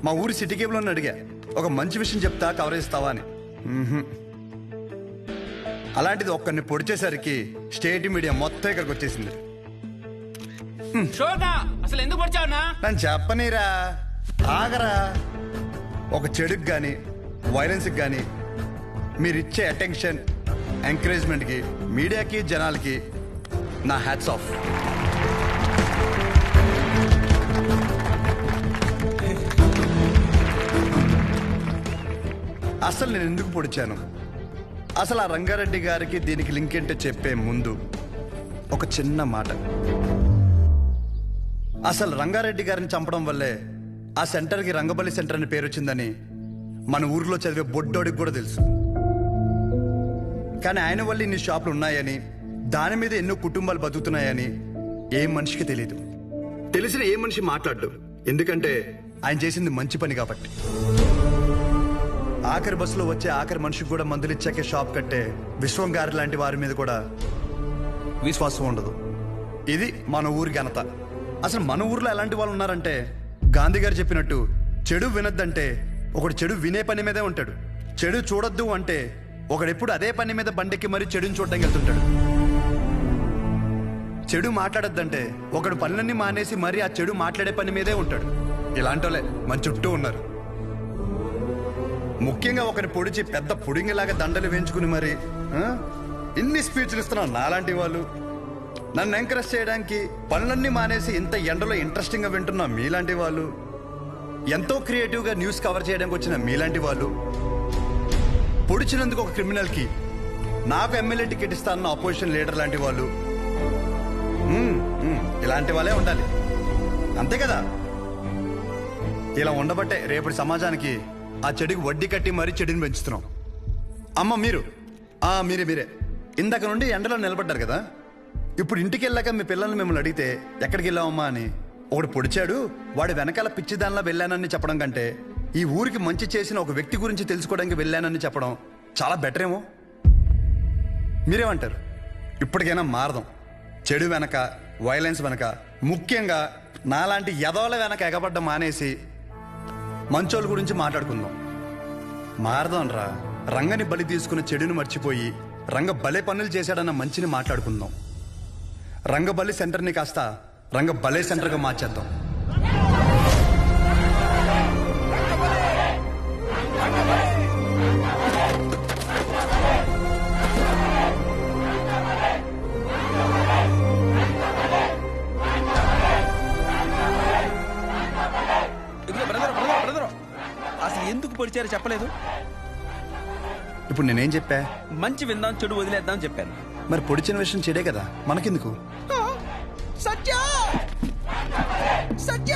మా ఊరి సిటీ కేబుల్ అడిగా, ఒక మంచి విషయం చెప్తా కవరేజ్ ఇస్తావా అని. అలాంటిది ఒక్కరిని పొడిచేసరికి స్టేట్ మీడియా మొత్తం ఇక్కడికి వచ్చేసింది. అసలు ఎందుకు పొడిచావునా? నన్ను చెప్పనీరా, ఆగరా. ఒక చెడుకు కానీ వైలెన్స్కి కానీ మీరిచ్చే అటెన్షన్, ఎంకరేజ్మెంట్కి మీడియాకి జనాలకి నా హ్యాట్స్ ఆఫ్. అసలు నేను ఎందుకు పొడిచాను, అసలు ఆ రంగారెడ్డి గారికి దీనికి లింక్ ఏంటో చెప్పే ముందు ఒక చిన్న మాట. అసలు రంగారెడ్డి గారిని చంపడం వల్లే ఆ సెంటర్కి రంగబలి సెంటర్ అని పేరు వచ్చిందని మన ఊర్లో చదివే బొడ్డోడికి కూడా తెలుసు. కానీ ఆయన వల్ల ఇన్ని షాపులు ఉన్నాయని, దాని మీద ఎన్నో కుటుంబాలు బతుకుతున్నాయని ఏ మనిషికి తెలియదు. తెలిసిన ఏ మనిషి మాట్లాడు, ఎందుకంటే ఆయన చేసింది మంచి పని కాబట్టి. ఆఖరి బస్సులో వచ్చే ఆఖరి మనిషికి కూడా మందులు ఇచ్చాకే షాప్ కట్టే విశ్వం గారి లాంటి వారి మీద కూడా విశ్వాసం ఉండదు. ఇది మన ఊరి ఘనత. అసలు మన ఊర్లో ఎలాంటి వాళ్ళు ఉన్నారంటే, గాంధీ గారు చెప్పినట్టు చెడు వినొద్దంటే ఒకడు చెడు వినే పని మీదే ఉంటాడు. చెడు చూడొద్దు అంటే ఒకడెప్పుడు అదే పని మీద బండెక్కి మరీ చెడుని చూడడానికి వెళ్తుంటాడు. చెడు మాట్లాడొద్దంటే ఒకడు పనులన్నీ మానేసి మరీ ఆ చెడు మాట్లాడే పని మీదే ఉంటాడు. ఇలాంటి వాళ్ళే మన చుట్టూ ఉన్నారు. ముఖ్యంగా ఒకరిని పొడిచి పెద్ద పుడింగిలాగా దండలు వేయించుకుని మరి ఇన్ని స్పీచ్లు ఇస్తున్నాం నాలాంటి వాళ్ళు. నన్ను ఎంకరేజ్ చేయడానికి పనులన్నీ మానేసి ఇంత ఎండలో ఇంట్రెస్టింగ్గా వింటున్న మీలాంటి వాళ్ళు, ఎంతో క్రియేటివ్గా న్యూస్ కవర్ చేయడానికి వచ్చిన మీలాంటి వాళ్ళు, పొడిచినందుకు ఒక క్రిమినల్కి నాకు ఎమ్మెల్యే టికెట్ ఇస్తానన్న అపోజిషన్ లీడర్ లాంటి వాళ్ళు, ఇలాంటి వాళ్ళే ఉండాలి. అంతే కదా? ఇలా ఉండబట్టే రేపటి సమాజానికి ఆ చెడుకి వడ్డీ కట్టి మరీ చెడుని పెంచుతున్నాం. అమ్మ మీరే ఇందాక నుండి ఎండలో నిలబడ్డారు కదా. ఇప్పుడు ఇంటికి వెళ్ళాక మీ పిల్లల్ని మిమ్మల్ని అడిగితే ఎక్కడికి వెళ్ళావమ్మా అని, ఒకడు పొడిచాడు వాడి వెనకాల పిచ్చిదానిలా వెళ్ళానని చెప్పడం కంటే ఈ ఊరికి మంచి చేసిన ఒక వ్యక్తి గురించి తెలుసుకోవడానికి వెళ్ళానని చెప్పడం చాలా బెటర్ ఏమో. మీరేమంటారు? ఇప్పటికైనా మారదాం. చెడు వెనక, వైలెన్స్ వెనక, ముఖ్యంగా నాలాంటి యదవల వెనక ఎగబడ్డ మానేసి మంచోళ్ళ గురించి మాట్లాడుకుందాం. మారదాం రా. రంగని బలి తీసుకున్న చెడుని మర్చిపోయి రంగ భలే పనులు చేశాడన్న మంచిని మాట్లాడుకుందాం. రంగబలి సెంటర్ని కాస్త రంగ భలే సెంటర్గా మార్చేద్దాం. అసలు ఎందుకు పొడిచారో చెప్పలేదు. ఇప్పుడు నేనేం చెప్పా? మంచి విందాం, చెడు వదిలేద్దాం చెప్పాను. మరి పొడిచిన విషయం చెడే కదా, మనకెందుకు? సత్య సత్య